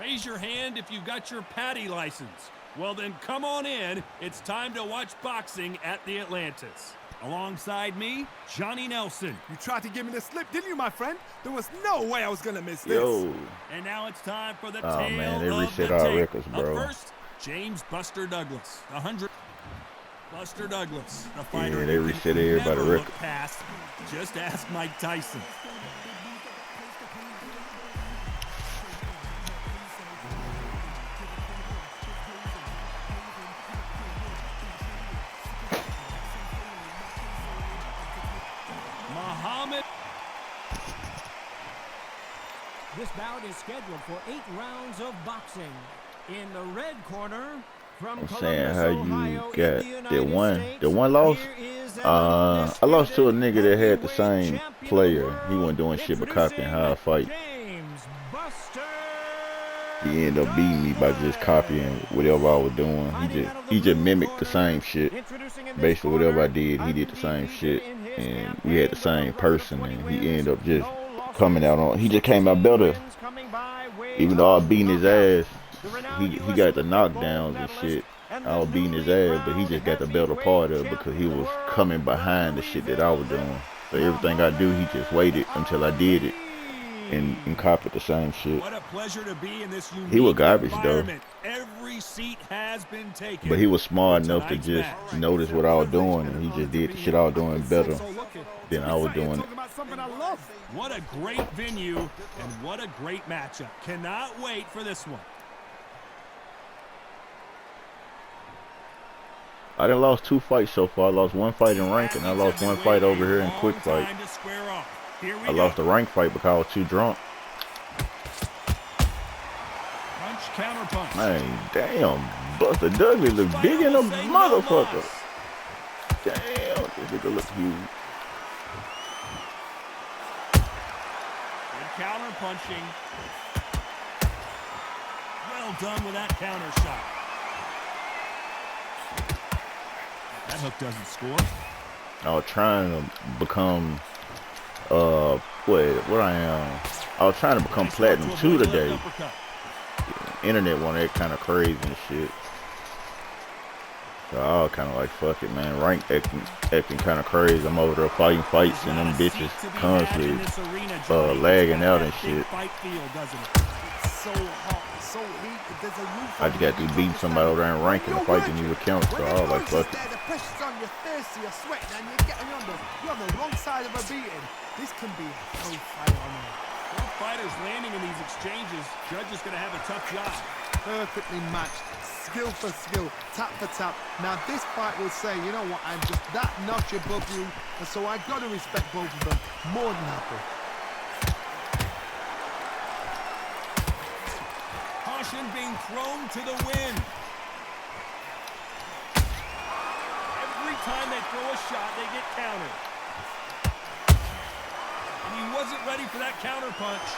Raise your hand if you've got your Patty license. Well, then come on in. It's time to watch boxing at the Atlantis. Alongside me, Johnny Nelson. You tried to give me the slip, didn't you, my friend? There was no way I was going to miss this. Yo. And now it's time for the Oh, tale man, they of reset the our tape. records, bro. Up first, James Buster Douglas, 100. Buster Douglas, the fighter. Yeah, they reset everybody record. Past. Just ask Mike Tyson. This bout is scheduled for 8 rounds of boxing. In the red corner, from I'm Columbus, saying how Ohio, you got States, the one loss. I lost to a undisputed nigga that had the same champion player. He wasn't doing shit but copying how I fight. James Buster He ended up beating me by just copying whatever I was doing. He just mimicked the same shit. Basically, whatever I did, he did the same shit, and we had the same person, and he ended up just coming out on. He just came out better. Even though I was beating his ass, he got the knockdowns and shit. I was beating his ass, but he just got the better part of it because he was coming behind the shit that I was doing. So everything I do, he just waited until I did it and copied the same shit. What a pleasure to be in this unique He was garbage though. Every seat has been taken. But he was smart enough to just notice what I was doing, and he just did the shit I was doing better than I was doing it. What a great venue and what a great matchup. Cannot wait for this one. I done lost 2 fights so far. I lost 1 fight in rank, and I lost 1 fight over here in quick fight. I lost the rank fight because I was too drunk. Punch, counter punch. Man, damn, Buster Douglas look big in a motherfucker. Damn, this nigga look huge. Good counter punching. Well done with that counter shot. That hook doesn't score. I was trying to become, what I am. I was trying to become Platinum 2 today. Internet one that kind of crazy and shit. So I was kind of like, fuck it, man. Rank acting kind of crazy. I'm over there fighting fights and them bitches constantly lagging out and shit. I just got to beat somebody over there in rank and the fight didn't even count. So I was like, fuck it. The pressure's on, you're thirsty, you're sweating, and you're on the wrong side of a beating. This can be a whole fight on it. Both fighters landing in these exchanges. Judge is going to have a tough job. Perfectly matched, skill for skill, tap for tap. Now this fight will say, you know what, I'm just that notch above you, and so I got to respect both of them. More than happy. Caution being thrown to the wind. Every time they throw a shot, they get countered. And he wasn't ready for that counter punch.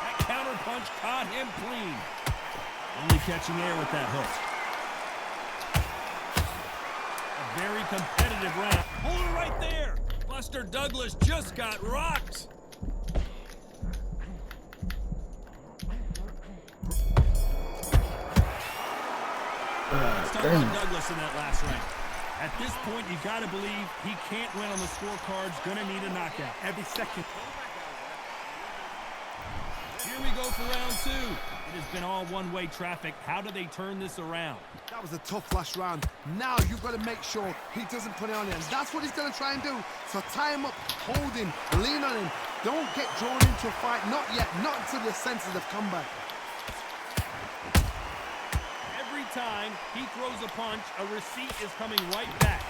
That counter punch caught him clean. Only catching air with that hook. A very competitive round. Hold it right there. Buster Douglas just got rocked. Douglas in that last round. At this point, you got to believe he can't win on the scorecards. Going to need a knockout. Every second. Here we go for round 2. It has been all one-way traffic. How do they turn this around? That was a tough last round. Now you've got to make sure he doesn't put it on him. And that's what he's going to try and do. So tie him up, hold him, lean on him. Don't get drawn into a fight. Not yet. Not until your senses have come back. Every time he throws a punch, a receipt is coming right back.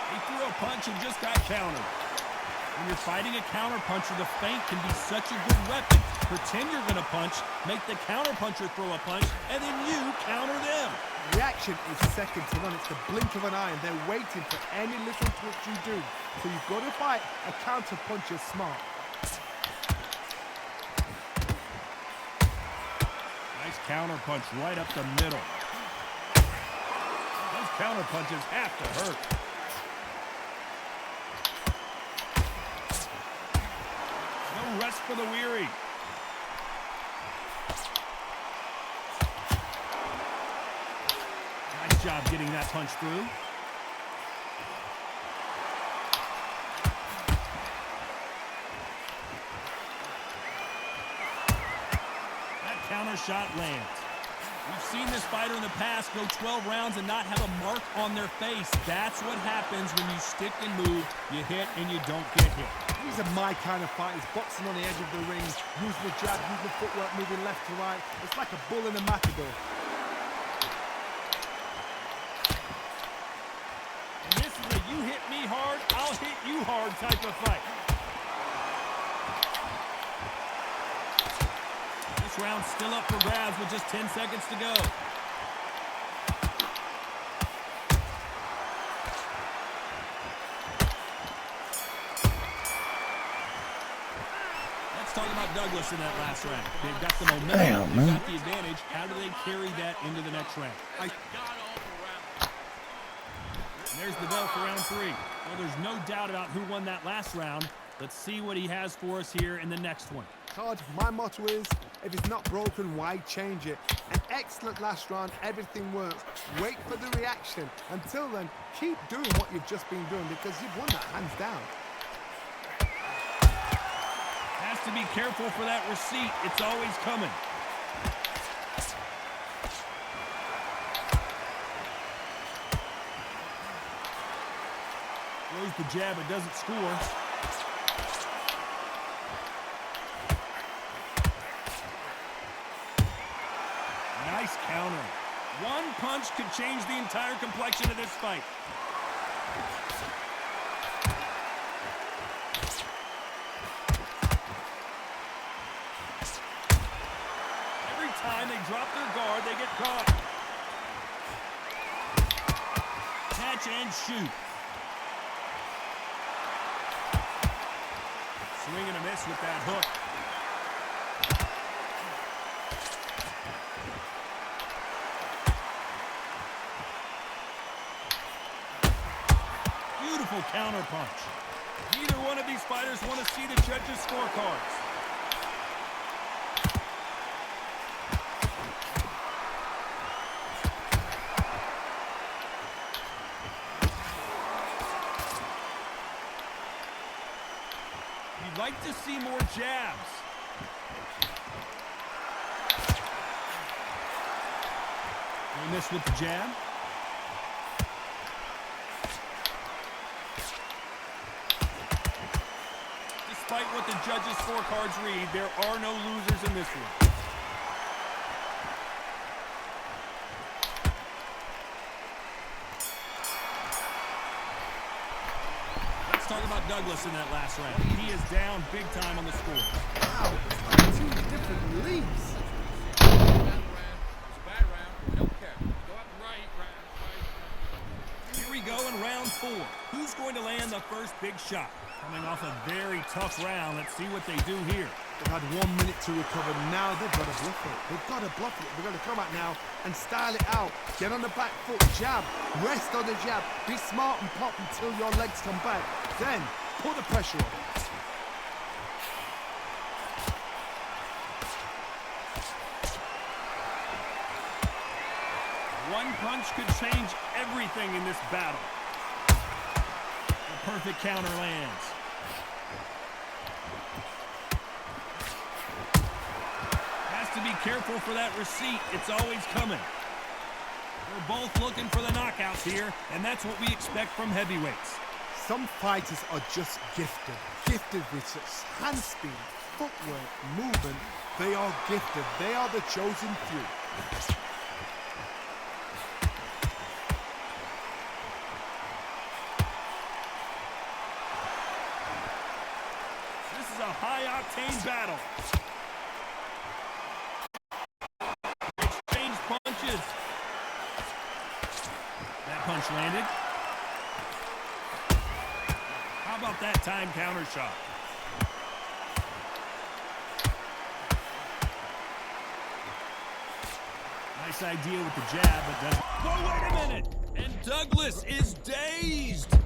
He threw a punch and just got countered. When you're fighting a counter-puncher, the feint can be such a good weapon. Pretend you're going to punch, make the counter-puncher throw a punch, and then you counter them. Reaction is second to none. It's the blink of an eye, and they're waiting for any little twitch you do. So you've got to fight a counter-puncher smart. Nice counter-punch right up the middle. Those counter punches have to hurt. No rest for the weary. Nice job getting that punch through. That counter shot lands. We've seen this fighter in the past go 12 rounds and not have a mark on their face. That's what happens when you stick and move. You hit and you don't get hit. These are my kind of fighters, boxing on the edge of the ring, using the jab, using the footwork, moving left to right. It's like a bull in a matador. And this is a you hit me hard, I'll hit you hard type of fight. This round's still up for grabs with just 10 seconds to go. Let's talk about Douglas in that last round. They've got the momentum, Damn, they've man. got the advantage. How do they carry that into the next round? And there's the bell for round 3. Well, there's no doubt about who won that last round. Let's see what he has for us here in the next one. Todd, my motto is, if it's not broken, why change it? An excellent last round, everything works. Wait for the reaction. Until then, keep doing what you've just been doing because you've won that hands down. Has to be careful for that receipt. It's always coming. Throws the jab, it doesn't score. Nice counter. One punch could change the entire complexion of this fight. Every time they drop their guard, they get caught. Catch and shoot. Swing and a miss with that hook. Beautiful counter punch. Neither one of these fighters want to see the judges' scorecards. You'd like to see more jabs. They miss with the jab. Despite what the judges' scorecards read, there are no losers in this one. Let's talk about Douglas in that last round. He is down big time on the score. Wow, it's like two different leagues. Here we go in round 4. Who's going to land the first big shot? Coming off a very tough round. Let's see what they do here. They've had 1 minute to recover. Now they've got to bluff it. They've got to bluff it. They've got to come out now and style it out. Get on the back foot, jab, rest on the jab. Be smart and pop until your legs come back. Then put the pressure on. One punch could change everything in this battle. The perfect counter lands. Has to be careful for that receipt. It's always coming. They're both looking for the knockouts here, and that's what we expect from heavyweights. Some fighters are just gifted. Gifted with such hand speed, footwork, movement. They are gifted. They are the chosen few. A high-octane battle. Exchange punches. That punch landed. How about that time counter shot? Nice nice idea with the jab, but doesn't. Whoa, wait a minute! And Douglas is dazed.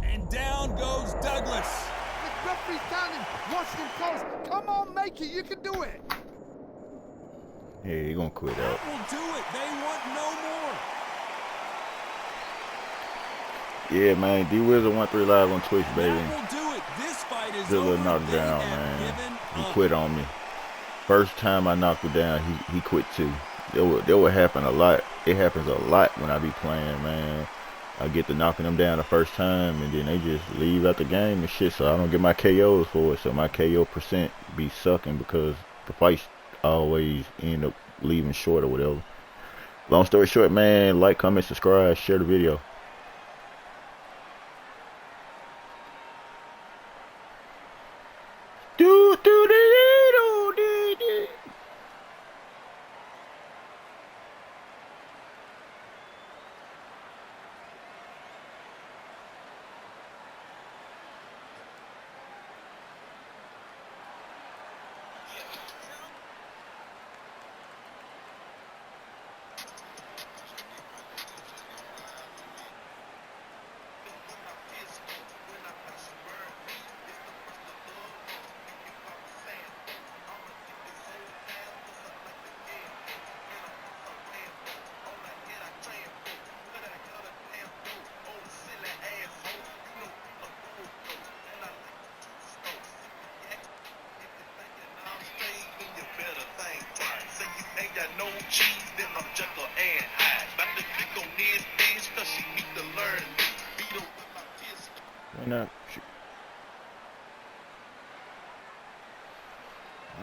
And down goes Douglas. The referee's down him. Watch him close. Come on, make it. You can do it. Yeah, he gonna quit That out. will do it. They want no more. Yeah, man. D-Wizard 13 Live on Twitch, baby. That will do it. This fight is Good over. little knockdown, man. He quit on me. First time I knocked him down, he quit too. That would happen a lot. It happens a lot when I be playing, man. I get to knocking them down the first time, and then they just leave out the game and shit. So I don't get my KOs for it. So my KO percent be sucking because the fights always end up leaving short or whatever. Long story short, man, like, comment, subscribe, share the video.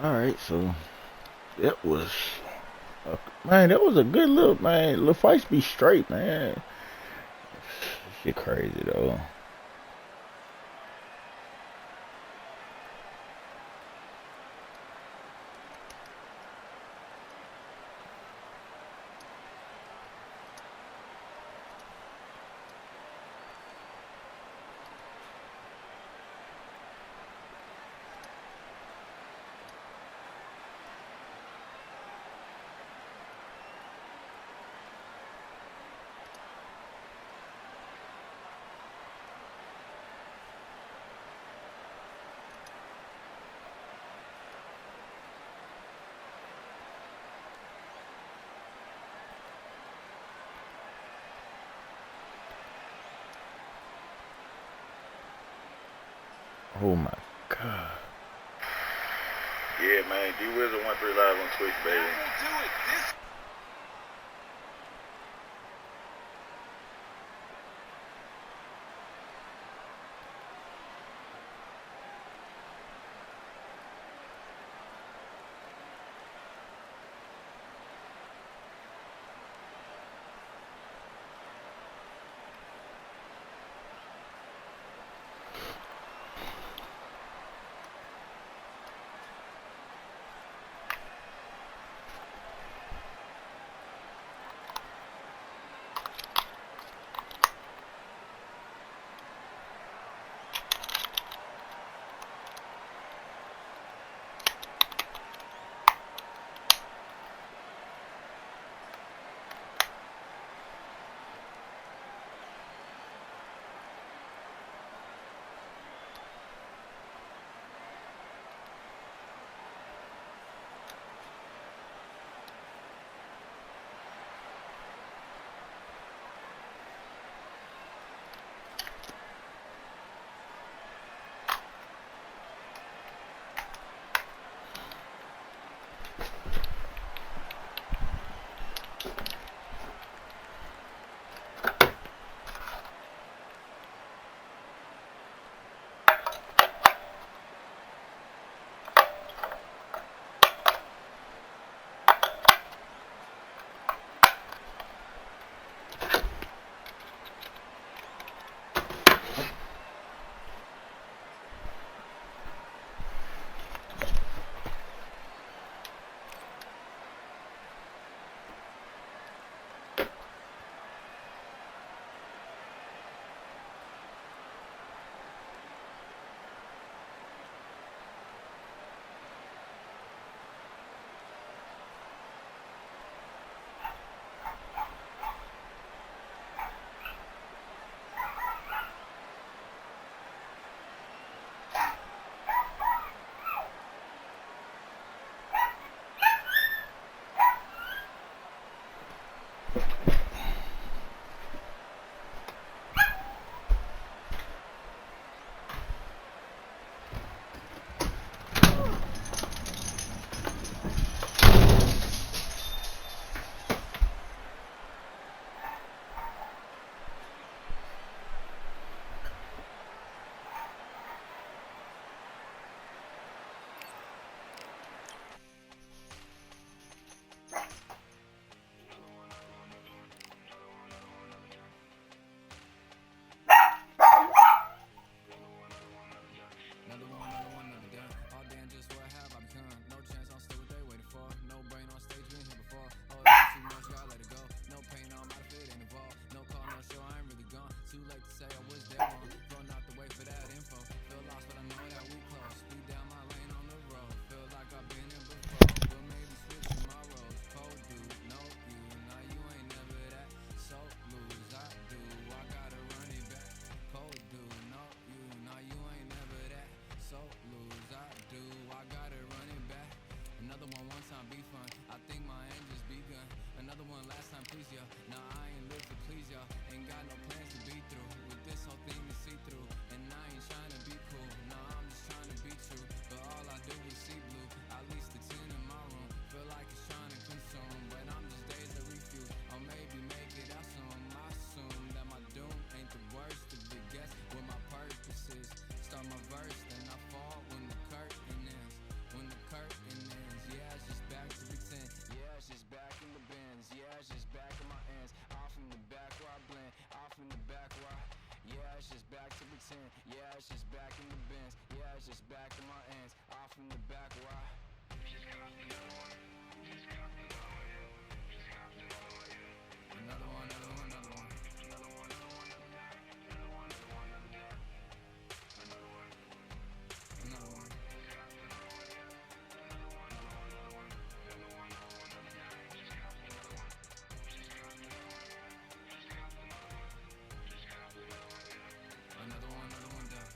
Alright, so that was man, that was a good look, man. Little fights be straight, man. Shit crazy though. Oh my god. Yeah, man. D-Wizard 13 Live on Twitch, baby. one time be fun. I think my end just begun. Another one last time, please, y'all. Nah, I ain't live to please y'all. Ain't got no plans to be through. With this whole thing to see through. And I ain't trying to be cool. Nah, I'm just trying to be true. But all I do is see blue. At least the 10 in my room. Feel like it's trying to consume. But I'm just days to refuse. Or maybe make it out soon. I assume that my doom ain't the worst of the guess what my purpose is. Start my verse, then I fall when the curtain ends. When the curtain ends, yeah, it's just back to pretend. Yeah, it's just back in the bins. Yeah, it's just back in my ends. Off in the back where I blend. Off in the back where I... Yeah, it's just back to pretend. Yeah, it's just back in the bins. Yeah, it's just back in my ends. Off in the back where I... Another one, another one, another one. Another one, another one, another one. Another one, another one, another one. Another one. Another one. Another one, another one down.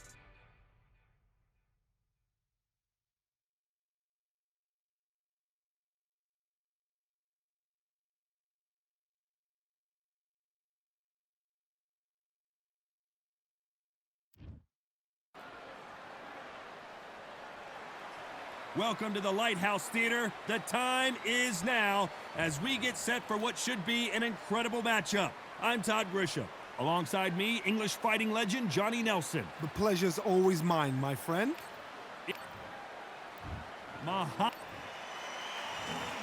Welcome to the Lighthouse Theater. The time is now as we get set for what should be an incredible matchup. I'm Todd Grisham. Alongside me, English fighting legend Johnny Nelson. The pleasure's always mine, my friend.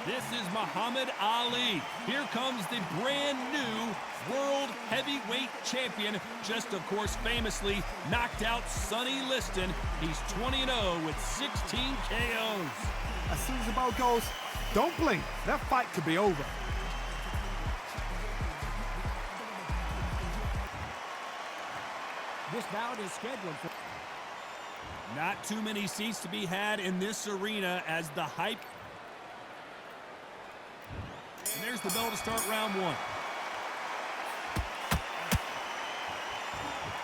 This is Muhammad Ali. Here comes the brand new World Heavyweight Champion. Just, of course, famously knocked out Sonny Liston. He's 20-0 with 16 KOs. As soon as the bell goes, don't blink. That fight could be over. This bout is scheduled for... Not too many seats to be had in this arena as the hype. And there's the bell to start round one.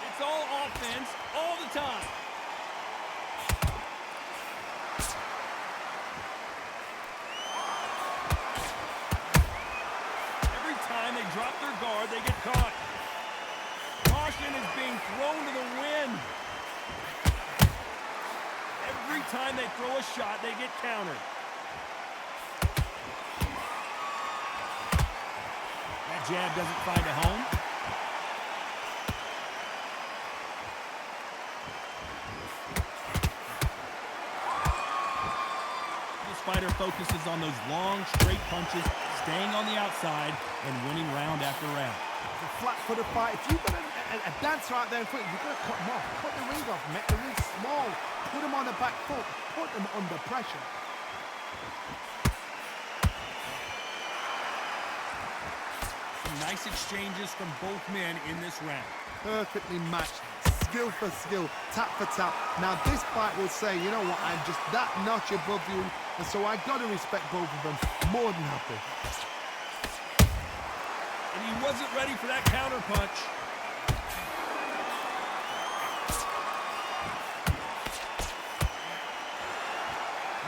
It's all offense all the time. Every time they drop their guard, they get caught. Caution is being thrown to the wind. Every time they throw a shot, they get countered. That jab doesn't find a home. This fighter focuses on those long, straight punches, staying on the outside, and winning round after round. It's a flat-footed fight. If you've got a dancer out there in front, you've got to cut him off. Cut the ring off. Make the ring small. Put him on the back foot. Put him under pressure. Some nice exchanges from both men in this round. Perfectly matched. Skill for skill. Tap for tap. Now this fight will say, you know what, I'm just that notch above you. And so I got to respect both of them. More than happy. And he wasn't ready for that counter punch.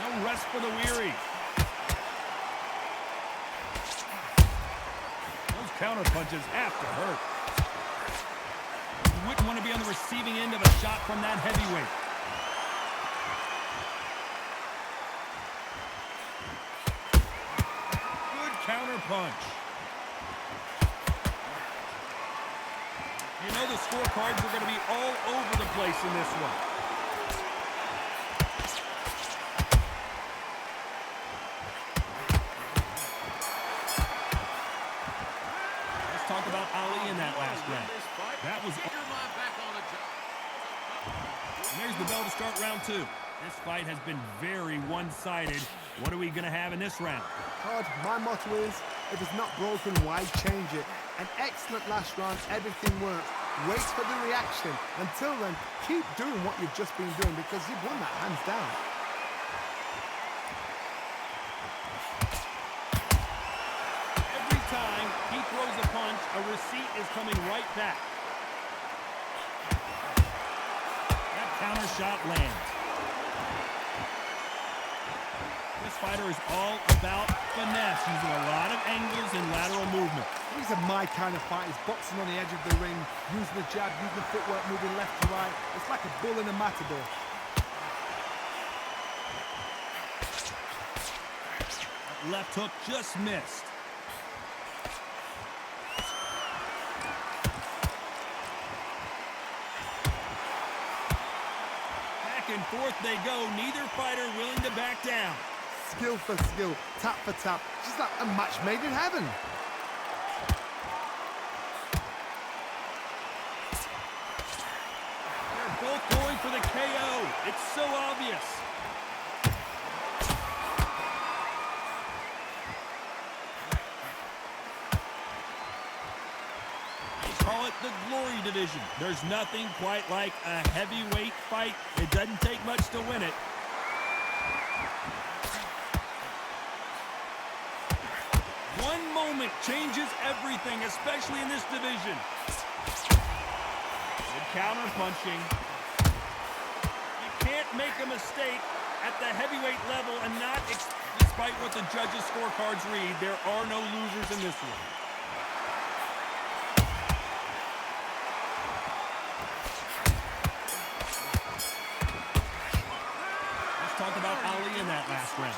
No rest for the weary. Those counter punches have to hurt. You wouldn't want to be on the receiving end of a shot from that heavyweight. Good counter punch. You know the scorecards are going to be all over the place in this one. Let's talk about Ali in that last round. That was... And there's the bell to start round two. This fight has been very one-sided. What are we going to have in this round? Todd, my motto is, if it's not broken, why change it? An excellent last round, everything worked. Wait for the reaction. Until then, keep doing what you've just been doing because you've won that hands down. Every time he throws a punch, a receipt is coming right back. That counter shot lands. This This fighter is all about finesse, using a lot of angles and lateral movement. These are my kind of fighters, boxing on the edge of the ring, using the jab, using the footwork, moving left to right. It's like a bull in a matador. Left hook just missed. Back and forth they go, neither fighter willing to back down. Skill for skill, tap for tap, just like a match made in heaven. They're both going for the KO. It's so obvious. Call it the glory division. There's nothing quite like a heavyweight fight. It doesn't take much to win it. One moment changes everything, especially in this division. Good counter punching. You can't make a mistake at the heavyweight level and not, despite what the judges' scorecards read, there are no losers in this one. Talk about Ali in that last round.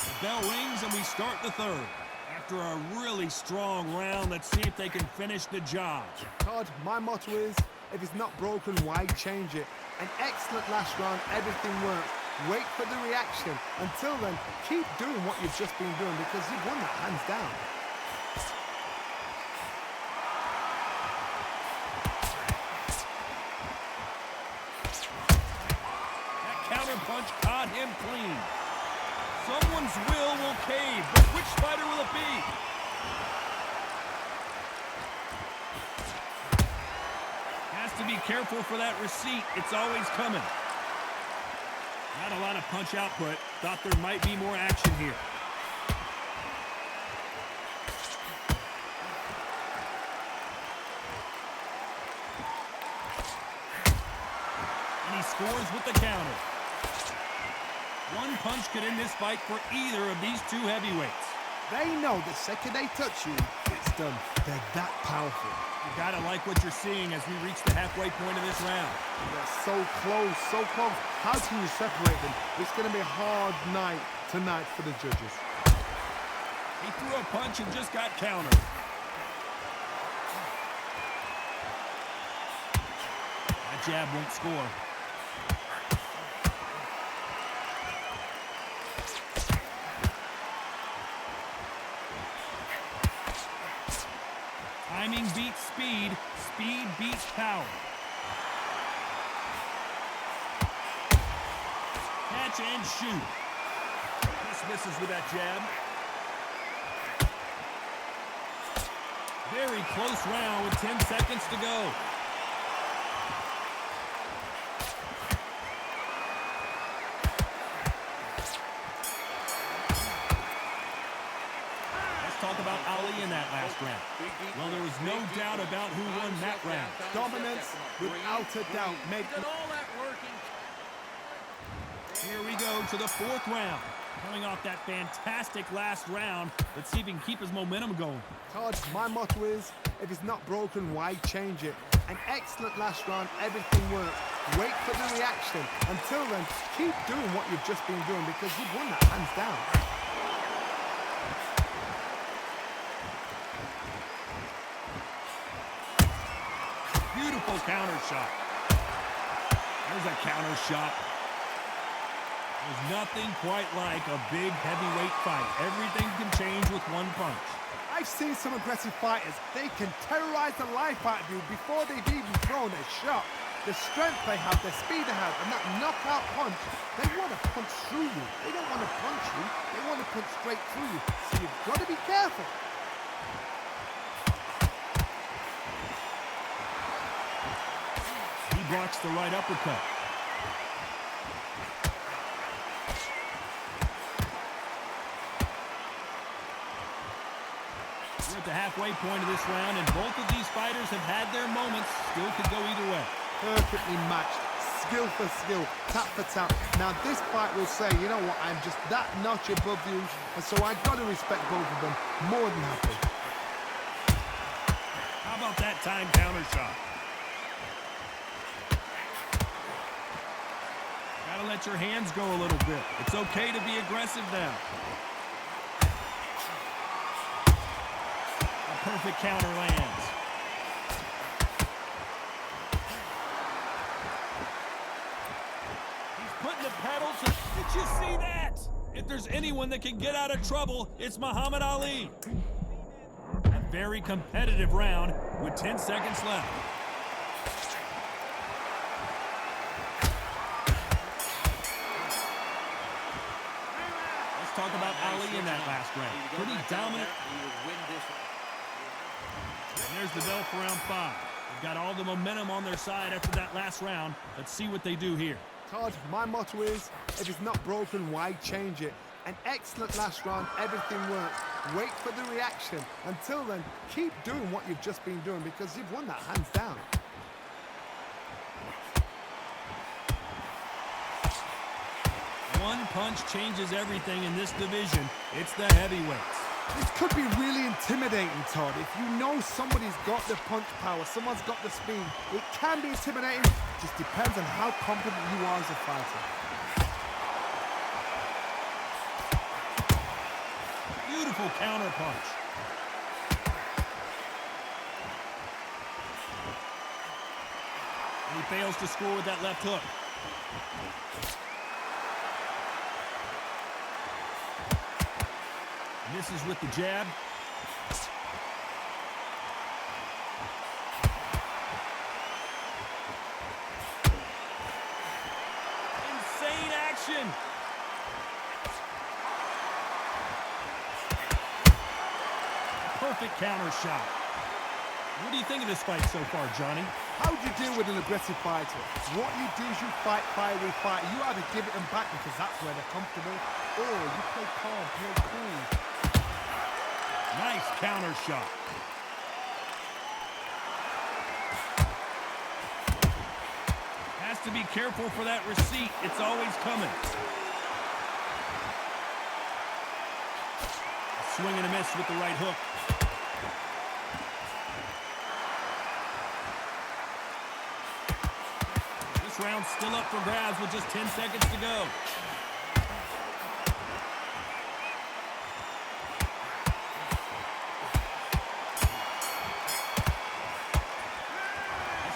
The bell rings and we start the third. After a really strong round, let's see if they can finish the job. Todd, my motto is, if it's not broken, why change it? An excellent last round, everything works. Wait for the reaction. Until then, keep doing what you've just been doing because you've won that hands down. Punch caught him clean. Someone's will cave, but which fighter will it be? Has to be careful for that receipt. It's always coming. Not a lot of punch output. Thought there might be more action here. And he scores with the counter. One punch could end this fight for either of these two heavyweights. They know the second they touch you, it's done. They're that powerful. You gotta like what you're seeing as we reach the halfway point of this round. They're so close, so close. How can you separate them? It's going to be a hard night tonight for the judges. He threw a punch and just got countered. That jab won't score. Timing beats speed, speed beats power. Catch and shoot. Just misses with that jab. Very close round with 10 seconds to go. Talk about Ali in that last round. Well, there was no doubt about who won that round. Dominance, without a doubt, made all that working. Here we go to the fourth round. Coming off that fantastic last round, let's see if he can keep his momentum going. Todd, my motto is, if it's not broken, why change it? An excellent last round, everything works. Wait for the reaction. Until then, keep doing what you've just been doing because you've won that hands down. Beautiful counter shot. There's a counter shot. There's nothing quite like a big heavyweight fight. Everything can change with one punch. I've seen some aggressive fighters. They can terrorize the life out of you before they've even thrown a shot. The strength they have, the speed they have, and that knockout punch, they want to punch through you. They don't want to punch you. They want to punch straight through you. So you've got to be careful. He blocks the right uppercut. We're at the halfway point of this round, and both of these fighters have had their moments. Still could go either way. Perfectly matched. skill for skill, tap for tap. Now this fight will say, you know what, I'm just that notch above you, and so I've got to respect both of them. More than happy. How about that time counter shot? Gotta let your hands go a little bit. It's okay to be aggressive now. A perfect counter lands. He's putting the pedal to... Did you see that? If there's anyone that can get out of trouble, it's Muhammad Ali. A very competitive round with 10 seconds left. Let's talk about Ali in that last round. Pretty dominant. And there's the bell for round 5. They've got all the momentum on their side after that last round. Let's see what they do here. Todd, my motto is, if it's not broken, why change it? An excellent last round, everything works. Wait for the reaction. Until then, keep doing what you've just been doing because you've won that hands down. One punch changes everything in this division. It's the heavyweights. This could be really intimidating, Todd. If you know somebody's got the punch power, someone's got the speed, it can be intimidating. Just depends on how confident you are as a fighter. Beautiful counter punch. And he fails to score with that left hook. Misses with the jab. Insane action. Perfect counter shot. What do you think of this fight so far, Johnny? How do you deal with an aggressive fighter? What you do is you fight, fire, fight. You either give it them back because that's where they're comfortable, or you play calm, play cool. Nice counter shot. Has to be careful for that receipt. It's always coming. Swing and a miss with the right hook. This round's still up for grabs with just 10 seconds to go.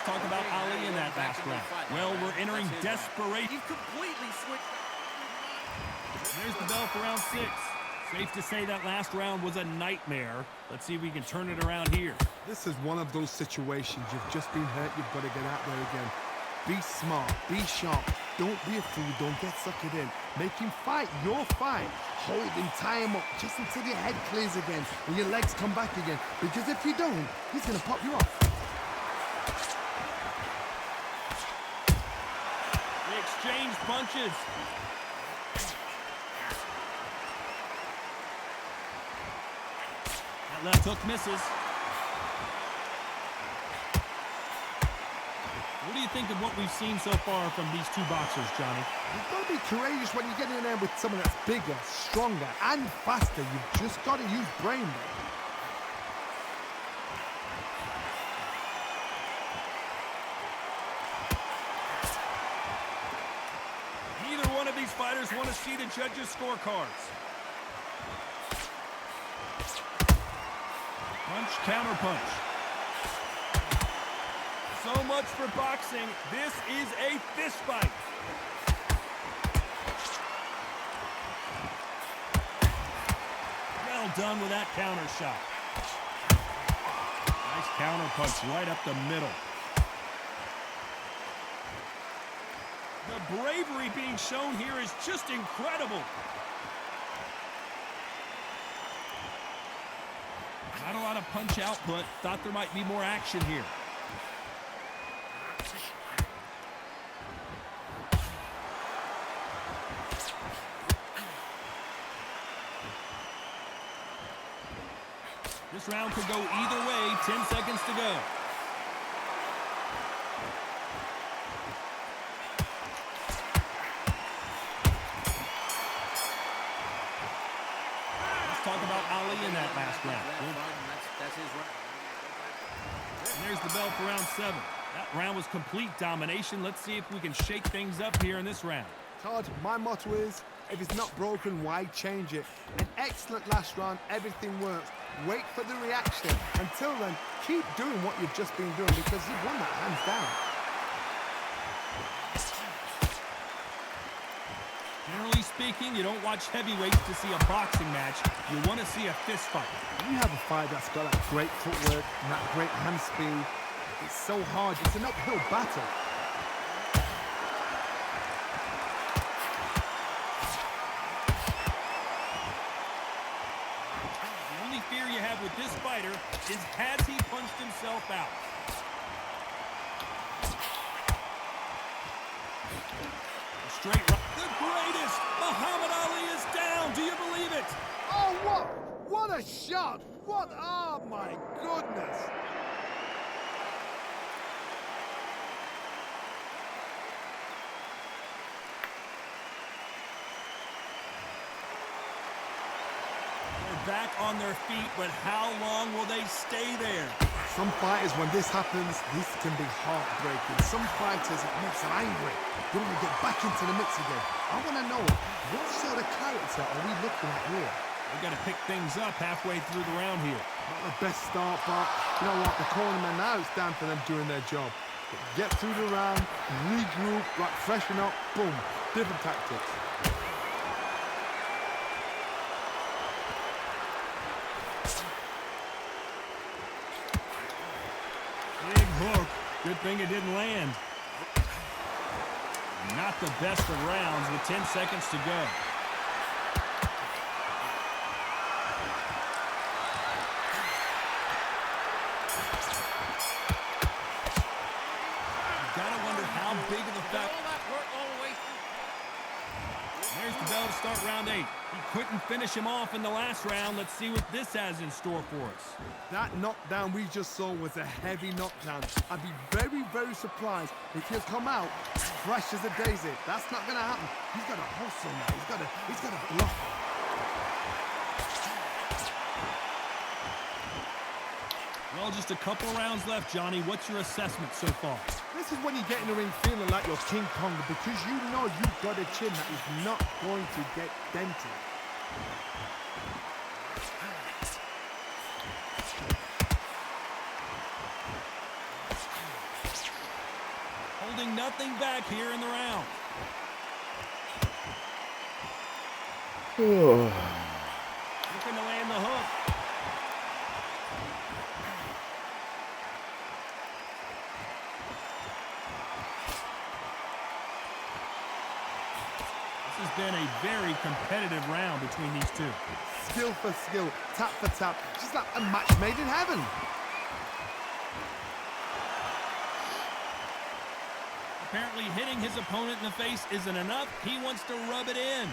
Talk about Ali in that last round. Well, we're entering desperation. You've completely switched. There's the bell for round 6. Safe to say that last round was a nightmare. Let's see if we can turn it around here. This is one of those situations. You've just been hurt. You've got to get out there again. Be smart. Be sharp. Don't be a fool. Don't get suckered in. Make him fight your fight. Hold him, tie him up just until your head clears again and your legs come back again. Because if you don't, he's going to pop you off. Exchange punches. That left hook misses. What do you think of what we've seen so far from these two boxers, Johnny? You've got to be courageous when you get in there with someone that's bigger, stronger, and faster. You've just got to use brain there. Neither one of these fighters want to see the judges' scorecards. Punch, counter punch. So much for boxing. This is a fist fight. Well done with that counter shot. Nice counter punch right up the middle. The bravery being shown here is just incredible. Not a lot of punch output. Thought there might be more action here. This round could go either way. 10 seconds to go. talk about Ali in that last round. That's his round. And there's the bell for round 7. That round was complete domination. Let's see if we can shake things up here in this round. Todd, my motto is, if it's not broken, why change it? An excellent last round, everything works. Wait for the reaction. Until then, keep doing what you've just been doing because you've won that hands down. Generally speaking, you don't watch heavyweights to see a boxing match. You want to see a fist fight. When you have a fight that's got that great footwork and that great hand speed, it's so hard. It's an uphill battle. The only fear you have with this fighter is has he punched himself out? A straight right. The greatest! Muhammad Ali is down. Do you believe it? Oh, what a shot! What, oh my goodness! They're back on their feet, but how long will they stay there? Some fighters, when this happens, this can be heartbreaking. Some fighters, it makes them angry. They want to get back into the mix again. I want to know, what sort of character are we looking at here? We've got to pick things up halfway through the round here. Not the best start, but you know what? The cornermen, now it's down for them doing their job. Get through the round, regroup, like freshen up, boom. Different tactics. Big hook. Good thing it didn't land. Not the best of rounds with 10 seconds to go. You gotta wonder how big of a fact. There's the bell to start round 8. He couldn't finish him off in the last round. Let's see what this has in store for us. That knockdown we just saw was a heavy knockdown. I'd be very, very surprised if he'll come out fresh as a daisy. That's not going to happen. He's got to hustle now. He's got to block. Well, just a couple rounds left, Johnny. What's your assessment so far? This is when you get in the ring feeling like you're King Kong because you know you've got a chin that is not going to get dented. Holding nothing back here in the round. Looking to land the hook. This has been a very competitive round between these two. Skill for skill, tap for tap, just like a match made in heaven. Apparently hitting his opponent in the face isn't enough. He wants to rub it in.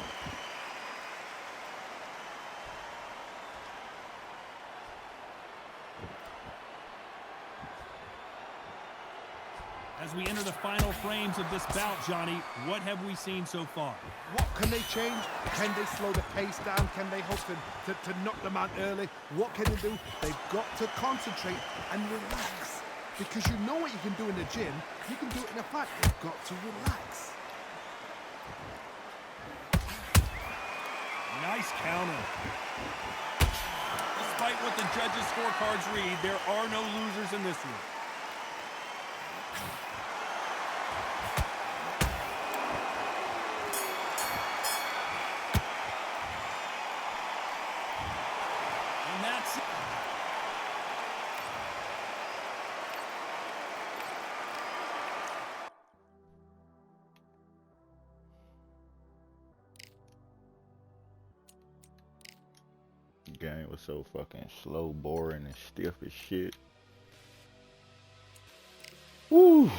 As we enter the final frames of this bout, Johnny, what have we seen so far? What can they change? Can they slow the pace down? Can they hope to knock them out early? What can they do? They've got to concentrate and relax. Because you know what you can do in the gym, you can do it in a fight. You've got to relax. Nice counter. Despite what the judges' scorecards read, there are no losers in this one. And that's it. Game was so fucking slow, boring, and stiff as shit. Woo!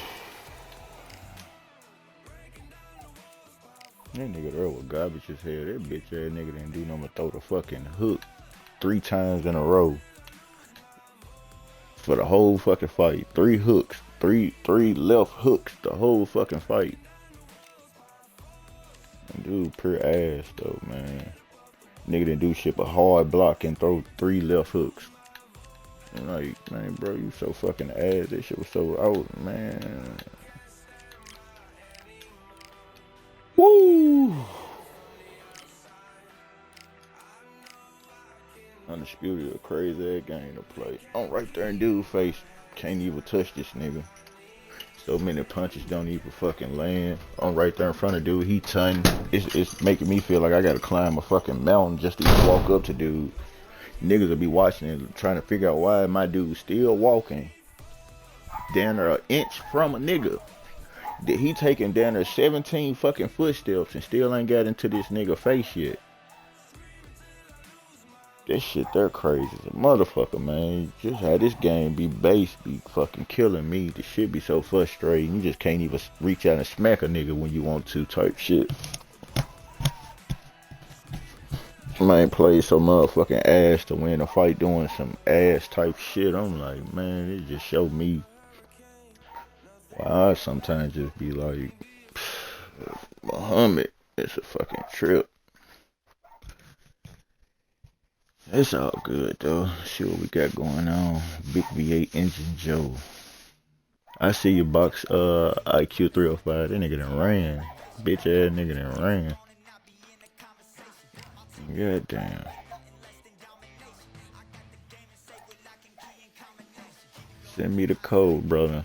That nigga Earl was garbage as hell. That bitch ass nigga didn't do nothing but throw the fucking hook 3 times in a row for the whole fucking fight. 3 hooks, three left hooks the whole fucking fight. And dude, pure ass though, man. Nigga didn't do shit but hard block and throw 3 left hooks. I'm like, man, bro, you so fucking ass. That shit was so out, man. Woo! Undisputed, a crazy ass game to play. I'm right there in dude's face. Can't even touch this nigga. So many punches don't even fucking land. I'm right there in front of dude. He ton. It's making me feel like I gotta climb a fucking mountain just to even walk up to dude. Niggas will be watching and trying to figure out why my dude still walking down there an inch from a nigga. That he taking down there 17 fucking footsteps and still ain't got into this nigga face yet. That shit, they're crazy as a motherfucker, man. Just how this game be based be fucking killing me. The shit be so frustrating. You just can't even reach out and smack a nigga when you want to type shit. Man play so motherfucking ass to win a fight doing some ass type shit. I'm like, man, it just showed me why I sometimes just be like, Muhammad, it's a fucking trip. It's all good though. See what we got going on. Big V8 Engine Joe. I see you box IQ 305. That nigga done ran. Bitch ass nigga done ran. God damn. Send me the code, brother.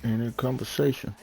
In a conversation.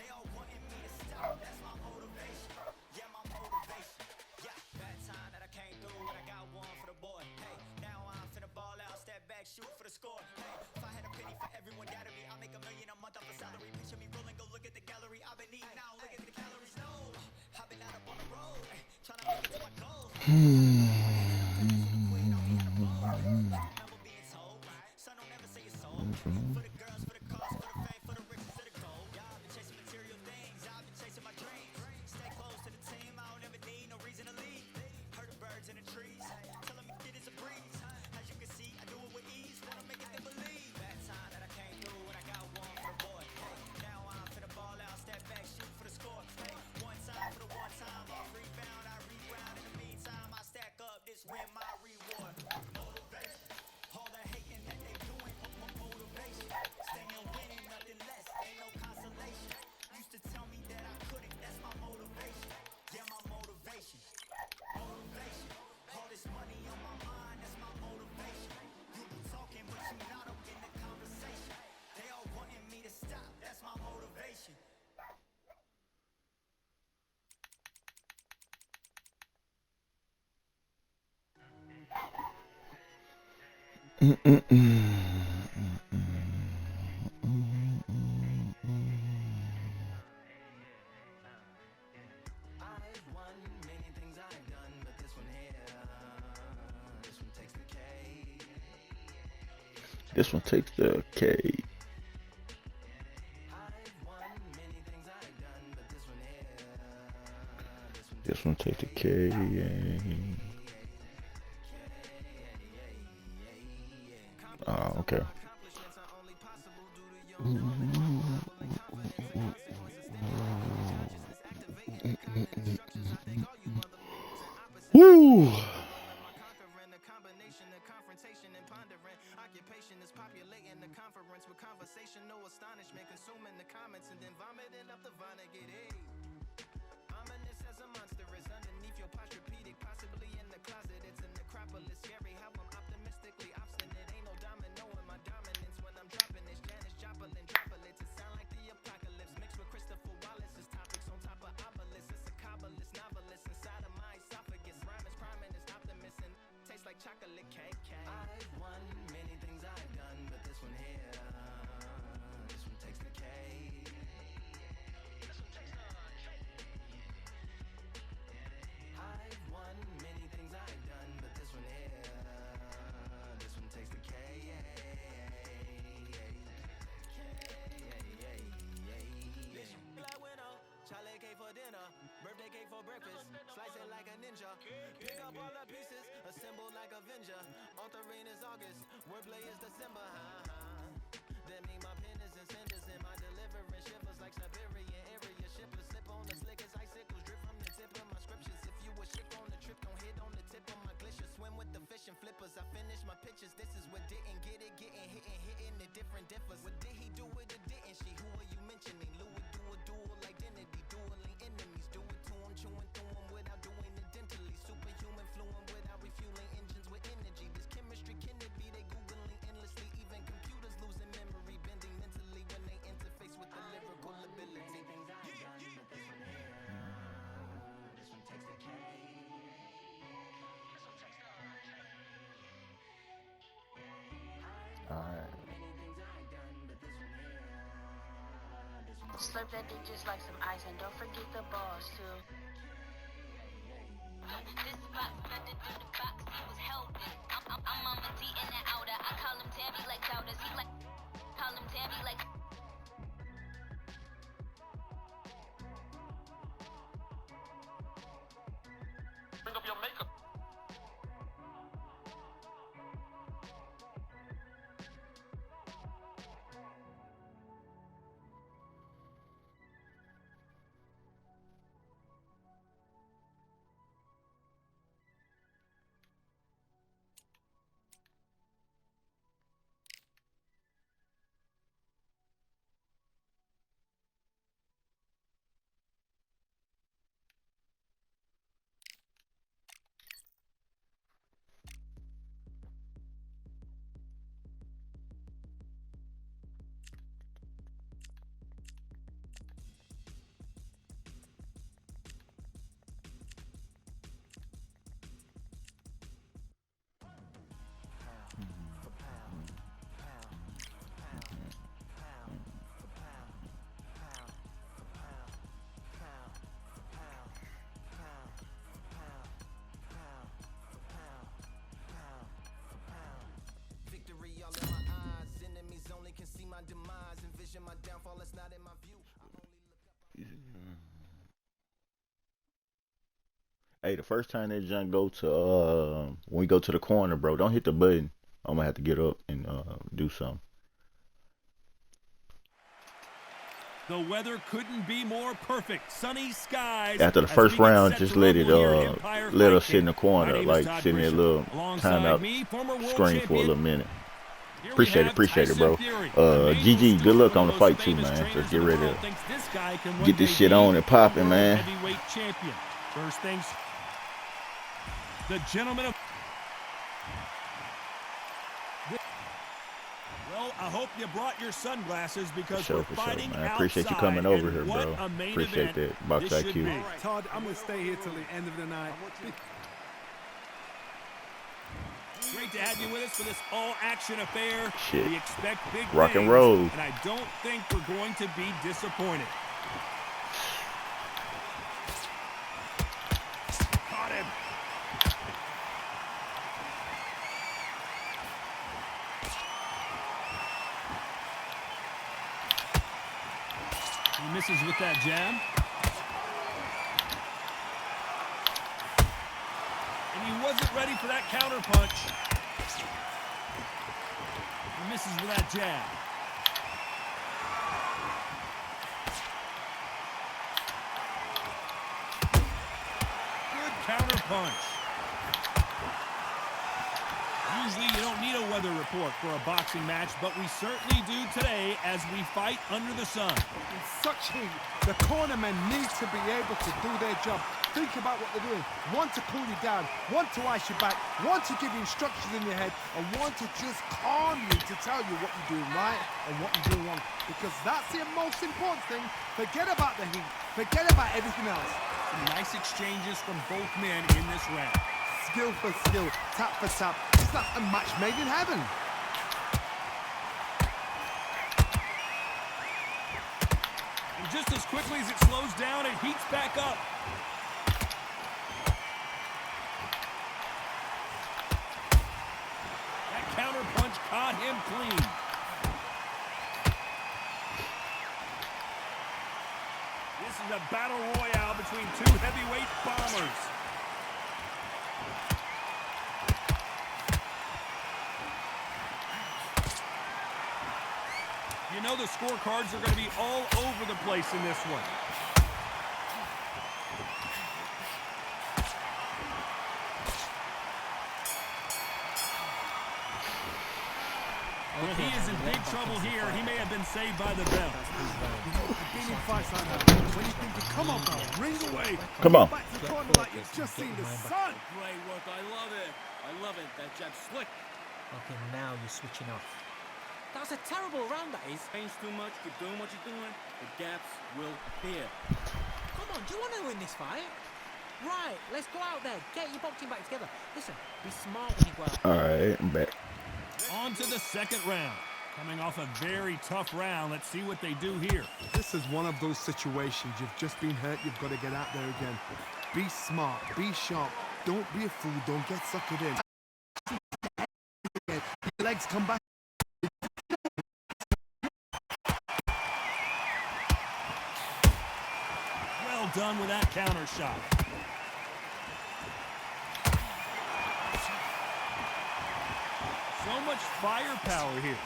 This one takes the K. This one takes the K. Oh, okay. Woo! On terrain is August, wordplay is December. That mean my pen is in cinders and my deliverance shivers like Siberian area. Shippers slip on the slick as icicles, drip from the tip of my scriptures. If you a ship on the trip, don't hit on the tip of my glacier. Swim with the fish and flippers. I finish my pitches. This is what didn't get it, hitting the different differs. What did he do with it? Didn't she? Who are you mentioning? Lou would do a dual identity, dueling enemies. Do it to him, chewing through him without doing it dentally. Superhuman, fluent without refueling engines with energy. This chemistry can it be? They googling endlessly. Even computers losing memory, bending mentally when they interface with the lyrical ability. Alright. Slurp that dick just like some ice, and don't forget the balls too. This is box method through the box, he was helping. I'm on the D in the outer. I call him Tabby like doubters. He like call him Tabby like. Bring up your makeup. Victory all in my eyes. Enemies only can see my demise. Envision my downfall, it's not in my view. I only look up. Hey, the first time that junk go to when we go to the corner, bro, don't hit the button. I'm gonna have to get up and do something. The weather couldn't be more perfect. Sunny skies. After the first round, just let it let us sit in the corner, like sit in that little timeout screen for a little minute. Appreciate it, bro. GG, good luck on the fight too, man. Let's get ready to get this shit on and popping, man. Heavyweight champion. First things, the gentleman of. Well, I hope you brought your sunglasses because we're fighting man. I outside. Appreciate you coming over here, What bro. a main Appreciate event that, Box this should IQ. be. All right, Todd, I'm going to stay here till the end of the night. Great to have you with us for this all-action affair. Shit. We expect big Rock and things, roll. and I don't think we're going to be disappointed. Caught him. He misses with that jab. And he wasn't ready for that counter punch. He misses with that jab. Good counter punch. Usually you don't need a weather report for a boxing match, but we certainly do today as we fight under the sun. In such heat, the cornermen need to be able to do their job. Think about what they're doing. One to cool you down, one to ice you back, one to give you instructions in your head, and one to just calm you to tell you what you're doing right and what you're doing wrong. Because that's the most important thing. Forget about the heat. Forget about everything else. Some nice exchanges from both men in this round. Skill for skill, tap for tap. It's like a match made in heaven. And just as quickly as it slows down, it heats back up. That counter punch caught him clean. This is a battle royale between two heavyweight bombers. You know the scorecards are going to be all over the place in this one. Well, he is in big trouble here. He may have been saved by the bell. Being in fights like that, when you think, come on, pal, ring away. Come on. Back to the corner like you've just seen the sun. Great work. I love it. I love it. That jab slick. Okay, now you're switching off. That was a terrible round, that is. Change too much. Keep doing what you're doing. The gaps will appear. Come on, do you want to win this fight? Right, let's go out there. Get your boxing back together. Listen, be smart when you go out. Alright, I'm back. On to the second round. Coming off a very tough round. Let's see what they do here. This is one of those situations. You've just been hurt. You've got to get out there again. Be smart. Be sharp. Don't be a fool. Don't get suckered in. Your legs come back. Well done with that counter shot. So much firepower here.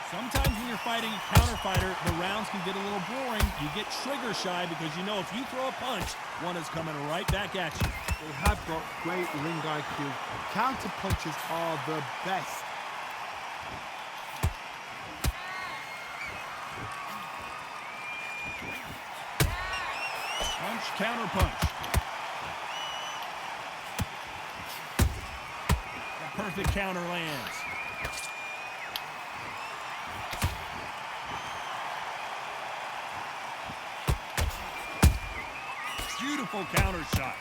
Sometimes when you're fighting a counter fighter, the rounds can get a little boring. You get trigger shy because you know if you throw a punch, one is coming right back at you. They have got great ring IQ. Counter punches are the best. Punch, counter punch. The perfect counter lands. Beautiful counter shot.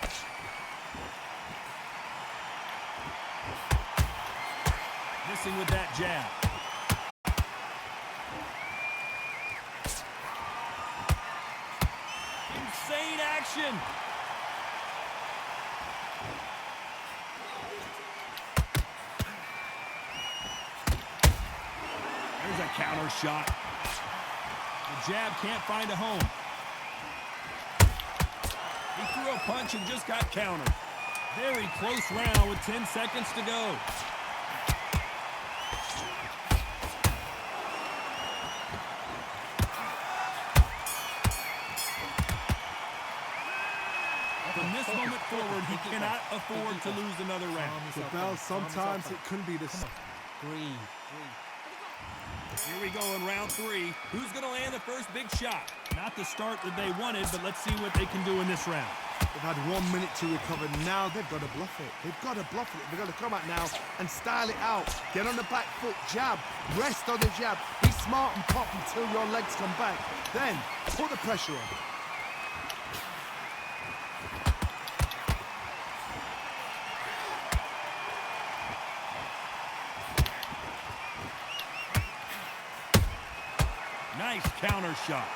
Missing with that jab. Insane action. There's a counter shot. The jab can't find a home. He threw a punch and just got countered. Very close round with 10 seconds to go. From this moment forward, he cannot afford to lose another round. The bell, sometimes it couldn't be this. Breathe. Here we go in round 3. Who's going to land the first big shot? Not the start that they wanted, but let's see what they can do in this round. They've had 1 minute to recover. Now they've got to bluff it. They've got to bluff it. They've got to come out now and style it out. Get on the back foot, jab, rest on the jab. Be smart and pop until your legs come back. Then put the pressure on. Nice counter shot.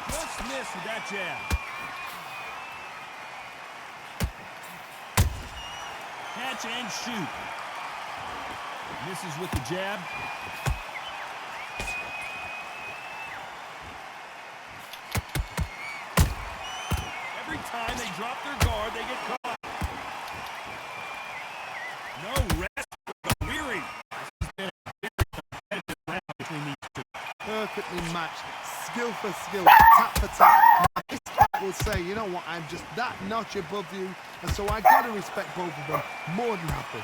Just missed with that jab. Catch and shoot. Misses with the jab. Every time they drop their guard, they get caught. No rest for the weary. Perfectly matched, skill for skill, tap for tap. This guy will say, you know what, I'm just that notch above you, and so I got to respect both of them. More than happy.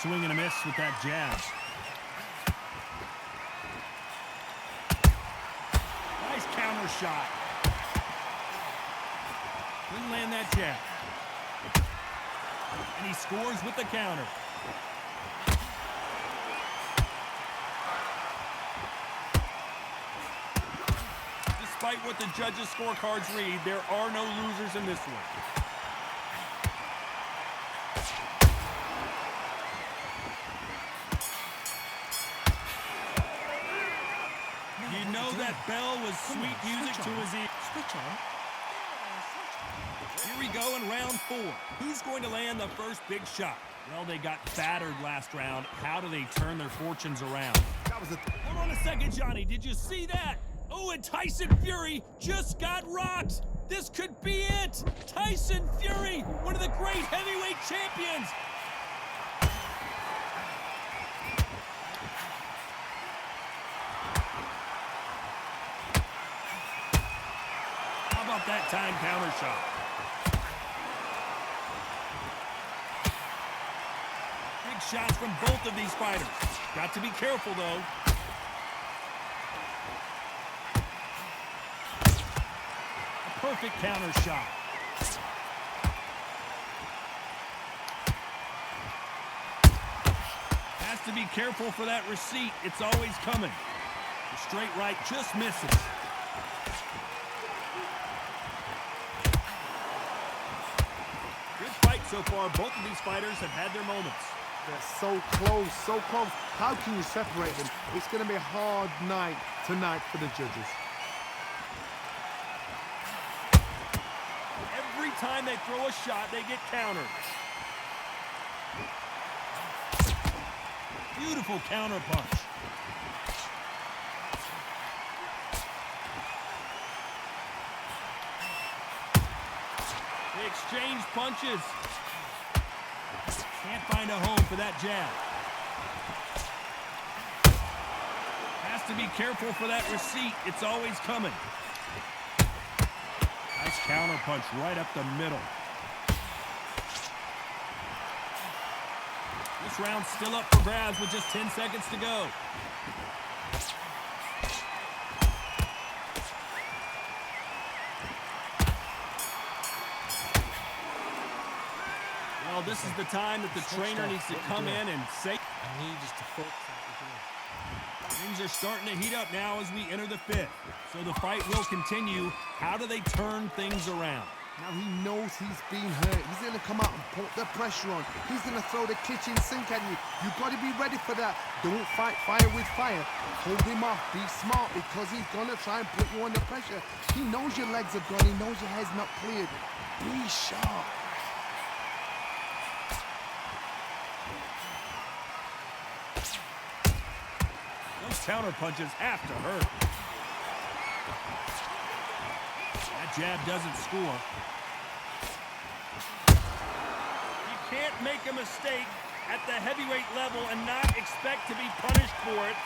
Swing and a miss with that jab. Nice counter shot. Couldn't land that jab. And he scores with the counter. Despite what the judges' scorecards read, there are no losers in this one. You know that bell was sweet music to his ears. Switch on. Here we go in round 4. Who's going to land the first big shot? Well, they got battered last round. How do they turn their fortunes around? That was a... Hold on a second, Johnny. Did you see that? Oh, and Tyson Fury just got rocked. This could be it. Tyson Fury, one of the great heavyweight champions. How about that time counter shot? Big shots from both of these fighters. Got to be careful, though. A perfect counter shot. Has to be careful for that receipt. It's always coming. The straight right just misses. Good fight so far. Both of these fighters have had their moments. They're so close, so close. How can you separate them? It's going to be a hard night tonight for the judges. Every time they throw a shot, they get countered. Beautiful counter punch. They exchange punches. Can't find a home for that jab. Has to be careful for that receipt. It's always coming. Nice counter punch right up the middle. This round's still up for grabs with just 10 seconds to go. Well, this is the time that the trainer needs to come in and say... I need us to focus on what we're doing. Things are starting to heat up now as we enter the 5th. So the fight will continue. How do they turn things around? Now he knows he's been hurt. He's going to come out and put the pressure on. He's going to throw the kitchen sink at you. You've got to be ready for that. Don't fight fire with fire. Hold him off. Be smart because he's going to try and put you under pressure. He knows your legs are gone. He knows your head's not cleared. Be sharp. Those counter punches have to hurt. That jab doesn't score. You can't make a mistake at the heavyweight level and not expect to be punished for it.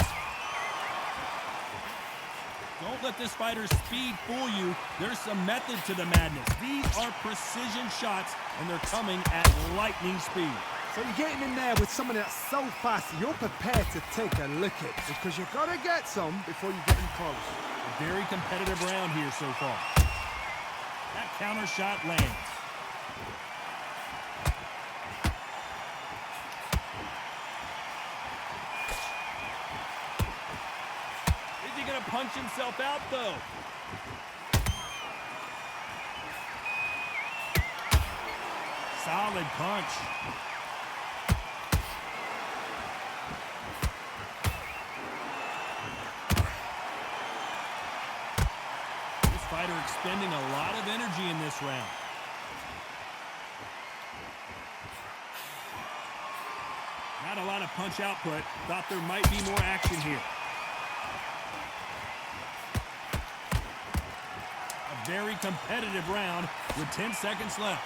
Don't let this fighter's speed fool you. There's some method to the madness. These are precision shots, and they're coming at lightning speed. So you're getting in there with someone that's so fast, you're prepared to take a licking because you've got to get some before you get in close. A very competitive round here so far. That counter shot lands. Is he going to punch himself out, though? Solid punch. Fighter expending a lot of energy in this round. Not a lot of punch output. Thought there might be more action here. A very competitive round with 10 seconds left.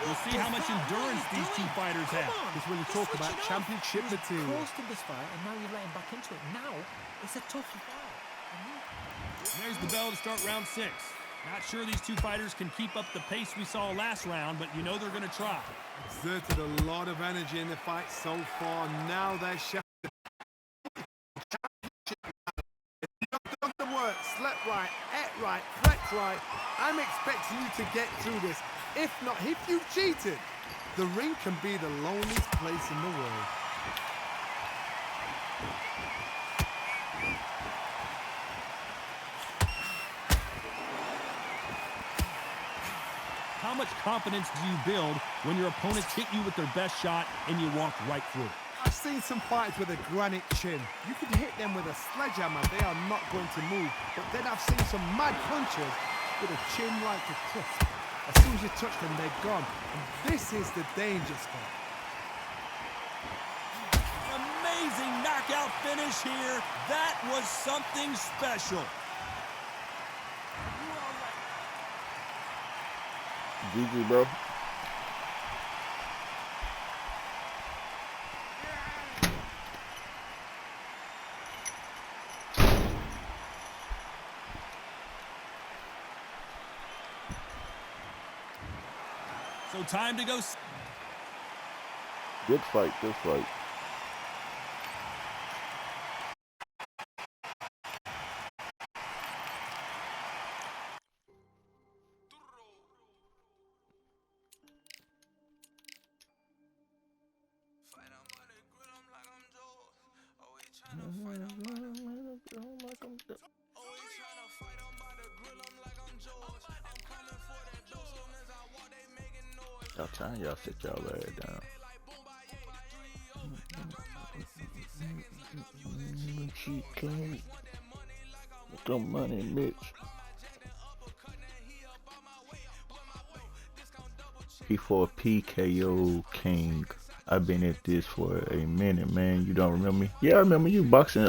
We'll see how much endurance these two fighters have. It's when you talk about championship material. Close to this fight, and now you're letting back into it. Now, it's a tough fight. There's the bell to start round 6. Not sure these two fighters can keep up the pace we saw last round, but you know they're going to try. Exerted a lot of energy in the fight so far. Now they're showing done the work, slept right, ate right, prepped right. I'm expecting you to get through this. If not, if you've cheated, the ring can be the loneliest place in the world. How much confidence do you build when your opponents hit you with their best shot and you walk right through it? I seen some fighters with a granite chin. You could hit them with a sledgehammer, they are not going to move. But then I've seen some mad punchers with a chin like a crisp. As soon as you touch them, they're gone. And this is the danger spot. Amazing knockout finish here. That was something special. GG, bro. So time to go. Good fight, good fight. Y'all time y'all sit y'all ass down. She came with the money, Mitch. He for PKO King. I've been at this for a minute, man. You don't remember me? Yeah, I remember you boxing.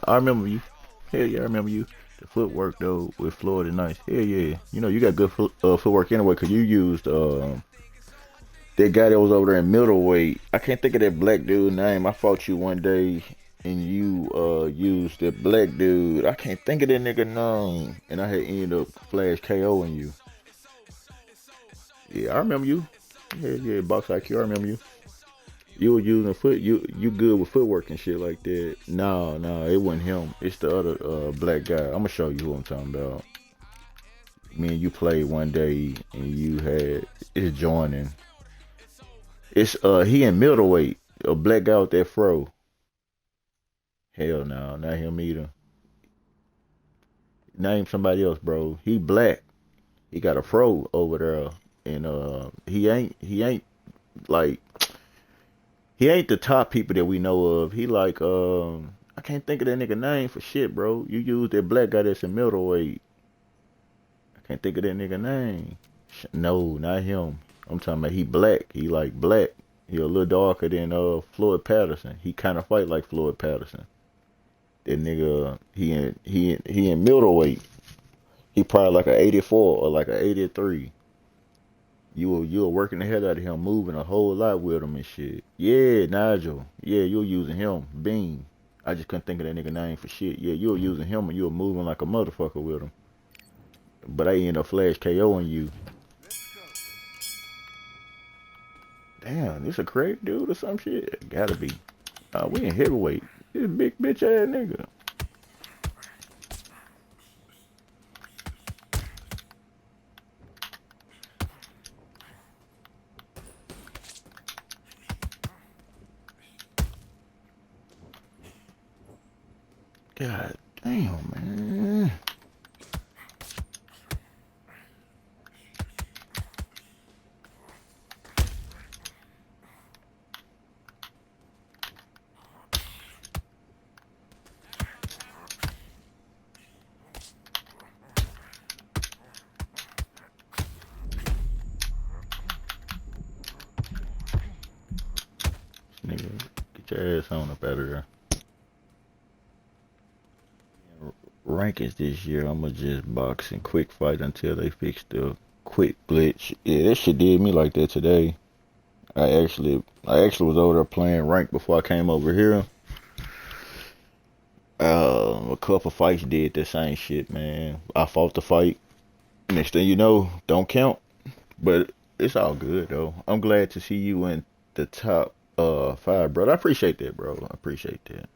I remember you. Hell yeah, I remember you. The footwork though with Florida Nice. Hell yeah. You know you got good footwork anyway, cause you used that guy that was over there in middleweight. I can't think of that black dude's name. I fought you one day and you used that black dude. I can't think of that nigga name, and I had ended up flash KOing you. Yeah, I remember you. Yeah, box IQ. I remember you. You were using you good with footwork and shit like that. No, it wasn't him. It's the other black guy. I'm gonna show you who I'm talking about. Me and you played one day and you had it's joining. It's he in middleweight, a black guy with that fro. Hell no, not him either. Name somebody else, bro. He black. He got a fro over there, and he ain't like. He ain't the top people that we know of. He like, I can't think of that nigga name for shit, bro. You use that black guy that's in middleweight. I can't think of that nigga name. No, not him. I'm talking about he black. He like black. He a little darker than Floyd Patterson. He kind of fight like Floyd Patterson. That nigga, he in middleweight. He probably like a 84 or like a 83. You were working the hell out of him, moving a whole lot with him and shit. Yeah, Nigel. Yeah, you were using him. Bean. I just couldn't think of that nigga name for shit. Yeah, you were using him and you were moving like a motherfucker with him. But I ended up flash KOing you. Damn, this a crazy dude or some shit? Gotta be. We in heavyweight. This big bitch ass nigga. God damn, man. Nigga, get your ass on up out of there. Rankings this year, I'ma just box and quick fight until they fix the quick glitch. Yeah, that shit did me like that today. I actually was over there playing rank before I came over here. A couple fights did the same shit, man. I fought the fight. Next thing you know, don't count. But it's all good though. I'm glad to see you in the top 5, bro. I appreciate that, bro. I appreciate that.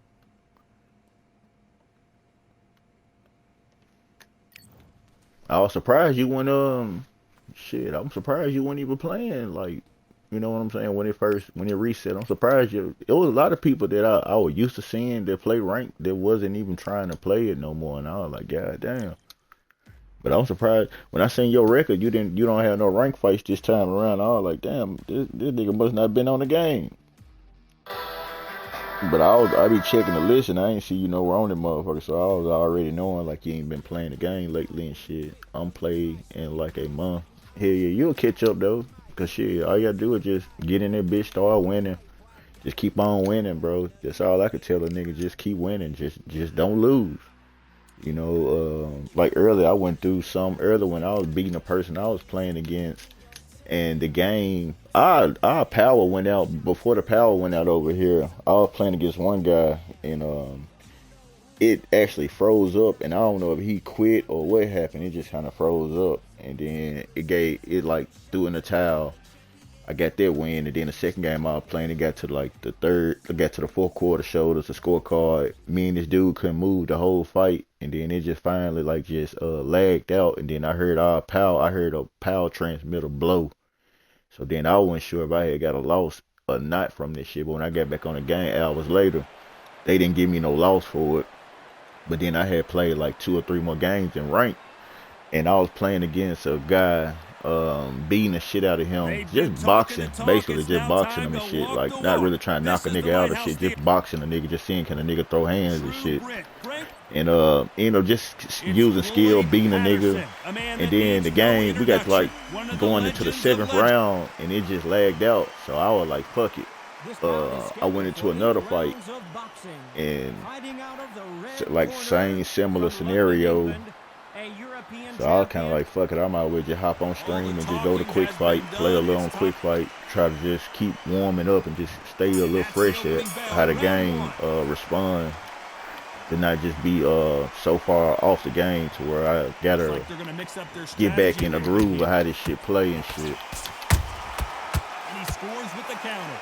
I was surprised you went shit. I'm surprised you weren't even playing, like, you know what I'm saying, when it reset. I'm surprised you. It was a lot of people that I was used to seeing that play rank that wasn't even trying to play it no more, and I was like, God damn. But I'm surprised when I seen your record, you don't have no rank fights this time around. I was like, damn, this nigga must not have been on the game. But I be checking the list and I ain't see you nowhere on that motherfucker, so I was already knowing like you ain't been playing the game lately and shit. I'm played in like a month. Hell yeah, you'll catch up though, cause shit, all you gotta do is just get in that bitch, start winning, just keep on winning, bro. That's all I could tell a nigga. Just keep winning, just don't lose. You know, like earlier I went through some earlier when I was beating a person I was playing against. And the game, our power went out before the power went out over here. I was playing against one guy, and it actually froze up. And I don't know if he quit or what happened. It just kind of froze up, and then it like threw in the towel. I got that win, and then the second game I was playing, it got to like the fourth quarter, showed us a scorecard. Me and this dude couldn't move the whole fight, and then it just finally like just lagged out, and then I heard a power transmitter blow. So then I wasn't sure if I had got a loss or not from this shit, but when I got back on the game hours later, they didn't give me no loss for it. But then I had played like 2 or 3 more games in rank, and I was playing against a guy beating the shit out of him, just boxing, basically just boxing him and shit, like not really trying to knock a nigga out or shit, just boxing a nigga, just seeing can a nigga throw hands and shit, and you know, just using skill, beating a nigga. And then the game, we got to like going into the 7th round, and it just lagged out, so I was like, fuck it. I went into another fight, and like same similar scenario. So I was kind of like, fuck it, I might as well just hop on stream and just go to quick fight, play a little on quick fight, try to just keep warming up and just stay a little fresh at how the game respond, to not just be so far off the game to where I gotta get back in the groove of how this shit play and shit. And he scores with the counter.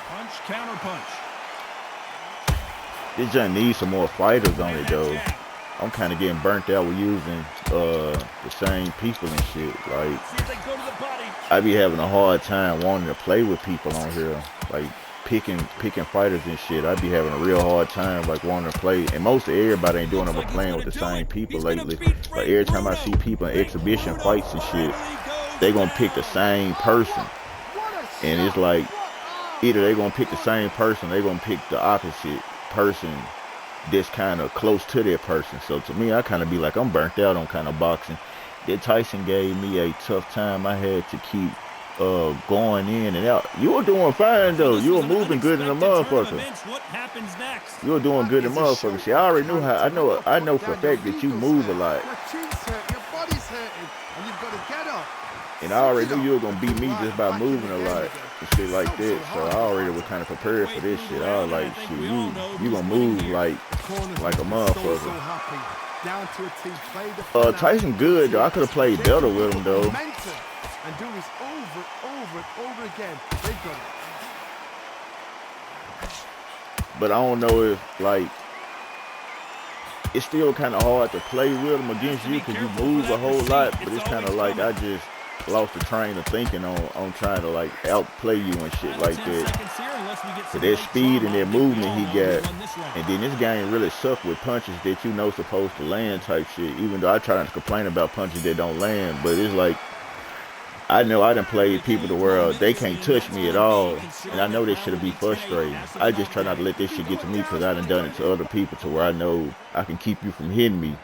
Punch, counter punch. This just needs some more fighters on it though. I'm kind of getting burnt out with using the same people and shit. Like, I be having a hard time wanting to play with people on here. Like picking fighters and shit. I be having a real hard time like wanting to play. And most of everybody ain't doing it but playing with the same people lately. Like every time I see people in exhibition fights and shit, they gonna pick the same person. And it's like either they gonna pick the same person, they gonna pick the opposite person that's kind of close to their person. So to me, I kind of be like, I'm burnt out on kind of boxing. That Tyson gave me a tough time. I had to keep going in and out. You were doing fine though. You were moving good in the motherfucker. You were doing good in the motherfucker. See, I already knew how. I know for a fact that you move a lot. And I already knew you were gonna beat me just by moving a lot and shit like that. So I already was kind of prepared for this shit. I was like, shit, you gonna move like a motherfucker. Tyson good though. I could have played better with him though. And do this over and over again. They got it. But I don't know if like it's still kind of hard to play with him against you because you move a whole lot. But it's kind of like I just lost the train of thinking on trying to like outplay you and shit like that. So that speed and that movement he got, and then this game really sucked with punches that you know supposed to land type shit. Even though I try not to complain about punches that don't land, but it's like I know I done played people the world, they can't touch me at all, and I know this shit'll be frustrating. I just try not to let this shit get to me because I done it to other people to where I know I can keep you from hitting me.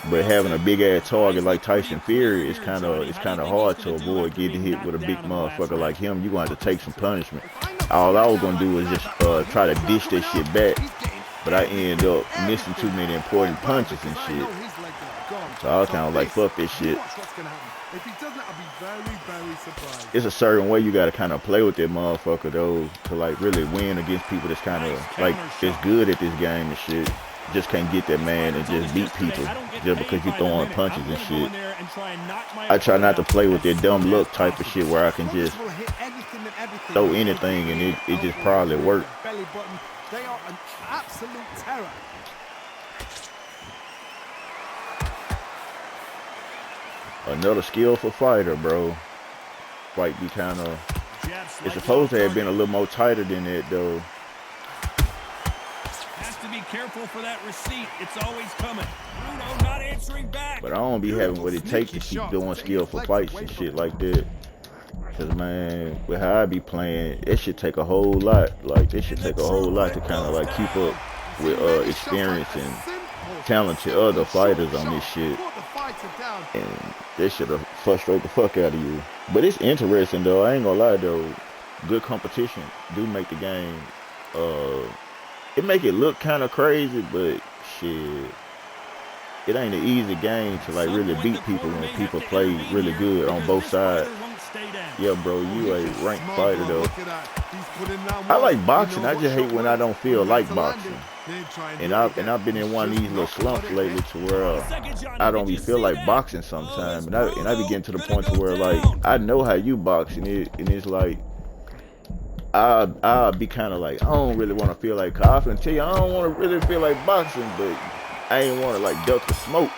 But having a big ass target like Tyson Fury, it's kind of hard to avoid getting hit with a big motherfucker like him. You gonna have to take some punishment. All I was gonna do was just try to dish that shit back, but I ended up missing too many important punches and shit. So I was kind of like, fuck this shit. If he doesn't, I'll be very, very surprised. It's a certain way you gotta kind of play with that motherfucker though to like really win against people that's kind of like it's good at this game and shit. Just can't get that man and just beat people just because you throwing punches and shit. I try not to play with that dumb luck type of shit where I can just throw anything and it just probably work. They are an absolute terror. Another skillful fighter, bro. Fight be kind of. It's supposed to have been a little more tighter than that though. Has to be careful for that receipt. It's always coming. Bruno not answering back. But I don't be having what it takes to keep doing skillful fights and shit like that. Cause man, with how I be playing, it should take a whole lot. Like it should take a whole lot to kind of like keep up with experience and talented other fighters on this shit. And this shit'll frustrate the fuck out of you. But it's interesting though. I ain't gonna lie though. Good competition do make the game. It make it look kind of crazy, but shit. It ain't an easy game to like really beat people when people play really good on both sides. Yeah, bro, you a ranked fighter though. I like boxing. I just hate when I don't feel like boxing. And I've been in one of these little slumps lately to where I don't be feel like boxing sometimes. And I be getting to the point to where like I know how you box and it's like I'll be kind of like I don't really want to feel like. I often tell you I don't want to really feel like boxing, but I ain't want to like duck the smoke.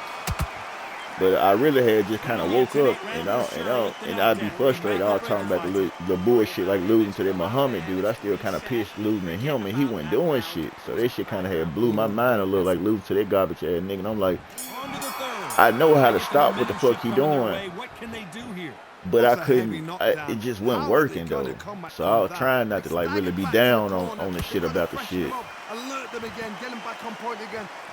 But I really had just kind of woke up and I'd be frustrated all talking about the bullshit like losing to that Muhammad dude. I still kind of pissed losing to him and he wasn't doing shit. So that shit kind of had blew my mind a little like losing to that garbage ass nigga. And I'm like, I know how to stop what the fuck he doing. But I couldn't, it just wasn't working though. So I was trying not to like really be down on the shit about the shit.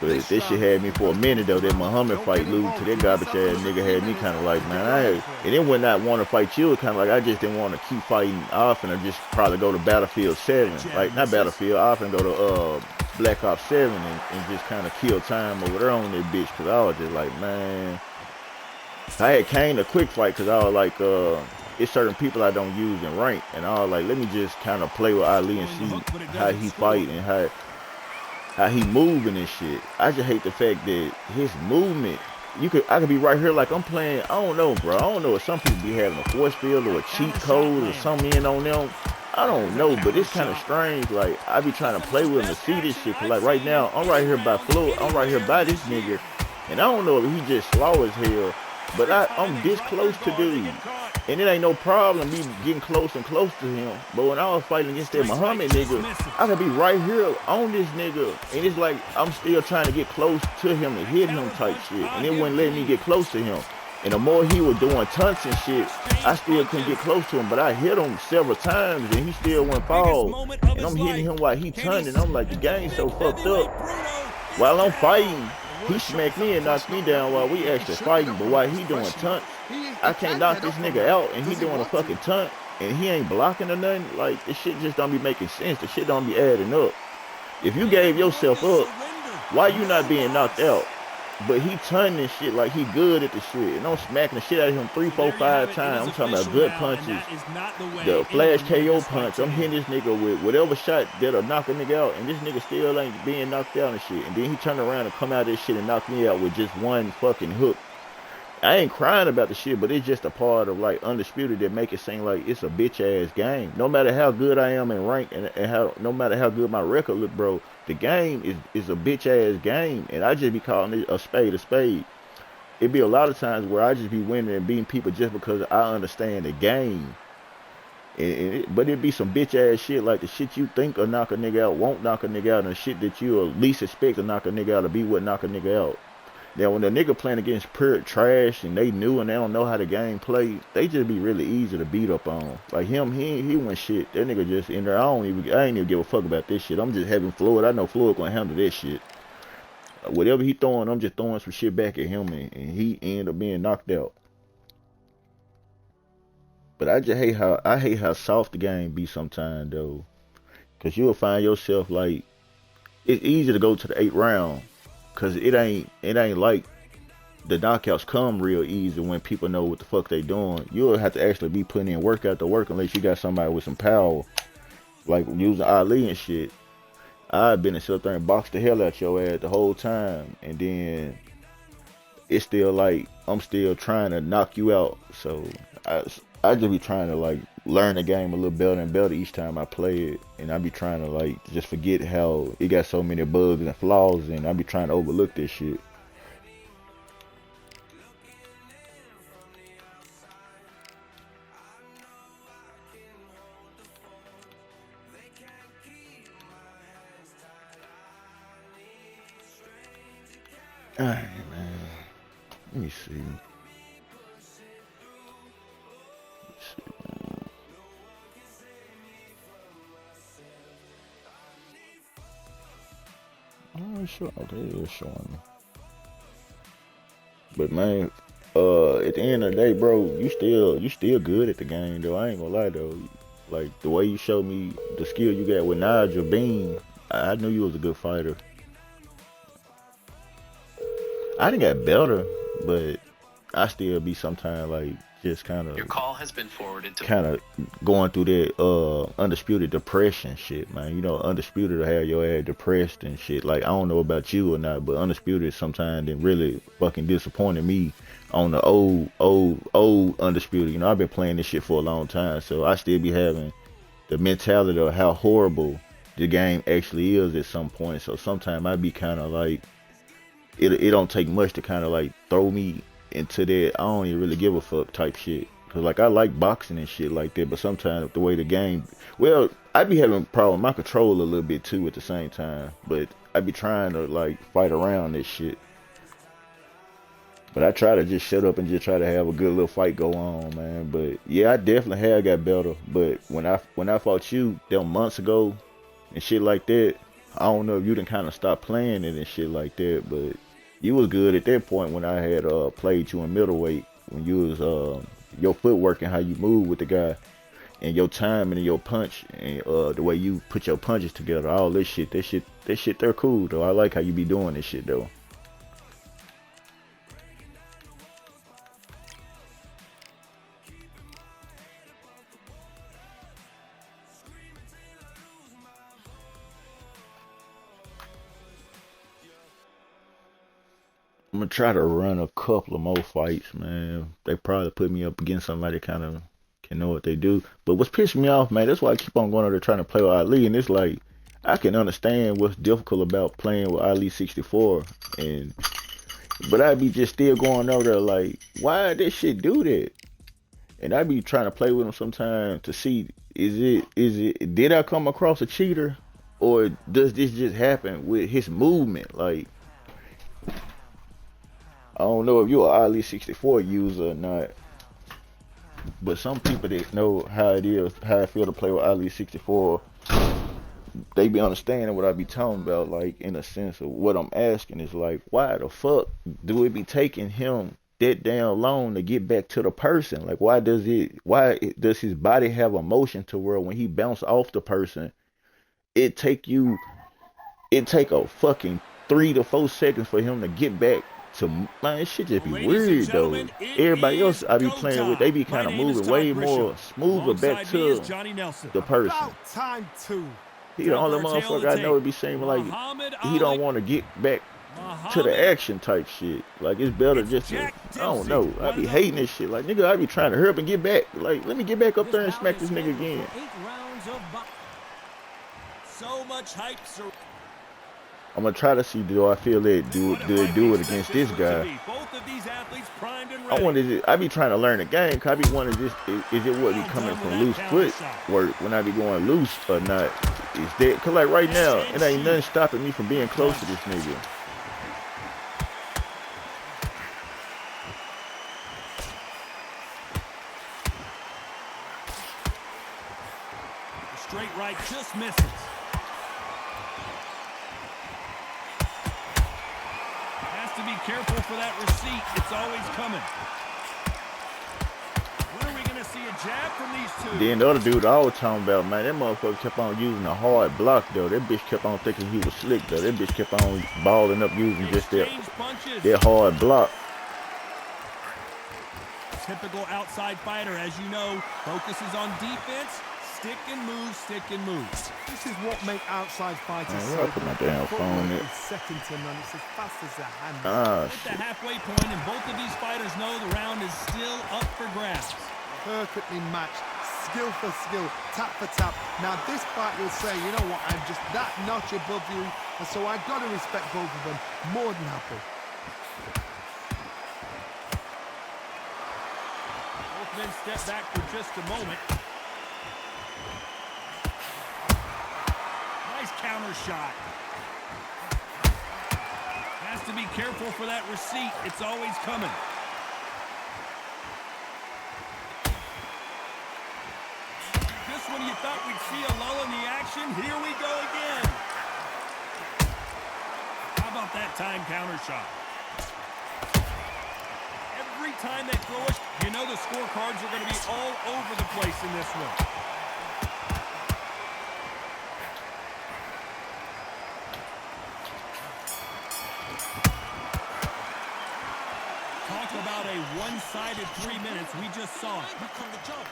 But this shit had me for a minute though. That Muhammad fight losing to that garbage ass nigga had me kind of like, man, and then when I want to fight you, kind of like I just didn't want to keep fighting often. I just probably go to Battlefield 7, like not Battlefield. I often go to Black Ops 7 and just kind of kill time over there on that bitch. Cause I was just like, man, I had came to quick fight because I was like, it's certain people I don't use in rank, and I was like, let me just kind of play with Ali and see how he fight and how he moving and shit. I just hate the fact that his movement, I could be right here like I'm playing, I don't know, bro. I don't know if some people be having a force field or a cheat code or something in on them. I don't know, but it's kind of strange. Like, I be trying to play with him to see this shit. Cause like right now, I'm right here by Flo, I'm right here by this nigga, and I don't know if he just slow as hell, but I'm this close to dude. And it ain't no problem me getting close and close to him. But when I was fighting against that Muhammad nigga, I could be right here on this nigga. And it's like I'm still trying to get close to him and hit him type shit. And it wouldn't let me get close to him. And the more he was doing tunts and shit, I still couldn't get close to him. But I hit him several times and he still went fall. And I'm hitting him while he tunting. I'm like, the game's so fucked up. While I'm fighting, he smacked me and knocked me down while we actually fighting. But while he doing tunts, I can't knock this nigga out and he doing a fucking tunt and he ain't blocking or nothing. Like, this shit just don't be making sense. The shit don't be adding up. If you gave yourself up, why you not being knocked out? But he tunting and shit like he good at the shit. And I'm smacking the shit out of him 3, 4, 5 times. I'm talking about good punches. The flash KO punch. I'm hitting this nigga with whatever shot that'll knock a nigga out. And this nigga still ain't being knocked out and shit. And then he turned around and come out of this shit and knock me out with just one fucking hook. I ain't crying about the shit, but it's just a part of like Undisputed that make it seem like it's a bitch ass game. No matter how good I am in rank and no matter how good my record look, bro, the game is a bitch ass game, and I just be calling it a spade a spade. It be a lot of times where I just be winning and beating people just because I understand the game. But it be some bitch ass shit like the shit you think will knock a nigga out won't knock a nigga out, and the shit that you least expect to knock a nigga out to be what knock a nigga out. Now, when the nigga playing against pure trash and they new and they don't know how the game play, they just be really easy to beat up on. Like him, he went shit. That nigga just in there. I ain't even give a fuck about this shit. I'm just having Floyd. I know Floyd gonna handle this shit. Whatever he throwing, I'm just throwing some shit back at him, and he end up being knocked out. But I just hate how soft the game be sometimes though, cause you'll find yourself like it's easy to go to the 8th round. Cause it ain't like the knockouts come real easy when people know what the fuck they doing. You'll have to actually be putting in work after work unless you got somebody with some power, like using Ali and shit. I've been to sit there and box the hell out your ass the whole time, and then it's still like I'm still trying to knock you out. So I just be trying to like learn the game a little better and better each time I play it, and I be trying to like just forget how it got so many bugs and flaws, and I be trying to overlook this shit. All right, man. Let me see. Oh, sure. Okay, it's showing me. But man, at the end of the day, bro, you still good at the game though. I ain't gonna lie though. Like the way you showed me the skill you got with Nigel Bean, I knew you was a good fighter. I didn't get better, but I still be sometimes like just Your call has been forwarded to. kind of going through that undisputed depression shit, man. You know, undisputed will have your ass depressed and shit. Like I don't know about you or not, but undisputed sometimes then really fucking disappointed me on the old undisputed. You know, I've been playing this shit for a long time, so I still be having the mentality of how horrible the game actually is at some point. So sometimes I be kind of like it don't take much to kind of like throw me into that I don't even really give a fuck type shit. Cause like I like boxing and shit like that, but sometimes the way the game, well, I be having a problem with my control a little bit too at the same time. But I be trying to like fight around this shit. But I try to just shut up and just try to have a good little fight go on, man. But yeah, I definitely have got better. But when I fought you them months ago and shit like that, I don't know if you done kind of stopped playing it and shit like that, but you was good at that point when I had played you in middleweight, when you was your footwork and how you move with the guy and your timing and your punch and the way you put your punches together, all this shit, that shit they're cool though. I like how you be doing this shit though. I'm gonna try to run a couple of more fights, man. They probably put me up against somebody that kind of can know what they do. But what's pissing me off, man, that's why I keep on going over there trying to play with Ali. And it's like, I can understand what's difficult about playing with Ali 64. But I be just still going over there like, why this shit do that? And I be trying to play with him sometimes to see, did I come across a cheater? Or does this just happen with his movement? Like, I don't know if you're an Ali 64 user or not, but some people that know how it is, how I feel to play with Ali 64, they be understanding what I be talking about, like in a sense of what I'm asking is like, why the fuck do it be taking him that damn long to get back to the person? Like, why does his body have a motion to where when he bounce off the person, it take a fucking 3 to 4 seconds for him to get back to, man, this shit just be weird though. Everybody else I be playing with, they be kind of moving way more smoother back to the person. About time too. He the only motherfucker I know it be seeming like he don't want to get back to the action type shit. Like it's better just to, I don't know. I be hating this shit. Like nigga, I be trying to hurry up and get back. Like let me get back up there and smack this nigga again. So much hype. I'm gonna try to see do I feel it do it against this guy. I want to. I be trying to learn the game. Cause I be wondering just is it what be coming from loose footwork when I be going loose or not? Is that cause like right now it ain't nothing stopping me from being close to this nigga. The straight right just misses. To be careful for that receipt. It's always coming. When are we going to see a jab from these two? Then the other dude I was talking about, man, that motherfucker kept on using a hard block though. That bitch kept on thinking he was slick though. That bitch kept on balling up using just that hard block. Typical outside fighter, as you know, focuses on defense. Stick and move, stick and move. This is what make outside fighters so good. My damn phone is second to none. It's as fast as a hand. At the halfway point, and both of these fighters know the round is still up for grabs. Perfectly matched, skill for skill, tap for tap. Now this fight will say, you know what, I'm just that notch above you, and so I've got to respect both of them. More than happy. Both men step back for just a moment. Counter shot. Has to be careful for that receipt. It's always coming. Just when you thought we'd see a lull in the action, here we go again. How about that time counter shot? Every time they throw it, you know the scorecards are going to be all over the place in this one. Talk about a one-sided 3 minutes. We just saw it. Look on the job.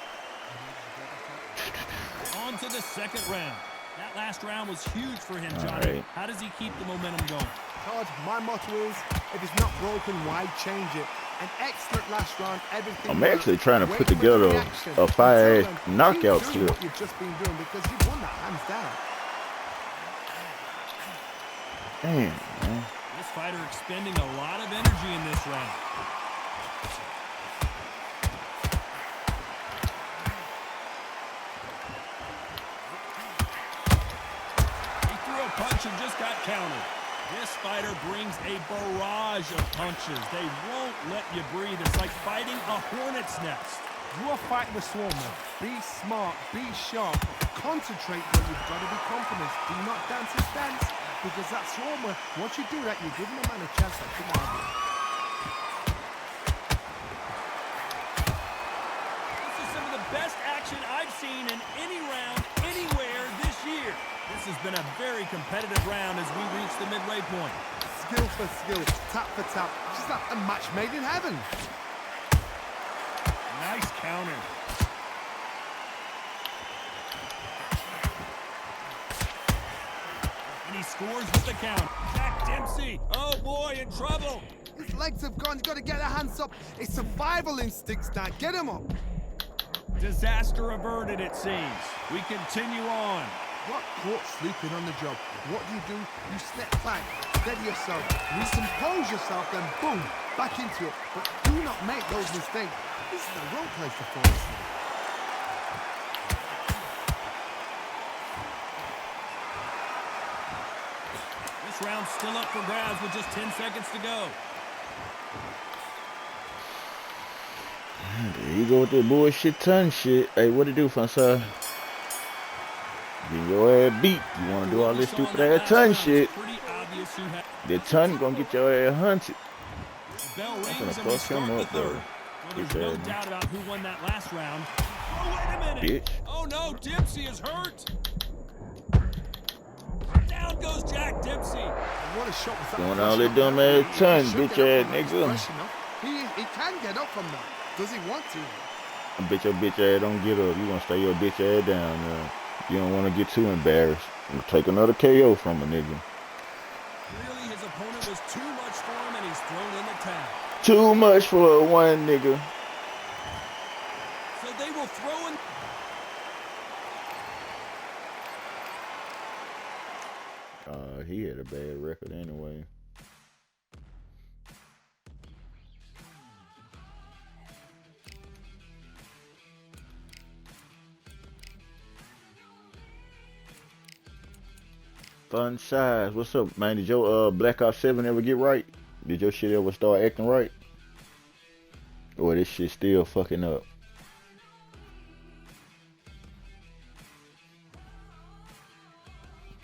On to the second round. That last round was huge for him, All Johnny. right. How does he keep the momentum going? Todd, my motto is, if it's not broken, why change it? An excellent last round, everything. I'm actually trying to Wait put for the together reaction. a fire-ass Until then, knockout keep doing clip. what you've just been doing because you've won that hands down. Damn, man. This fighter expending a lot of energy in this round. He threw a punch and just got countered. This fighter brings a barrage of punches. They won't let you breathe. It's like fighting a hornet's nest. You are fighting a swarmer. Be smart, be sharp, concentrate, but you've got to be confident. Do not dance his dance, because that swarmer, once you do that, you're giving the man a chance at tomorrow. This is some of the best action I've seen in any round, anywhere this year. This has been a very competitive round as we reach the midway point. Skill for skill, tap for tap, just like a match made in heaven. Nice counter. And he scores with the count. Jack Dempsey, oh boy, in trouble. His legs have gone, he's got to get their hands up. It's survival instincts now, get him up. Disaster averted, it seems. We continue on. What caught sleeping on the job? What do? You step back, steady yourself, recompose yourself, then boom, back into it. But do not make those mistakes. This is the wrong place to fall asleep. This round's still up for grabs with just 10 seconds to go. There you go with that bullshit ton shit. Hey, what it do, Fansa? Get your ass beat. You wanna do all this stupid ass ton shit. The ton gonna get your ass hunted. Bell I'm rings gonna and we fuck start him the up, third. though. Well, there's no doubt about who won that last round. Oh, wait a minute. Bitch. Oh, no, Dempsey is hurt. Down goes Jack Dempsey. What a shot was that? Doing all that dumb ass ton, bitch ass nigga. He can get up from that. Does he want to? I bet your bitch ass don't get up. You gonna stay your bitch ass down there. You don't wanna get too embarrassed. I'm gonna take another KO from a nigga. Really, his opponent was too much for him, and he's thrown in the towel. Too much for one nigga. So they will throw in. He had a bad record anyway. Fun size. What's up, man? Did your Black Ops 7 ever get right? Did your shit ever start acting right? Or this shit still fucking up?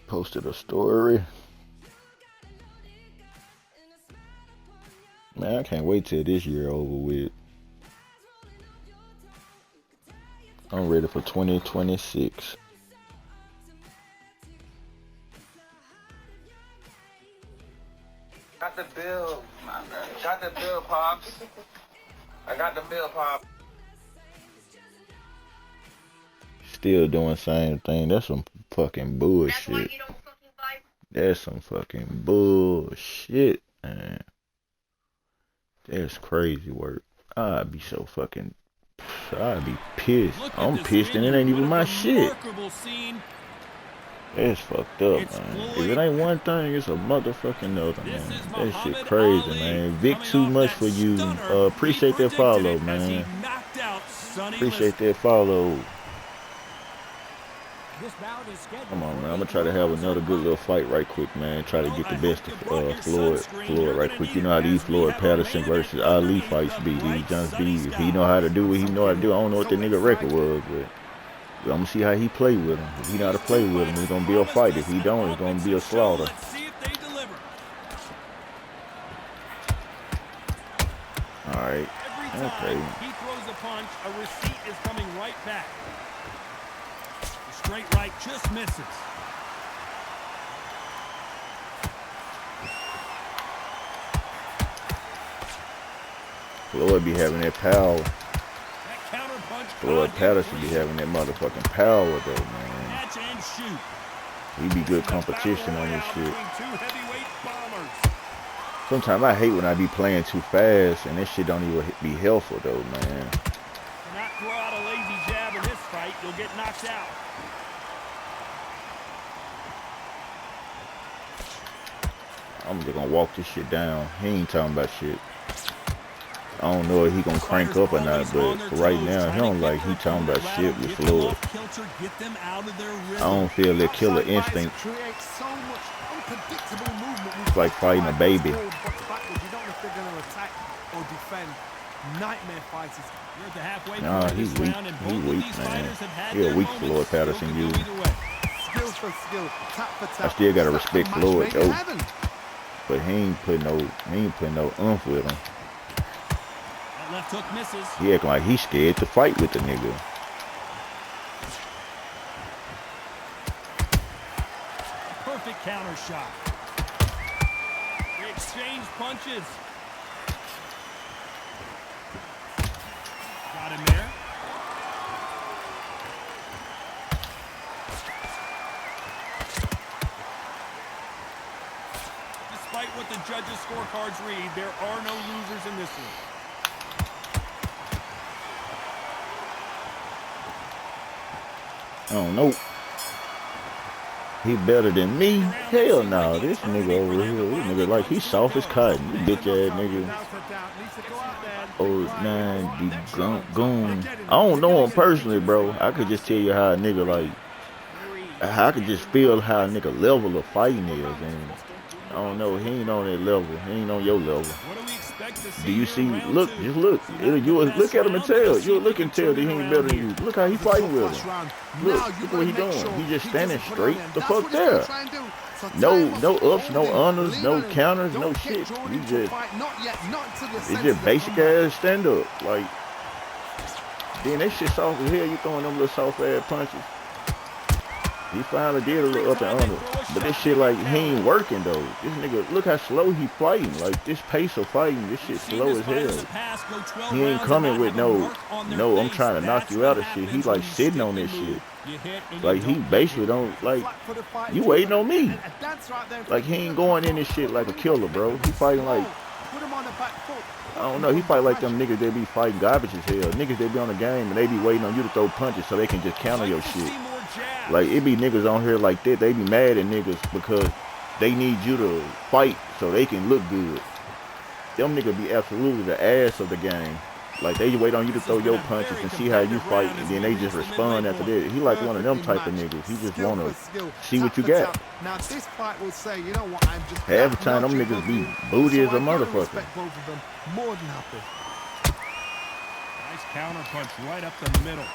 Posted a story. Man, I can't wait till this year over with. I'm ready for 2026. Got the bill. Got the bill, Pops. I got the bill, Pop. Still doing the same thing. That's some fucking bullshit. That's some fucking bullshit, man. That's crazy work. I'd be so fucking... I'd be pissed. I'm pissed and it ain't even my shit. That's fucked up, man. If it ain't one thing, it's a motherfucking other, man. That shit crazy, man. Vic, too much for you. Appreciate that follow, man. Appreciate that follow. This bout is scheduled. Come on, man. I'm gonna try to have another good little fight right quick, man. Try to get the best of Floyd right quick. You know how these Floyd Patterson versus Ali fights be. These Jones be. If he know how to do what he know how to do, I don't know what the nigga record was, but I'm gonna see how he play with him. If he know how to play with him, it's gonna be a fight. If he don't, it's gonna be a slaughter. Let's see if they deliver. All right. Every time he throws a punch, a receipt is coming right back. The straight right just misses. Floyd be having that power. That counter punch. Floyd Patterson be having that motherfucking power, though, man. Catch and shoot. He be good competition on this shit. Two heavyweight bombers. Sometimes I hate when I be playing too fast, and this shit don't even be helpful, though, man. Do not throw out a lazy jab in this fight. You'll get knocked out. I'm just gonna walk this shit down. He ain't talking about shit. I don't know if he gonna crank up or not, but for right now, he don't like he talking about shit with Floyd. I don't feel that killer instinct. It's like fighting a baby. Nah, he's weak. He's weak, man. He a weak Floyd Patterson, you. I still gotta respect Floyd, though. But he ain't putting no oomph with him. That left hook misses. He acting like he's scared to fight with the nigga. Perfect counter shot. They exchange punches. Got him there. Despite what the judges' scorecards read, there are no losers in this one. I don't know. He better than me? Hell no. This nigga over here, this nigga like he soft as cotton. You bitch ass nigga. Oh, man, the goon. I don't know him personally, bro. I could just tell you how a nigga like. I could just feel how a nigga level of fighting is, and I don't know. He ain't on that level. He ain't on your level. Do you see? Look, just look. You look at him and tell. You'll look and tell that he ain't better than you. Look how he fighting with him. Look what he doing. He just standing straight the fuck there. No ups, no unders, no counters, no shit. It's just basic ass stand up. Like, then that shit soft as hell. You throwing them little soft ass punches. He finally did a little up and under. But this shit, like, he ain't working, though. This nigga, look how slow he fighting. Like, this pace of fighting, this shit slow as hell. He ain't coming with no, I'm trying to knock you out of shit. He, like, sitting on this shit. Like, he basically don't, like, you waiting on me. Like, he ain't going in this shit like a killer, bro. He fighting like, I don't know. He fight like them niggas that be fighting garbage as hell. Niggas that be on the game and they be waiting on you to throw punches so they can just counter your shit. Like, it be niggas on here like that. They be mad at niggas because they need you to fight so they can look good. Them niggas be absolutely the ass of the game. Like, they wait on you to throw your punches and see how you fight, and then they just respond after that. He like one of them type of niggas. He just want to see what you got. Half the time, them niggas be booty as a motherfucker. Nice counter punch right up the middle.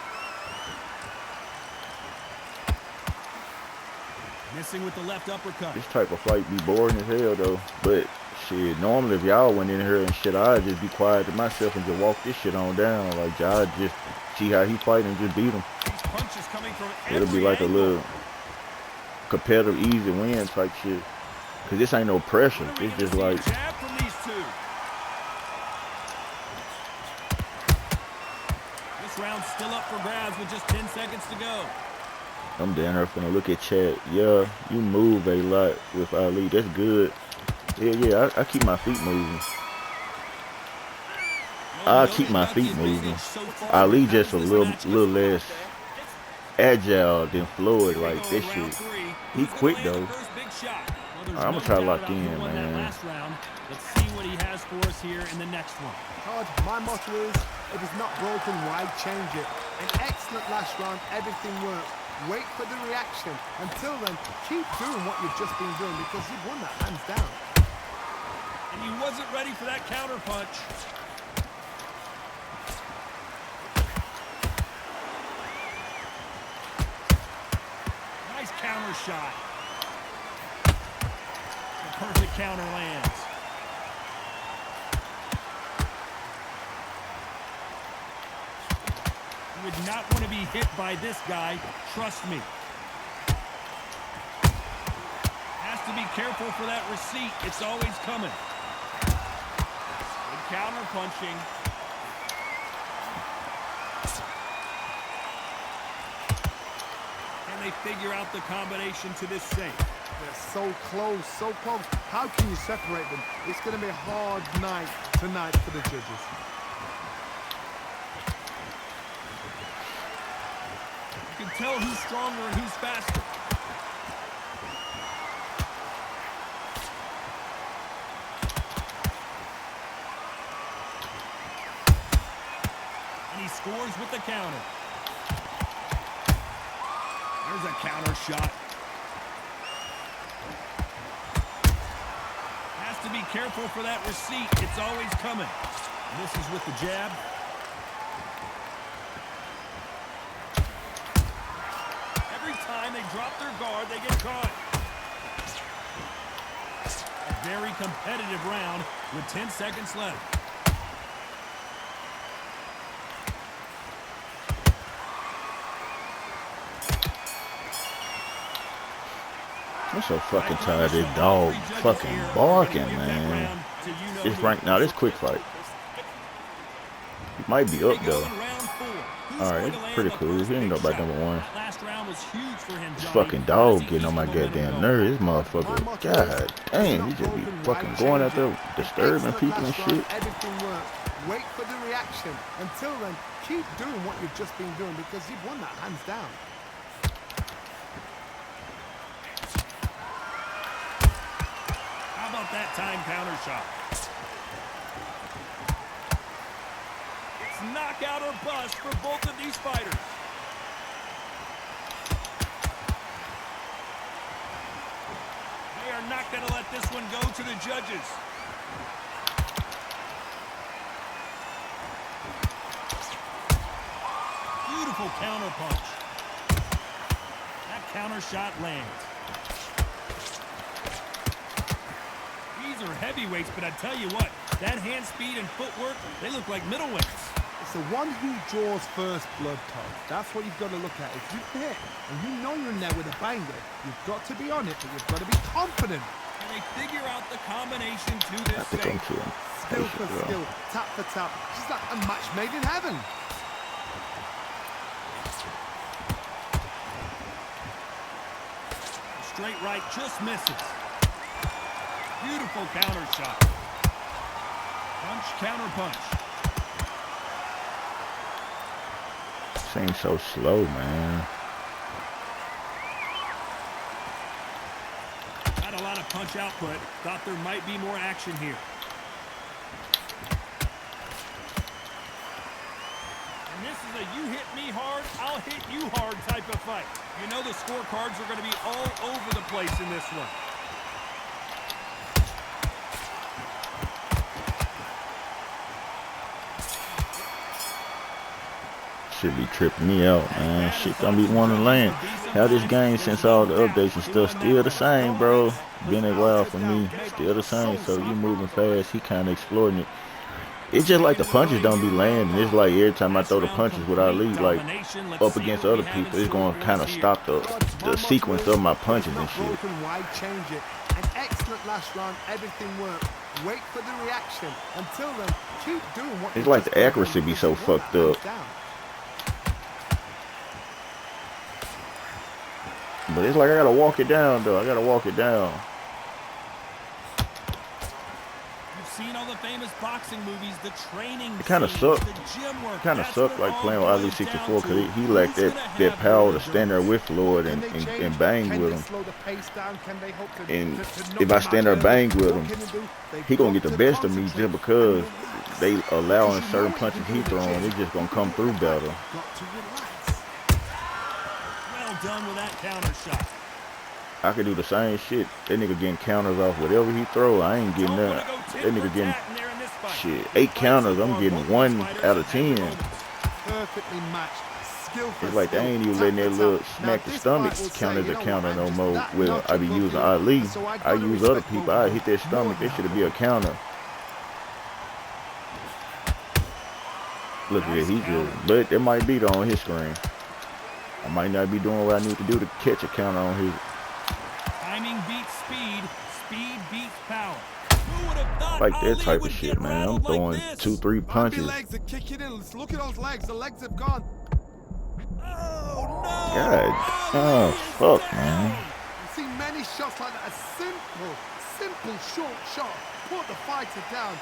Missing with the left uppercut. This type of fight be boring as hell, though. But shit, normally if y'all went in here and shit, I'd just be quiet to myself and just walk this shit on down. Like, y'all just see how he fight and just beat him. It'll be like a little competitive, easy win type shit. Cause this ain't no pressure. It's just like. This round's still up for grabs with just 10 seconds to go. I'm down there finna look at chat. Yeah, you move a lot with Ali. That's good. Yeah, I keep my feet moving. I keep my feet moving. Ali just a little less agile than Floyd. Like, this shit. He quick though. I'm gonna try to lock in, man. Let's see what he has for us here in the next one. Todd, my motto is, if it's not broken, why change it? An excellent last round, everything worked. Wait for the reaction. Until then, keep doing what you've just been doing because you've won that hands down. And he wasn't ready for that counter punch. Nice counter shot. The perfect counter lands. You would not want to be hit by this guy, trust me. Has to be careful for that receipt. It's always coming. Good counter punching. Can they figure out the combination to this safe? They're so close, so close. How can you separate them? It's going to be a hard night tonight for the judges. You can tell who's stronger and who's faster. And he scores with the counter. There's a counter shot. Has to be careful for that receipt. It's always coming. Misses with the jab. Every time they drop their guard, they get caught. A very competitive round with 10 seconds left. I'm so fucking tired of this dog fucking barking, man. It's ranked now. This quick fight. He might be up though. Alright, it's pretty cool. He ain't nobody #1. This fucking dog getting on my goddamn nerves. This motherfucker. God damn, he just be fucking going out there disturbing people and shit. Everything works. Wait for the reaction. Until then, keep doing what you've just been doing because you've won that hands down. How about that time counter shot? It's knockout or bust for both of these fighters. They are not going to let this one go to the judges. Beautiful counter punch. That counter shot lands. These are heavyweights, but I tell you what, that hand speed and footwork, they look like middleweights. It's the one who draws first blood, Todd. That's what you've got to look at. If you hit and you know you're in there with a banger, you've got to be on it, but you've got to be confident. And they figure out the combination to this Skill for skill, tap for tap. It's like a match made in heaven. Straight right just misses. Beautiful counter shot. Punch, counter punch. Seems so slow, man. Not a lot of punch output. Thought there might be more action here. And this is a you hit me hard, I'll hit you hard type of fight. You know the scorecards are going to be all over the place in this one. Should be tripping me out, man. Shit don't be wanting to land. How this game, since all the updates and stuff, still the same, bro. Been a while for me, still the same. So you moving fast, he kind of exploring it. It's just like the punches don't be landing. It's like every time I throw the punches with Ali, like up against other people, it's gonna kind of stop the sequence of my punches and shit. Why change it? An excellent last round. Everything worked. Wait for the reaction. Until then, keep doing what. It's like the accuracy be so fucked up. But it's like I gotta walk it down, though. I gotta walk it down. You've seen all the famous boxing movies, the training. It kind of sucked. It kind of sucked like playing with Ali 64 because he lacked that power to stand there with Floyd and bang with him. And if I stand there and bang with him, he gonna get the best of me just because they allowing certain punches he throwing. It's just gonna come through better. done with that counter shot. I could do the same shit. That nigga getting counters off whatever he throw. I ain't getting that. That nigga getting shit 8 counters. I'm getting 1 out of 10. Perfectly matched. Skillful. It's like they ain't even letting that little smack the stomach count as a counter no more. Well, I be using Ali. I use other people. I hit that stomach. That should be a counter. Look at it. He just, but it might be on his screen. I might not be doing what I need to do to catch a counter on his. Timing beats speed. Speed beats power. Who would have thought Like that Ali type would of get shit, man. I'm rattled like throwing this? 2-3 punches. Legs are kicking in. Let's look at those legs. The legs have gone. Oh no! God, oh fuck, man. You see many shots like that. A simple short shot. Put the fighter down.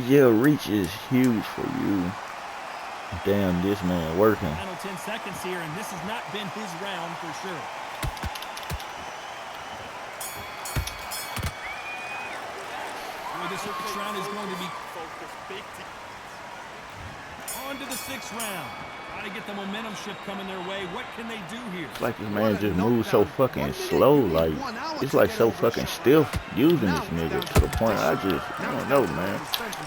Yeah, reach is huge for you. Damn, this man working. Final 10 seconds here, and this has not been his round for sure. Well, this round is going to be on to the 6th round. Got to get the momentum shift coming their way. What can they do here? It's like this man just moves so fucking slow. Like, it's like so fucking stiff using this nigga to the point I don't know, man.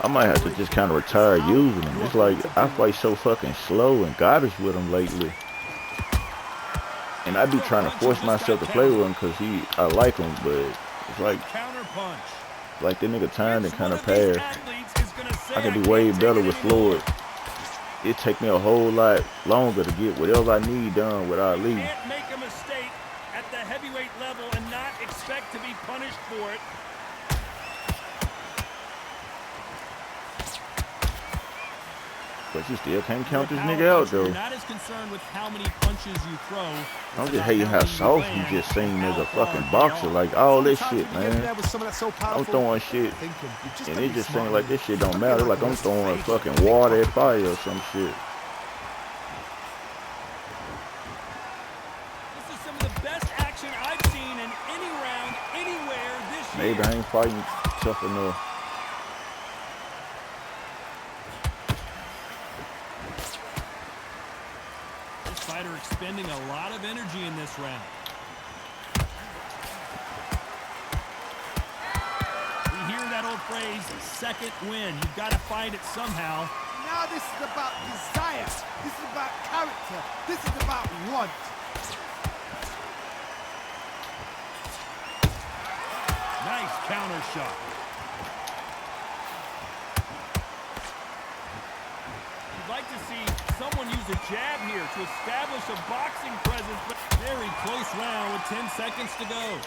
I might have to just kind of retire using him. It's like I fight so fucking slow and garbage with him lately. And I be trying to force myself to play with him because I like him, but it's like the nigga turned and kind of passed. I could do way better with Floyd. It take me a whole lot longer to get whatever I need done with Ali. You can't make a mistake at the heavyweight level and not expect to be punished for it. But you still can't count this nigga out, though. You're not as concerned with how many punches you throw. I'm just hating how soft he just seemed as a fucking boxer. Like, all this shit, man. I'm throwing shit, and it just seems like this shit don't matter. Like I'm throwing fucking water at fire or some shit. This is some of the best action I've seen in any round, anywhere this year. Maybe I ain't fighting tough enough. Fighter expending a lot of energy in this round. We hear that old phrase, second win. You've got to fight it somehow. Now this is about desire. This is about character. This is about want. Nice counter shot. You'd like to see someone use a jab here to establish a boxing presence, but very close round with 10 seconds to go.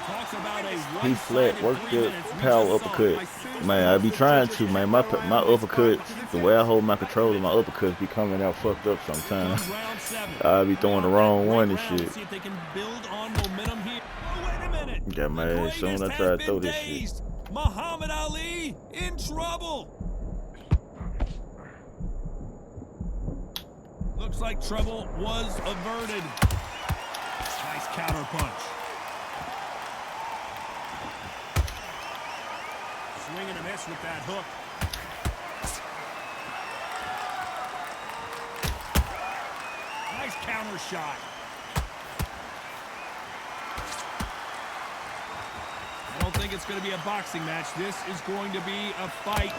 Talks about a He flat, work the power uppercut. Man, I be trying to, man. My uppercuts, the way I hold my controller, my uppercuts be coming out fucked up sometimes. I be throwing the wrong one and shit. See if they can build on momentum here. Oh, wait a minute. Yeah, man, as soon as I try to throw this shit. Muhammad Ali in trouble. Looks like trouble was averted. Nice counter punch. Swing and a miss with that hook. Nice counter shot. I don't think it's going to be a boxing match. This is going to be a fight.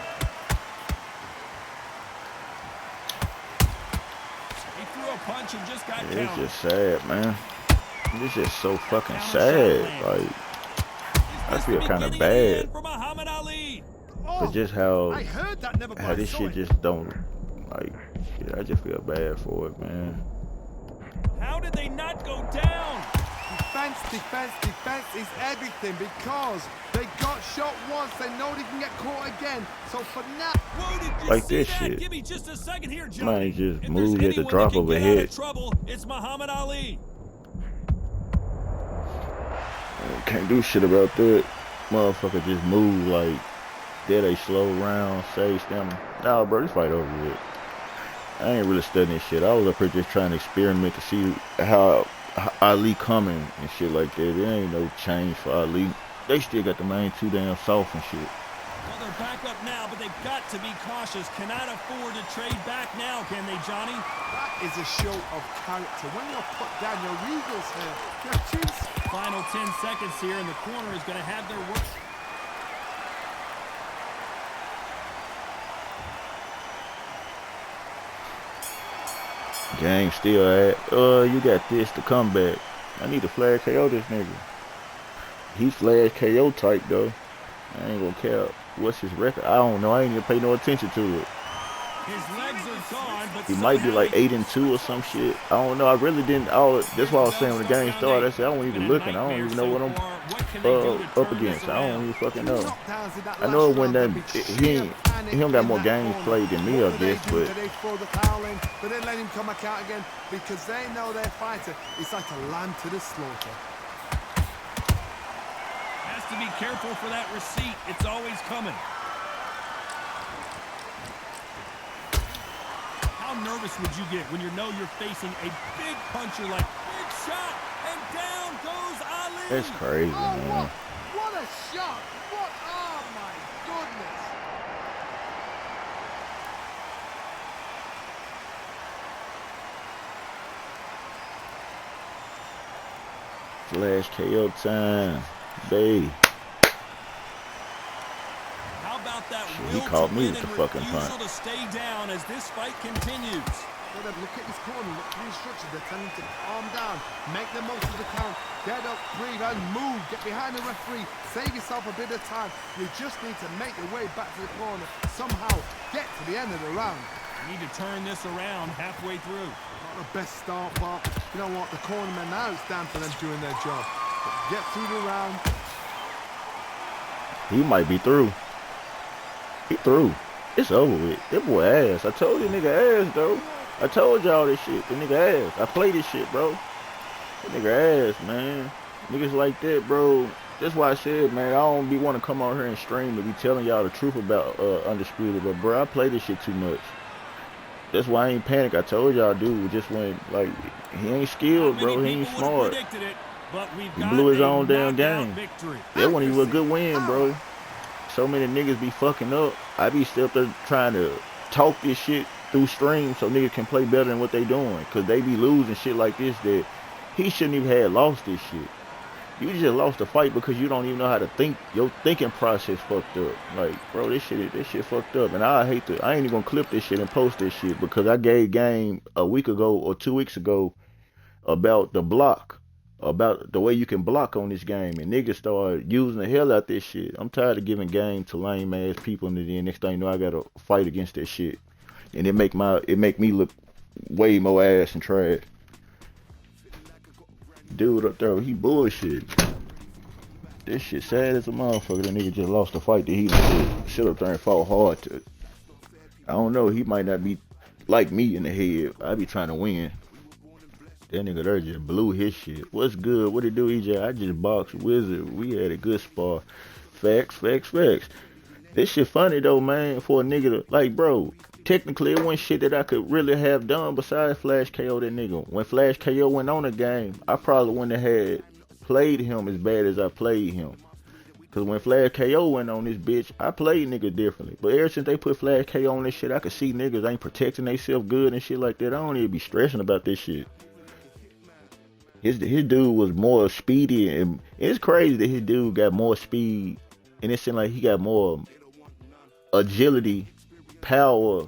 He threw a punch and just got countered. It's just sad, man. This is so fucking sad. Like, I feel kind of bad for just how this shit just don't, like, shit, I just feel bad for it, man. How did they not go down? Defense is everything because they got shot once. They know they can get caught again. So for now, whoa, did you like see this that? shit. Give me just a second here, Joe. Man, just if move at the drop of a head. Trouble, it's Muhammad Ali. Can't do shit about that. Motherfucker just move like that. A slow round, save stamina. Nah, bro, this fight over with. I ain't really studying this shit. I was up here just trying to experiment to see how Ali coming and shit like that. There ain't no change for Ali. They still got the main too damn soft and shit. Well, they're back up now, but they've got to be cautious. Cannot afford to trade back now, can they, Johnny? That is a show of character. When you're put down, your eagles here, your chins. Final 10 seconds here, and the corner is going to have their work. Game still at, you got this to come back. I need to flash KO this nigga. He's flash KO type though. I ain't gonna care. What's his record? I don't know. I ain't even pay no attention to it. His legs are gone, but he might be like 8-2 or some shit. I don't know. I really didn't. That's why I was saying when the game started, I said I wasn't even looking. I don't even know what I'm up against. I don't even fucking know. I know when that he don't got more games played than me, I guess, but they throw the towel in, but they let him come back out again because they know their fighter is like a lamb to the slaughter. Has to be careful for that receipt. It's always coming. How nervous would you get when you know you're facing a big puncher like big shot, and down goes Ali? That's crazy, man. What a shot! What? Oh my goodness! Flash KO time, babe. How about that Shit, he caught me with the fucking refusal punch. to stay down as this fight continues. Look at his corner, look at the instructions. They're telling him to calm down, make the most of the count, get up, breathe, and move. Get behind the referee, save yourself a bit of time. You just need to make your way back to the corner. Somehow, get to the end of the round. You need to turn this around halfway through. Not the best start, but you know what? The cornermen, now it's down to them doing their job. But get through the round. He might be through. He through. It's over with. That boy ass. I told you nigga ass, though. I told y'all this shit. The nigga ass. I play this shit, bro. That nigga ass, man. Niggas like that, bro. That's why I said, man, I don't be want to come out here and stream and be telling y'all the truth about Undisputed. But, bro, I play this shit too much. That's why I ain't panic. I told y'all, dude, just went, like, he ain't skilled, bro. He ain't smart. He blew his own damn game. That wasn't even a good win, bro. So many niggas be fucking up. I be still up there trying to talk this shit through stream so niggas can play better than what they doing. Because they be losing shit like this that he shouldn't even have lost this shit. You just lost the fight because you don't even know how to think. Your thinking process fucked up. Like, bro, this shit fucked up. And I ain't even gonna clip this shit and post this shit because I gave game a week ago or 2 weeks ago about the block. About the way you can block on this game, and niggas start using the hell out this shit. I'm tired of giving game to lame ass people, and then next thing you know, I gotta fight against that shit, and it make me look way more ass and trash. Dude up there, he bullshit. This shit sad as a motherfucker. That nigga just lost the fight that he did. Sit up there and fought hard to. I don't know. He might not be like me in the head. I be trying to win. That nigga there just blew his shit. What's good? What it do, EJ? I just boxed Wizard. We had a good spar. Facts. This shit funny though, man, for a nigga to, like, bro, technically it wasn't shit that I could really have done besides Flash KO that nigga. When Flash KO went on the game, I probably wouldn't have had played him as bad as I played him. Cause when Flash KO went on this bitch, I played niggas differently. But ever since they put Flash KO on this shit, I could see niggas ain't protecting themselves good and shit like that. I don't even be stressing about this shit. His dude was more speedy, and it's crazy that his dude got more speed, and it seemed like he got more agility, power,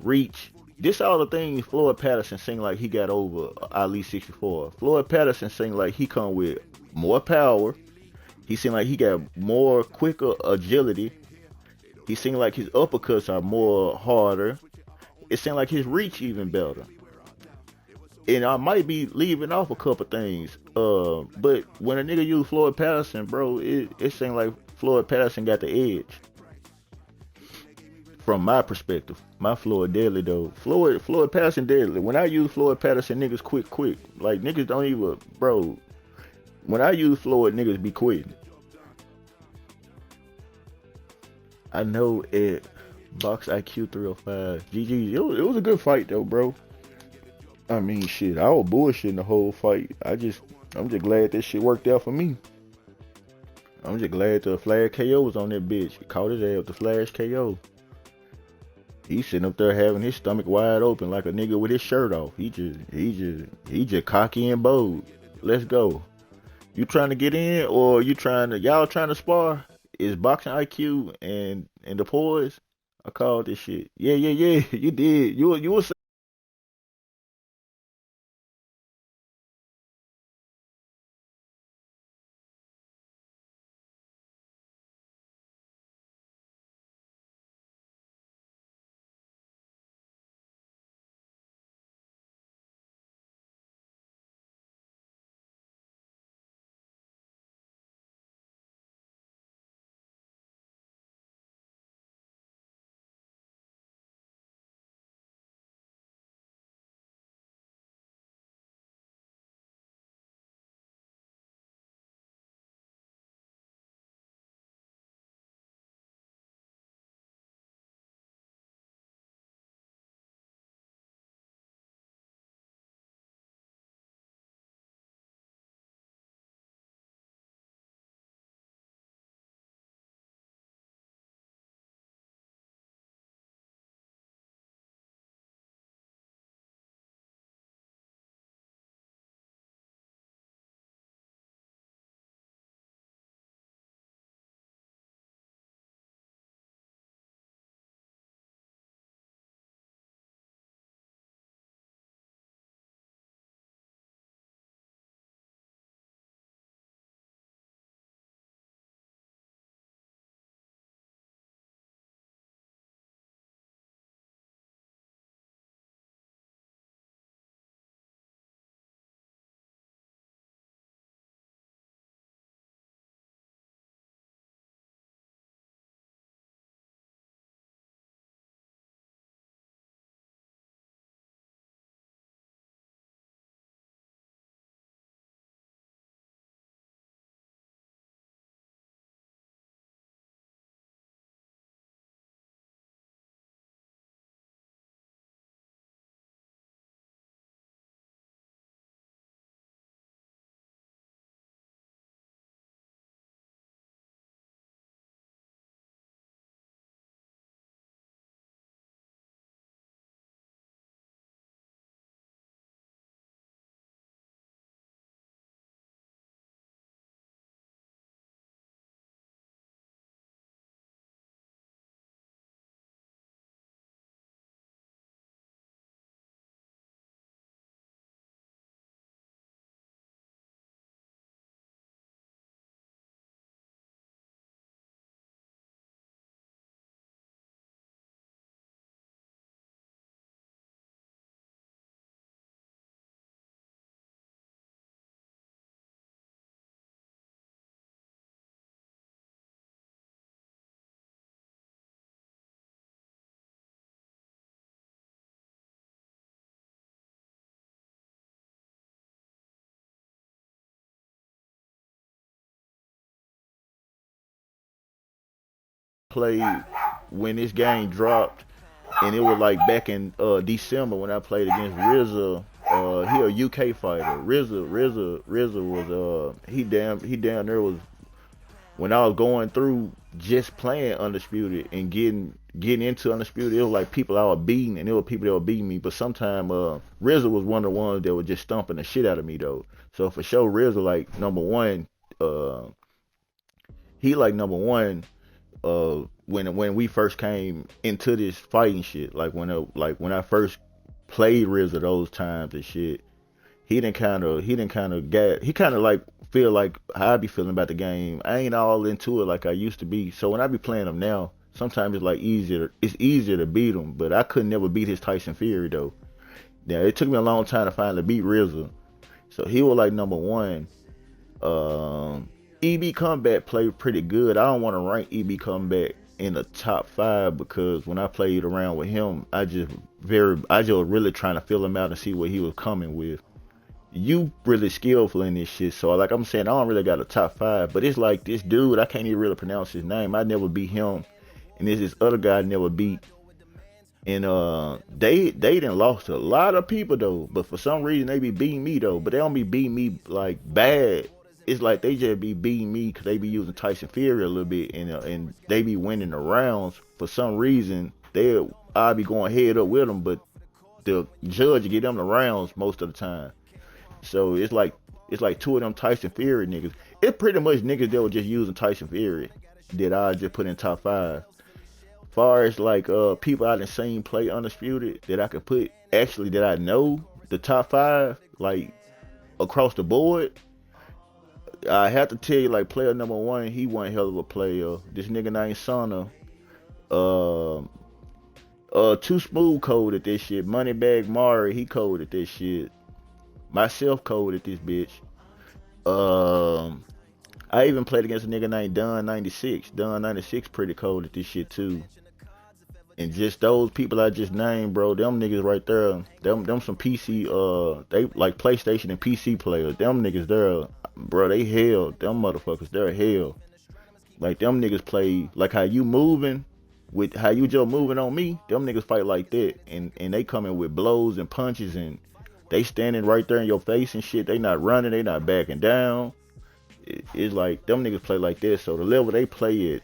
reach. This all the things Floyd Patterson seemed like he got over Ali 64. Floyd Patterson seemed like he come with more power. He seemed like he got more quicker agility. He seemed like his uppercuts are more harder. It seemed like his reach even better. And I might be leaving off a couple things. But when a nigga use Floyd Patterson, bro, it seems like Floyd Patterson got the edge. From my perspective. My Floyd deadly though. Floyd Patterson deadly. When I use Floyd Patterson, niggas quick. Like niggas don't even, bro. When I use Floyd, niggas be quitting. I know it. Box IQ 305. GG. It was a good fight though, bro. I mean, shit, I was bullshitting the whole fight. I'm just glad this shit worked out for me. I'm just glad the flash KO was on that bitch. He caught his ass with the flash KO. He's sitting up there having his stomach wide open like a nigga with his shirt off. He just cocky and bold. Let's go. You trying to get in, or y'all trying to spar? Is boxing IQ and the poise? I called this shit. Yeah. You did. You was played when this game dropped, and it was like back in December when I played against RZA. He a UK fighter. RZA was he down there was when I was going through just playing Undisputed and getting into Undisputed. It was like people I was beating, and it was people that were beating me. But sometimes RZA was one of the ones that was just stomping the shit out of me though. So for sure, RZA like number one. He like number one when we first came into this fighting shit, like when I first played RZA those times and shit, he kind of like feel like how I be feeling about the game. I ain't all into it like I used to be. So when I be playing him now, sometimes it's easier to beat him, but I could never beat his Tyson Fury though. Now it took me a long time to finally beat RZA. So he was like number one. EB Combat played pretty good. I don't want to rank EB Combat in the top 5 because when I played around with him, I just really trying to feel him out and see what he was coming with. You really skillful in this shit, so like I'm saying, I don't really got a top 5, but it's like this dude, I can't even really pronounce his name. I never beat him, and there's this other guy I never beat. And they done lost a lot of people though, but for some reason they be beating me though. But they don't be beating me like bad. It's like they just be beating me because they be using Tyson Fury a little bit, and they be winning the rounds for some reason. I be going head up with them, but the judge get them the rounds most of the time. So it's like two of them Tyson Fury niggas. It's pretty much niggas that were just using Tyson Fury that I just put in top 5. Far as like people I done seen play Undisputed that I could put actually that I know the top 5 like across the board. I have to tell you, like, player number 1, he one hell of a player. This nigga named Sana. Too Smooth code at this shit. Moneybag Mari, he coded this shit. Myself coded this bitch. I even played against a nigga named Don 96. Don 96 pretty cold at this shit too. And just those people I just named, bro, them niggas right there, them some PC, they like PlayStation and PC players. Them niggas there, bro, they hell. Them motherfuckers, they're hell. Like them niggas play like how you moving with how you just moving on me. Them niggas fight like that, and they coming with blows and punches, and they standing right there in your face and shit. They not running, they not backing down. It's like them niggas play like this. So the level they play at,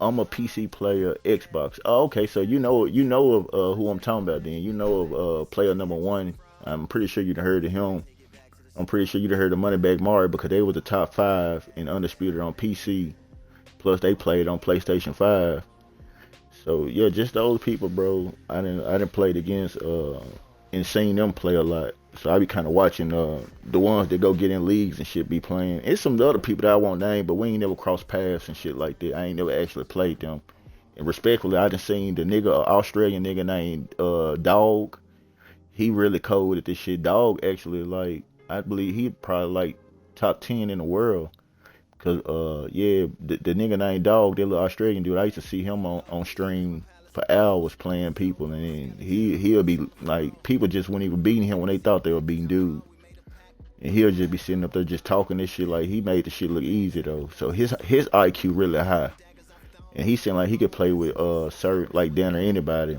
I'm a PC player, Xbox. Oh, okay, so you know of who I'm talking about. Then you know of player number 1. I'm pretty sure you'd heard of him. I'm pretty sure you'd heard of Moneybag Mari because they were the top 5 in Undisputed on PC. Plus they played on PlayStation 5. So yeah, just those people, bro. I didn't played against and seen them play a lot. So I be kind of watching the ones that go get in leagues and shit be playing. It's some other people that I won't name, but we ain't never crossed paths and shit like that. I ain't never actually played them. And respectfully, I done seen the nigga, Australian nigga named Dog. He really cold at this shit. Dog actually, like, I believe he probably like top 10 in the world. Cause yeah, the nigga named Dog, that little Australian dude, I used to see him on stream for hours playing people, and he'll be like, people just wouldn't even beating him when they thought they were beating dude, and he'll just be sitting up there just talking this shit like he made the shit look easy though. So his IQ really high, and he seemed like he could play with like down or anybody.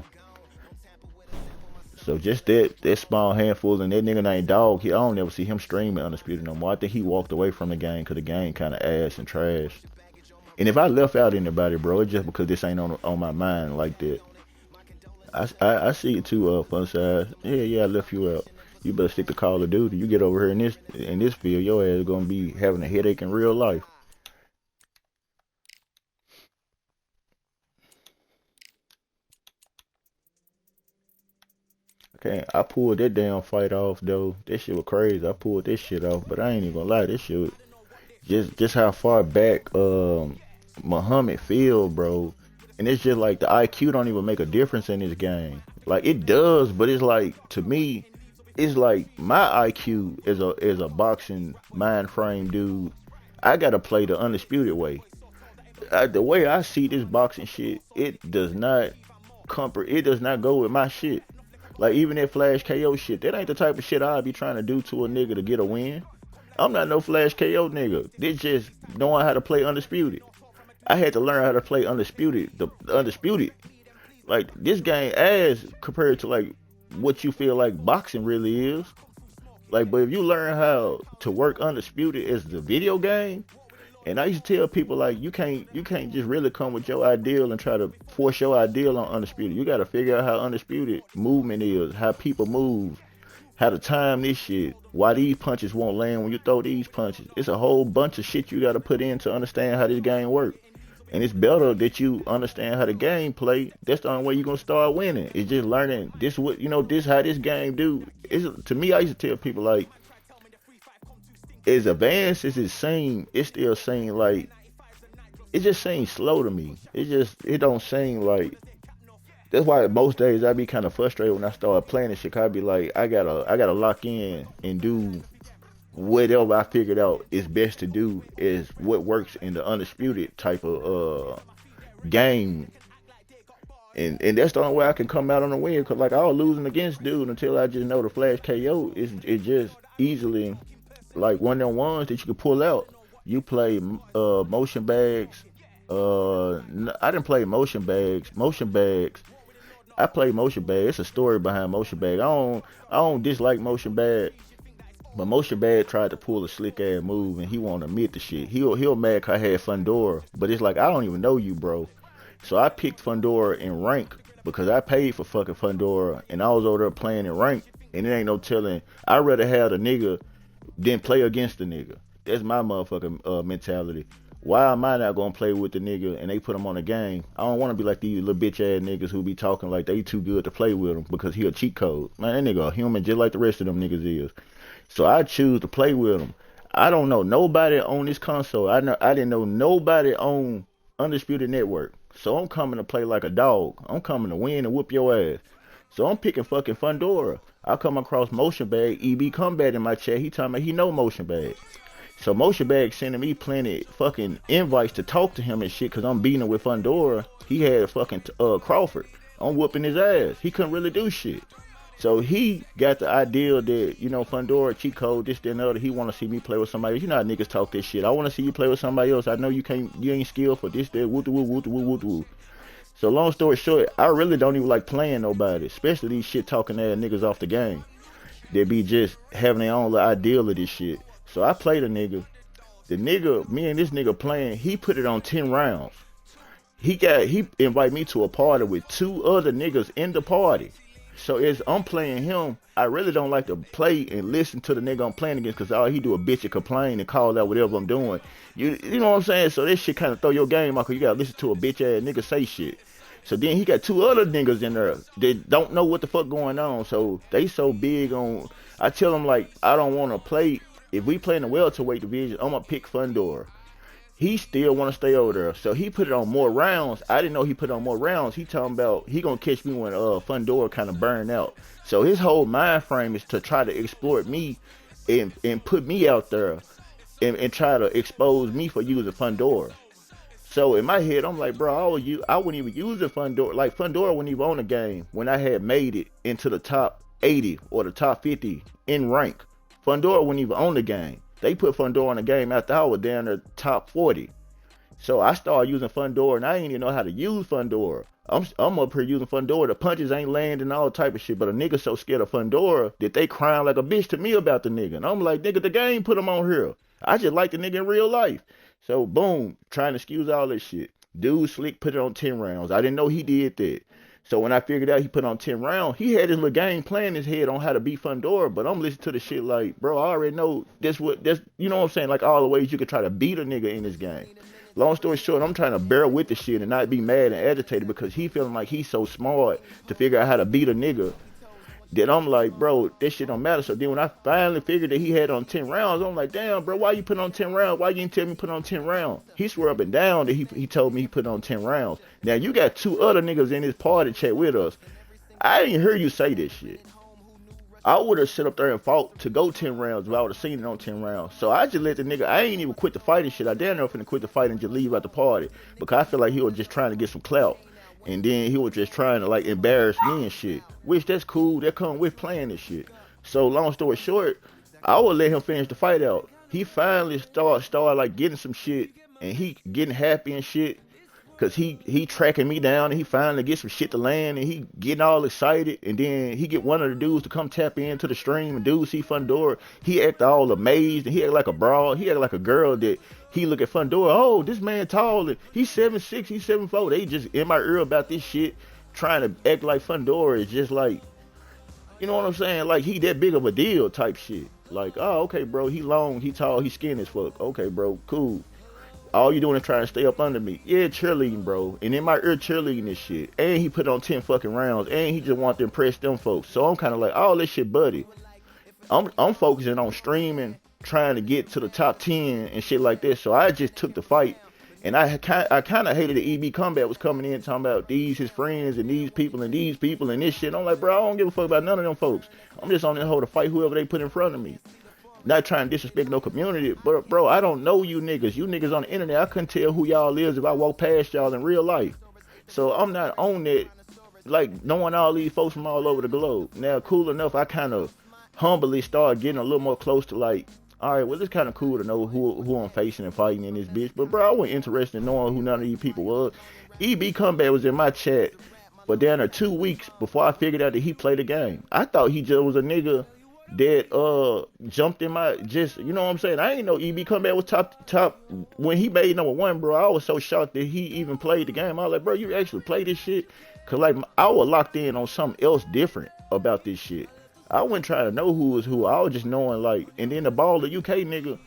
So just that small handful, and that nigga named Dog, I don't ever see him streaming Undisputed no more. I think he walked away from the game because the game kind of ass and trash. And if I left out anybody, bro, it's just because this ain't on my mind like that. I see it too, Fun Size. Yeah, I left you out. You better stick to Call of Duty. You get over here in this field, your ass is gonna be having a headache in real life. Okay, I pulled that damn fight off though. That shit was crazy. I pulled this shit off, but I ain't even gonna lie, this shit just how far back Muhammad feel, bro. And it's just like the IQ don't even make a difference in this game. Like it does, but it's like, to me, it's like my IQ as a boxing mind frame dude, I gotta play the Undisputed way. The way I see this boxing shit, it does not go with my shit. Like even that Flash KO shit, that ain't the type of shit I'd be trying to do to a nigga to get a win. I'm not no Flash KO nigga. This just knowing how to play Undisputed. I had to learn how to play Undisputed, the Undisputed. Like this game ass compared to like what you feel like boxing really is. Like, but if you learn how to work Undisputed as the video game, and I used to tell people like you can't just really come with your ideal and try to force your ideal on Undisputed. You gotta figure out how Undisputed movement is, how people move, how to time this shit, why these punches won't land when you throw these punches. It's a whole bunch of shit you gotta put in to understand how this game works. And it's better that you understand how the game play. That's the only way you're gonna start winning. It's just learning this how this game do. To me, I used to tell people like, as advanced as it seems, it still seems like it just seems slow to me. It don't seem like. That's why most days I be kind of frustrated when I start playing this shit. 'Cause I be like, I gotta lock in and do whatever I figured out is best to do is what works in the Undisputed type of game. And that's the only way I can come out on the win. Cause like I was losing against dude until I just know the Flash KO is just easily like one of them ones that you can pull out. You play motion bags. I didn't play motion bags. I play Motion Bag. It's a story behind Motion Bag. I don't dislike Motion Bag, but Motion Bag tried to pull a slick ass move and he won't admit the shit. He'll mad 'cause I had Fundora, but it's like I don't even know you, bro. So I picked Fundora in rank because I paid for fucking Fundora and I was over there playing in rank and it ain't no telling. I'd rather have the nigga than play against the nigga. That's my motherfucking mentality. Why am I not gonna play with the nigga and they put him on the game? I don't want to be like these little bitch ass niggas who be talking like they too good to play with him because he a cheat code. Man, that nigga a human just like the rest of them niggas is. So I choose to play with him. I don't know nobody on this console. I didn't know nobody on Undisputed Network. So I'm coming to play like a dog. I'm coming to win and whoop your ass. So I'm picking fucking Fundora. I come across Motion Bag. EB Combat in my chat. He telling me he know Motion Bag. So Motion Bag sending me plenty fucking invites to talk to him and shit because I'm beating him with Fundora. He had fucking Crawford. I'm whooping his ass. He couldn't really do shit. So he got the idea that, you know, Fundora, cheat code, this, that, and the other. He want to see me play with somebody else. You know how niggas talk this shit. I want to see you play with somebody else. I know you ain't skilled for this, that, woo. So long story short, I really don't even like playing nobody, especially these shit talking ass niggas off the game. They be just having their own little ideal of this shit. So I played a nigga. The nigga, me and this nigga playing, he put it on 10 rounds. He invited me to a party with 2 other niggas in the party. So as I'm playing him, I really don't like to play and listen to the nigga I'm playing against because all he do a bitch and complain and call out whatever I'm doing. You know what I'm saying? So this shit kind of throw your game out because you got to listen to a bitch ass nigga say shit. So then he got 2 other niggas in there that don't know what the fuck going on. So they so big on, I tell them like, I don't want to play. If we play in the welterweight division, I'm going to pick Fundora. He still want to stay over there. So he put it on more rounds. I didn't know he put it on more rounds. He talking about he going to catch me when Fundora kind of burn out. So his whole mind frame is to try to exploit me and put me out there and try to expose me for using Fundora. So in my head, I'm like, bro, I wouldn't even use the Fundora. Like Fundora wasn't even on the game when I had made it into the top 80 or the top 50 in rank. Fundora wasn't even on the game. They put Fundora on the game after I was down there top 40. So I started using Fundora and I didn't even know how to use Fundora. I'm up here using Fundora. The punches ain't landing, all type of shit. But a nigga so scared of Fundora that they crying like a bitch to me about the nigga. And I'm like, nigga, the game put him on here. I just like the nigga in real life. So boom, trying to excuse all this shit. Dude slick put it on 10 rounds. I didn't know he did that. So when I figured out he put on 10 rounds, he had his little game plan in his head on how to beat Fundora. But I'm listening to the shit like, bro, I already know that's you know what I'm saying? Like all the ways you could try to beat a nigga in this game. Long story short, I'm trying to bear with the shit and not be mad and agitated because he feeling like he's so smart to figure out how to beat a nigga. Then I'm like, bro, this shit don't matter. So then when I finally figured that he had on 10 rounds, I'm like, damn, bro, why you put on 10 rounds? Why you didn't tell me put on 10 rounds? He swore up and down that he told me he put on 10 rounds. Now, you got 2 other niggas in this party chat with us. I didn't hear you say this shit. I would have sit up there and fought to go 10 rounds if I would have seen it on 10 rounds. So I just let the nigga, I ain't even quit the fight and shit. I damn near finna quit the fight and just leave out the party because I feel like he was just trying to get some clout. And then he was just trying to like embarrass me and shit. Which that's cool. That come with playing this shit. So long story short, I would let him finish the fight out. He finally started like getting some shit. And he getting happy and shit. Cause he tracking me down and he finally get some shit to land and he getting all excited. And then he get one of the dudes to come tap into the stream and dudes see Fundora. He act all amazed and he act like a broad. He act like a girl that he look at Fundora. Oh, this man tall and he's 7'6", he's 7'4". They just in my ear about this shit, trying to act like Fundora is just like, you know what I'm saying? Like he that big of a deal type shit. Like, oh, okay, bro, he long, he tall, he skinny as fuck. Okay, bro, cool. All you doing is trying to stay up under me. Yeah, cheerleading, bro. And in my ear cheerleading this shit. And he put on 10 fucking rounds. And he just want to impress them folks. So I'm kind of like, all this shit, buddy. I'm focusing on streaming, trying to get to the top 10 and shit like this. So I just took the fight. And I kind of hated the EB Combat was coming in talking about these his friends and these people and this shit. I'm like, bro, I don't give a fuck about none of them folks. I'm just on this hoe to fight whoever they put in front of me. Not trying to disrespect no community, but bro, I don't know you niggas. You niggas on the internet, I couldn't tell who y'all is if I walk past y'all in real life. So I'm not on that, like knowing all these folks from all over the globe. Now, cool enough, I kind of humbly started getting a little more close to like, all right, well, it's kind of cool to know who I'm facing and fighting in this bitch. But bro, I wasn't interested in knowing who none of these people was. EB Combat was in my chat But down there 2 weeks before I figured out that he played the game. I thought he just was a nigga that jumped in my just, you know what I'm saying? I ain't know EB come back with top when he made #1, bro. I was so shocked that he even played the game. I was like, bro, you actually play this shit? Cause like I was locked in on something else different about this shit. I wasn't trying to know who was who. I was just knowing like, and then the Baller UK nigga,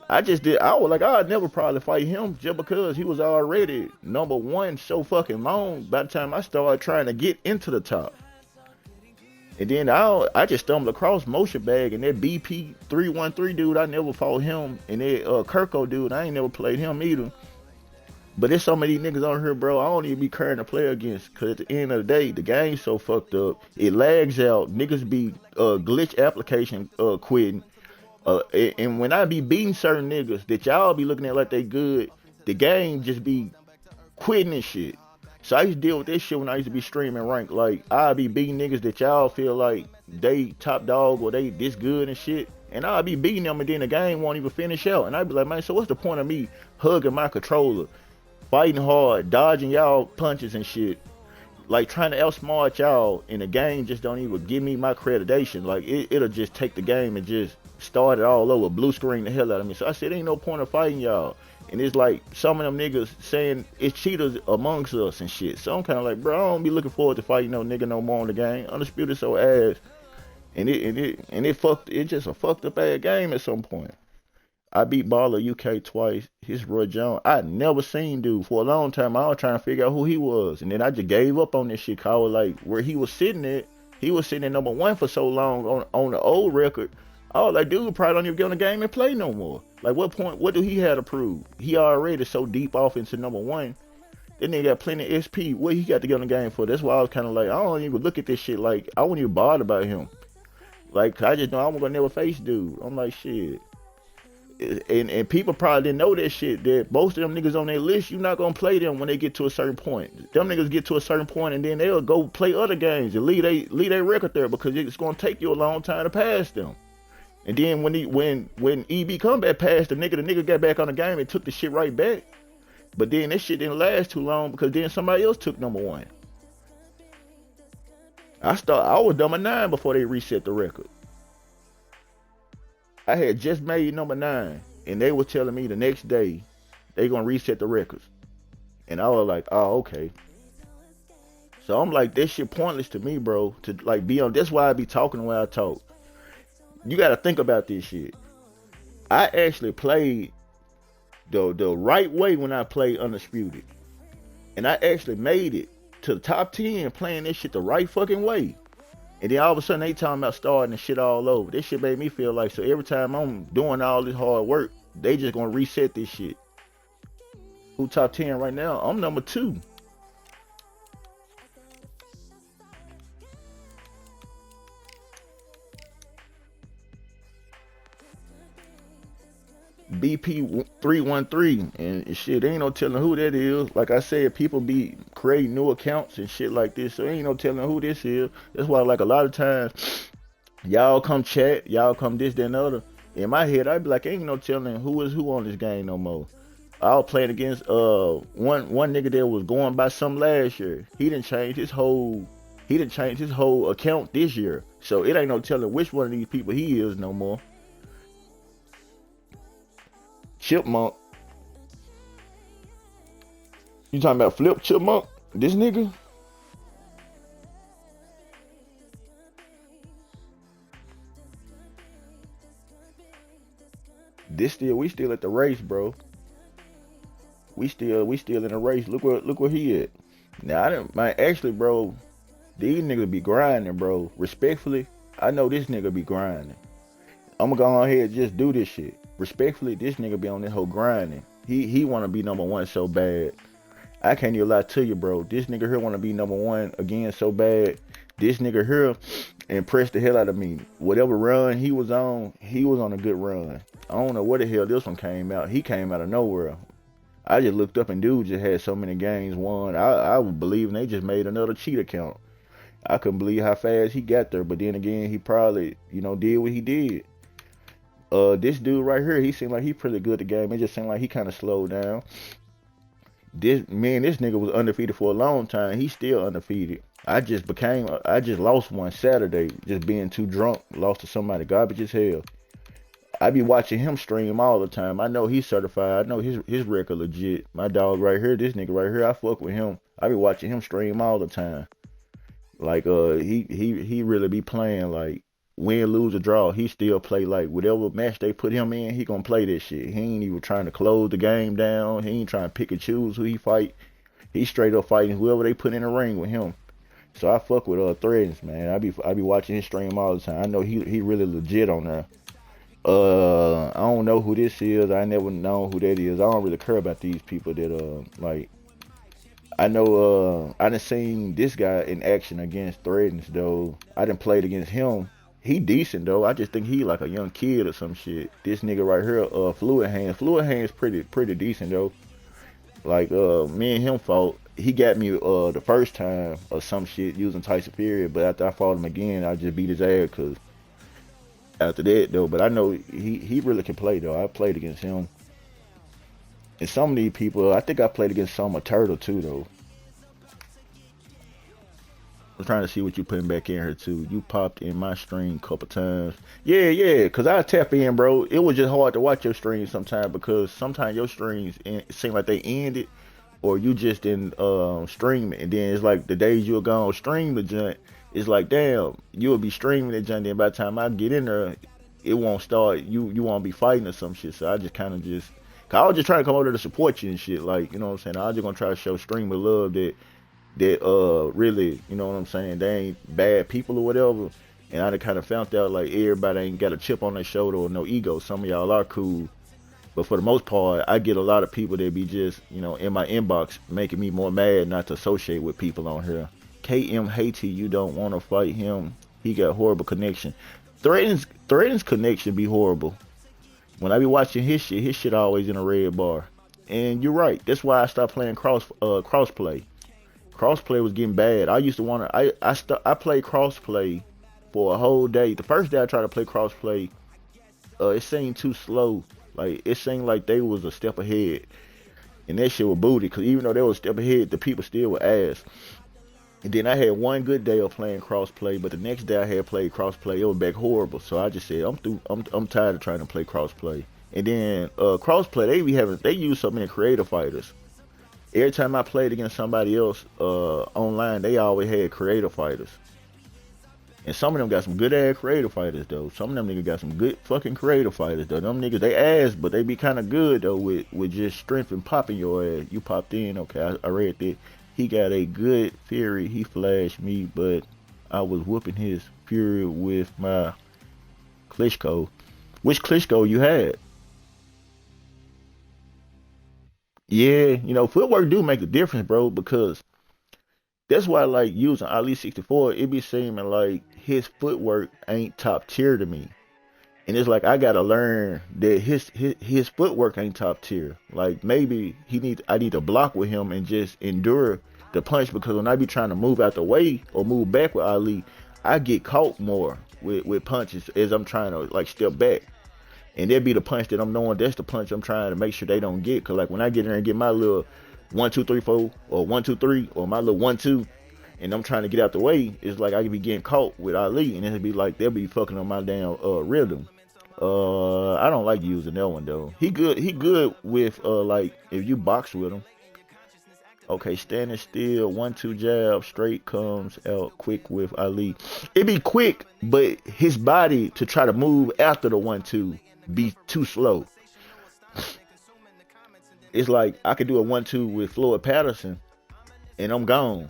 I was like, I'd never probably fight him just because he was already #1 so fucking long by the time I started trying to get into the top. And then I just stumbled across Motion Bag and that BP 313 dude, I never fought him. And that Kirko dude, I ain't never played him either. But there's so many niggas on here, bro, I don't even be caring to play against. Cause at the end of the day, the game's so fucked up. It lags out. Niggas be glitch application quitting. And when I be beating certain niggas that y'all be looking at like they good, the game just be quitting and shit. So I used to deal with this shit when I used to be streaming rank. Like, I be beating niggas that y'all feel like they top dog or they this good and shit. And I'll be beating them and then the game won't even finish out. And I'd be like, man, so what's the point of me hugging my controller, fighting hard, dodging y'all punches and shit, like trying to outsmart y'all, and the game just don't even give me my accreditation. Like, it'll just take the game and just start it all over, blue screen the hell out of me. So I said, ain't no point of fighting y'all. And it's like some of them niggas saying it's cheaters amongst us and shit. So I'm kind of like, bro, I don't be looking forward to fighting no nigga no more in the game. Undisputed so ass, and it just a fucked up ass game at some point. I beat Baller UK twice. His Roy Jones, I never seen dude for a long time. I was trying to figure out who he was, and then I just gave up on this shit. Cause I was like, where he was sitting at, he was sitting at #1 for so long on the old record. I was like, dude probably don't even get on the game and play no more. Like, what point? What do he have to prove? He already so deep off into #1. That nigga got plenty of SP. What he got to get on the game for? That's why I was kind of like, I don't even look at this shit. Like, I wouldn't even bother about him. Like, I just know I wasn't gonna never face dude. I'm like, shit. And people probably didn't know that shit. That most of them niggas on their list, you're not gonna play them when they get to a certain point. Them niggas get to a certain point and then they'll go play other games and leave their record there because it's gonna take you a long time to pass them. And then when EB come back past the nigga got back on the game and took the shit right back. But then that shit didn't last too long because then somebody else took #1. I was #9 before they reset the record. I had just made #9 and they were telling me the next day they gonna reset the records. And I was like, oh, okay. So I'm like, this shit pointless to me, bro. To like be on, that's why I be talking the way I talk. You gotta think about this shit. I actually played the right way when I played Undisputed. And I actually made it to the top 10 playing this shit the right fucking way. And then all of a sudden they talking about starting the shit all over. This shit made me feel like, so every time I'm doing all this hard work, they just gonna reset this shit. Who top 10 right now? I'm #2. BP 313 and shit, ain't no telling who that is. Like I said, people be creating new accounts and shit like this, so ain't no telling who this is. That's why, like, a lot of times y'all come chat, y'all come this, that, and other. In my head, I'd be like, ain't no telling who is who on this game no more. I was playing against one nigga that was going by some last year. He didn't change his whole account this year, so it ain't no telling which one of these people he is no more. Chipmunk. You talking about Flip Chipmunk? This nigga? We still at the race, bro. We still in the race. Look where he at. Now actually, bro, these niggas be grinding, bro. Respectfully, I know this nigga be grinding. I'm gonna go ahead and just do this shit. Respectfully, this nigga be on this whole grinding. He wanna be #1 so bad. I can't even lie to you, bro. This nigga here wanna be #1 again so bad. This nigga here impressed the hell out of me. Whatever run he was on a good run. I don't know where the hell this one came out. He came out of nowhere. I just looked up and dude just had so many games won. I was believing they just made another cheat account. I couldn't believe how fast he got there, but then again, he probably, did what he did. This dude right here, he seemed like he pretty good at the game. It just seemed like he kind of slowed down. This nigga was undefeated for a long time. He's still undefeated. I just lost one Saturday, just being too drunk. Lost to somebody garbage as hell. I be watching him stream all the time. I know he's certified. I know his record legit. My dog right here, this nigga right here, I fuck with him. I be watching him stream all the time. Like he really be playing like win, lose or draw. He still play like whatever match they put him in, he gonna play this shit. He ain't even trying to close the game down. He ain't trying to pick and choose who he fight. He straight up fighting whoever they put in the ring with him. So I fuck with Threadens, man. I be watching his stream all the time. I know he really legit on there. I don't know who this is. I never know who that is. I don't really care about these people that like. I know I done seen this guy in action against Threadens though. I done played against him. He decent though. I just think he like a young kid or some shit. This nigga right here, Fluid Hands. Fluid Hands pretty decent though. Like me and him fought. He got me the first time or some shit using Tyson Fury, but after I fought him again, I just beat his ass cause after that though. But I know he really can play though. I played against him. And some of these people, I think I played against some of Turtle too though. I'm trying to see what you putting back in here too. You popped in my stream a couple times. Yeah, cause I tap in, bro. It was just hard to watch your stream sometimes because sometimes your streams seem like they ended, or you just didn't stream it, and then it's like the days you're gonna stream the joint. It's like damn, you'll be streaming the joint. Then by the time I get in there, it won't start. You won't be fighting or some shit. So I just kind of just, cause I was just trying to come over there to support you and shit. Like you know what I'm saying. I was just gonna try to show streamer love that really, you know what I'm saying, they ain't bad people or whatever. And I kind of found out like everybody ain't got a chip on their shoulder or no ego. Some of y'all are cool, but for the most part, I get a lot of people that be just, you know, in my inbox making me more mad not to associate with people on here. KM Haiti, you don't want to fight him. He got horrible connection. Threadens connection be horrible. When I be watching his shit always in a red bar. And you're right. That's why I stopped playing crossplay. Crossplay was getting bad. I used to want to. I played crossplay for a whole day. The first day I tried to play crossplay, it seemed too slow. Like it seemed like they was a step ahead, and that shit was booty. Cause even though they was a step ahead, the people still were ass. And then I had one good day of playing crossplay, but the next day I had played crossplay. It was back horrible. So I just said I'm through. I'm tired of trying to play crossplay. And then crossplay, they use so many creative fighters. Every time I played against somebody else online, they always had creative fighters. And some of them got some good ass creative fighters though. Some of them niggas got some good fucking creative fighters though. Them niggas, they ass, but they be kind of good though with just strength and popping your ass. You popped in, okay, I read that. He got a good Fury. He flashed me, but I was whooping his Fury with my Klitschko. Which Klitschko you had? Yeah, you know, footwork do make a difference, bro, because that's why I like using Ali 64. It be seeming like his footwork ain't top tier to me. And it's like I gotta learn that his footwork ain't top tier. Like maybe I need to block with him and just endure the punch because when I be trying to move out the way or move back with Ali, I get caught more with punches as I'm trying to like step back. And that'd be the punch that I'm knowing that's the punch I'm trying to make sure they don't get. Cause like when I get in there and get my little 1, 2, 3, 4 or 1, 2, 3 or my little 1, 2, and I'm trying to get out the way, it's like I could be getting caught with Ali, and it'd be like they'll be fucking on my damn rhythm. I don't like using that one though. He good with like if you box with him. Okay, standing still, 1, 2 jab, straight comes out quick with Ali. It be quick, but his body to try to move after the 1, 2 be too slow. It's like I could do a 1, 2 with Floyd Patterson, and I'm gone.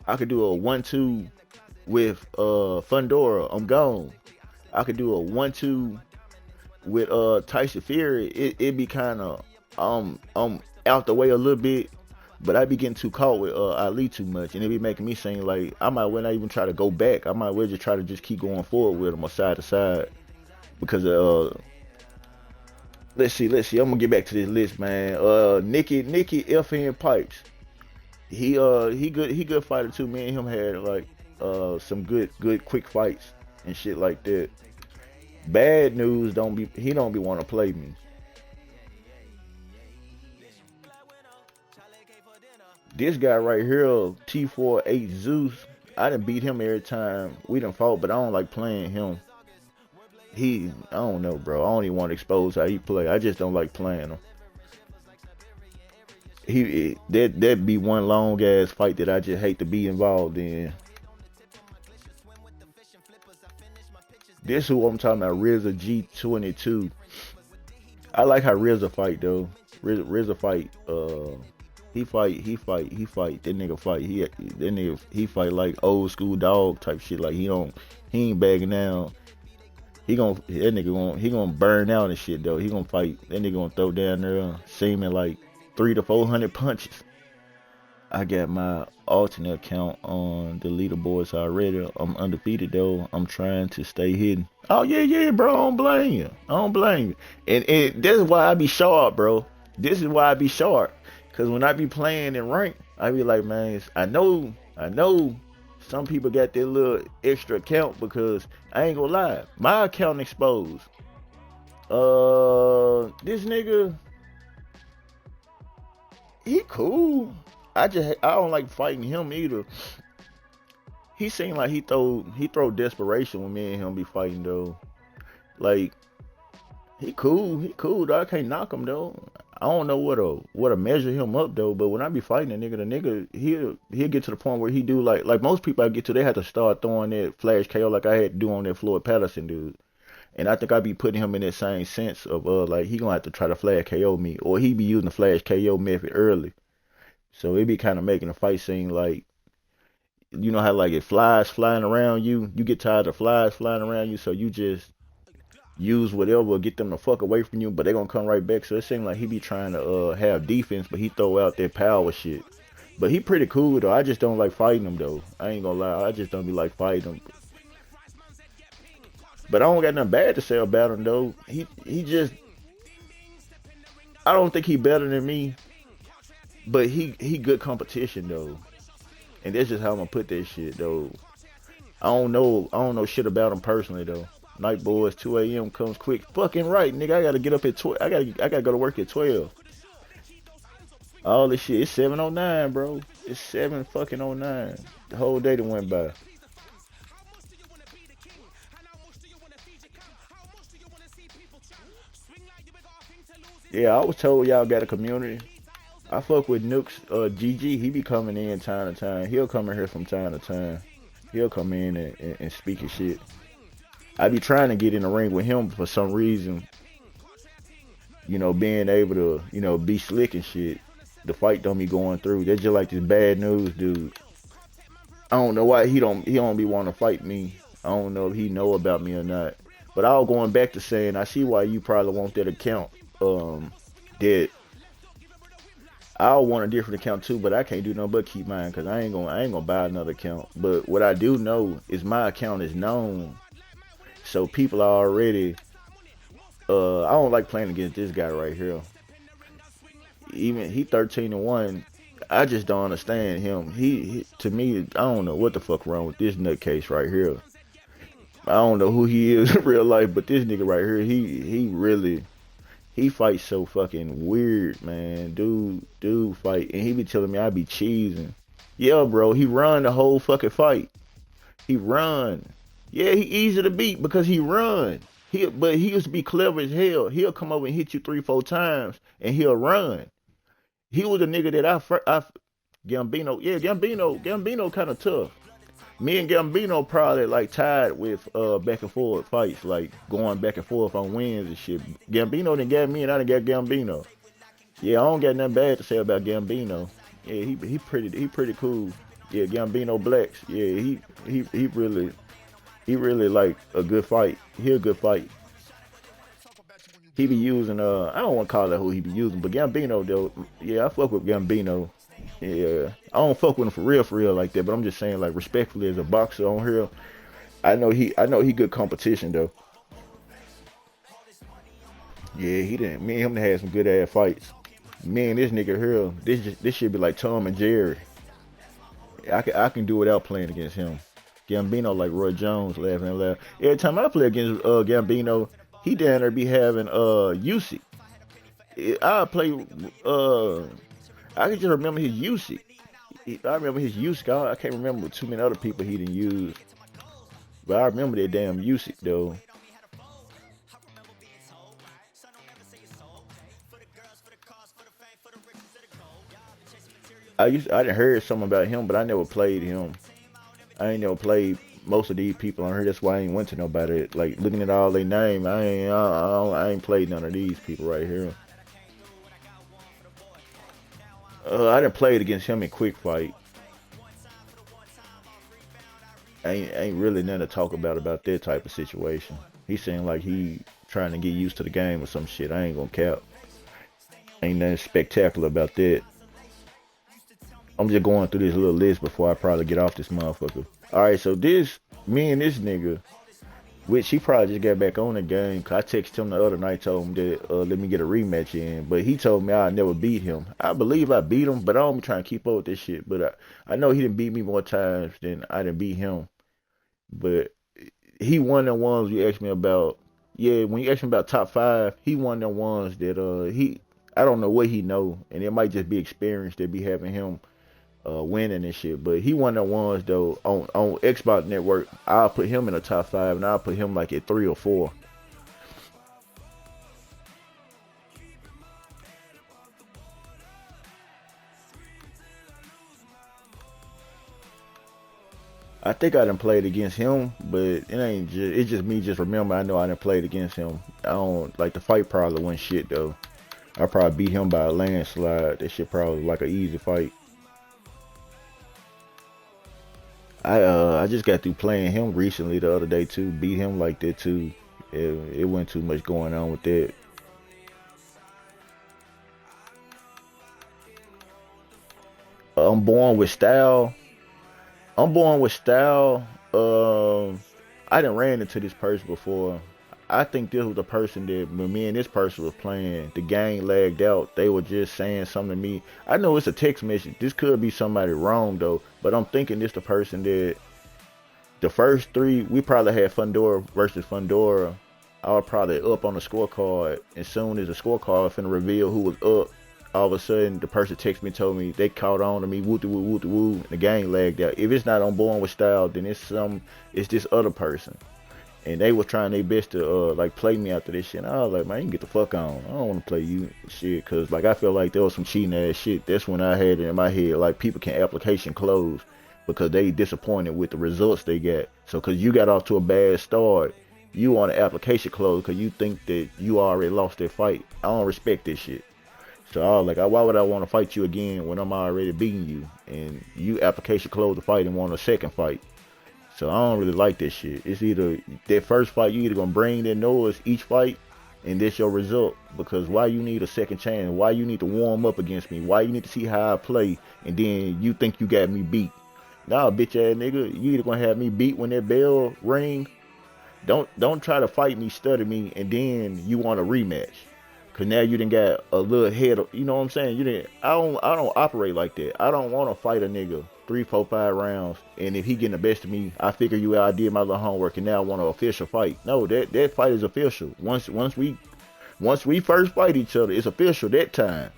I could do a 1, 2 with Fundora, I'm gone. I could do a 1, 2 with Tyson Fury. It be kind of out the way a little bit. But I be getting too caught with Ali too much, and it be making me saying like I might well not even try to go back. I might well just try to just keep going forward with him or side to side. Because let's see. I'm gonna get back to this list, man. Nicky FN Pipes. He good fighter too. Me and him had like some good quick fights and shit like that. Bad news he don't be want to play me. This guy right here, T48 Zeus, I done beat him every time we done fought, but I don't like playing him. I don't know, bro. I don't even want to expose how he play. I just don't like playing him. That'd be one long ass fight that I just hate to be involved in. This who I'm talking about, RZA G22. I like how RZA fight though. RZA fight. He fight. That nigga fight. He fight like old school dog type shit. Like he ain't bagging down. He gonna burn out and shit though. He gonna fight. That nigga gonna throw down there seeming like 300 to 400 punches. I got my alternate account on the leaderboards already. I'm undefeated though. I'm trying to stay hidden. Oh yeah, bro. I don't blame you. And this is why I be sharp, bro. This is why I be sharp. Cause when I be playing in rank, I be like, man, I know some people got their little extra account because I ain't gonna lie, my account exposed. This nigga, he cool. I don't like fighting him either. He seemed like he throw desperation when me and him be fighting though. Like he cool though. I can't knock him though. I don't know what to measure him up though, but when I be fighting the nigga, he'll get to the point where he do like most people I get to, they have to start throwing that flash KO like I had to do on that Floyd Patterson dude. And I think I be putting him in that same sense of like he gonna have to try to flash KO me, or he be using the flash KO method early. So it be kind of making the fight seem like, you know how like it flies flying around you get tired of flies flying around you, so you just use whatever, get them the fuck away from you, but they gonna come right back. So it seems like he be trying to have defense, but he throw out that power shit. But he pretty cool though. I just don't like fighting him though. I ain't gonna lie, I just don't be like fighting him. But I don't got nothing bad to say about him though. He just, I don't think he better than me, but he good competition though. And that's just how I'm gonna put that shit though. I don't know shit about him personally though. Night boys, 2 a.m. comes quick. Fucking right, nigga. I gotta get up at 12. I gotta go to work at 12. All this shit. It's 7:09, bro. It's 7 fucking 09. The whole day that went by. Yeah, I was told y'all got a community. I fuck with Nooks, GG. He be coming in time to time. He'll come in here from time to time. He'll come in and speak his shit. I be trying to get in the ring with him for some reason. You know, being able to, you know, be slick and shit. The fight don't be going through. They're just like this bad news dude. I don't know why he don't be wanting to fight me. I don't know if he know about me or not. But I was going back to saying, I see why you probably want that account. That I want a different account too, but I can't do nothing but keep mine because I ain't gonna buy another account. But what I do know is my account is known. So people are already, I don't like playing against this guy right here. Even he 13-1. I just don't understand him. He to me, I don't know what the fuck wrong with this nutcase right here. I don't know who he is in real life, but this nigga right here, he fights so fucking weird, man. Dude fight, and he be telling me I be cheesing. Yeah, bro, he run the whole fucking fight. He run. Yeah, he easy to beat because he run. But he used to be clever as hell. He'll come over and hit you 3-4 times, and he'll run. He was a nigga that Gambino. Yeah, Gambino kind of tough. Me and Gambino probably like tied with back and forth fights, like going back and forth on wins and shit. Gambino done got me, and I done got Gambino. Yeah, I don't got nothing bad to say about Gambino. Yeah, he pretty cool. Yeah, Gambino Blacks. Yeah, he really like a good fight. He a good fight. He be using I don't want to call that who he be using, but Gambino though. Yeah, I fuck with Gambino. Yeah, I don't fuck with him for real like that. But I'm just saying, like, respectfully as a boxer on here, I know he good competition though. Yeah, he didn't. Me and him had some good ass fights. Me and this nigga here, this should be like Tom and Jerry. I can do without playing against him. Gambino like Roy Jones, laughing and laughing. Every time I play against Gambino, he down there be having Usyk. I can just remember his Usyk. I remember his use. I can't remember too many other people he didn't use, but I remember that damn usage though. I didn't heard something about him, but I never played him. I ain't never played most of these people on here. That's why I ain't went to nobody. Like looking at all their name, I ain't played none of these people right here. I didn't play against him in quick fight. Ain't really nothing to talk about that type of situation. He seemed like he trying to get used to the game or some shit. I ain't gonna cap. Ain't nothing spectacular about that. I'm just going through this little list before I probably get off this motherfucker. Alright, so me and this nigga, which he probably just got back on the game, cause I texted him the other night, told him that let me get a rematch in, but he told me I'd never beat him. I believe I beat him, but I don't be trying to keep up with this shit. But I know he didn't beat me more times than I didn't beat him. But he one of the ones you asked me about. Yeah, when you asked me about top 5, he one of the ones that I don't know what he know, and it might just be experience that be having him winning and shit. But he one of the ones though on Xbox Network. I'll put him in the top 5, and I'll put him like at 3 or 4. I think I done played against him, but it's just me just remember I know I done played against him. I don't like the fight probably wasn't shit though. I probably beat him by a landslide. That shit probably was like an easy fight. I just got through playing him recently the other day too. Beat him like that too. It wasn't too much going on with that. I'm born with style. I done ran into this person before. I think this was the person that when me and this person was playing, the game lagged out. They were just saying something to me. I know it's a text message. This could be somebody wrong though, but I'm thinking this the person that the first 3 we probably had Fundora versus Fundora. I was probably up on the scorecard. As soon as the scorecard was finna reveal who was up, all of a sudden the person texted me and told me they caught on to me, woo woo woo woo, and the game lagged out. If it's not on Born with Style, then it's this other person. And they were trying their best to like play me after this shit. And I was like, man, you can get the fuck on. I don't want to play you shit, cause like I feel like there was some cheating ass shit. That's when I had it in my head like people can application close because they disappointed with the results they got. So cause you got off to a bad start, you want an application close because you think that you already lost that fight. I don't respect this shit. So I was like, why would I want to fight you again when I'm already beating you? And you application close the fight and want a second fight. So I don't really like this shit. It's either that first fight, you either gonna bring that noise each fight, and that's your result. Because why you need a second chance? Why you need to warm up against me? Why you need to see how I play, and then you think you got me beat? Nah, bitch ass nigga, you either gonna have me beat when that bell ring. Don't try to fight me, study me, and then you want a rematch. Cause now you done got a little head of, you know what I'm saying? I don't operate like that. I don't want to fight a nigga 3, 4, 5 rounds, and if he getting the best of me, I figure you out, I did my little homework, and now I want an official fight. No, that fight is official. Once we first fight each other, it's official that time.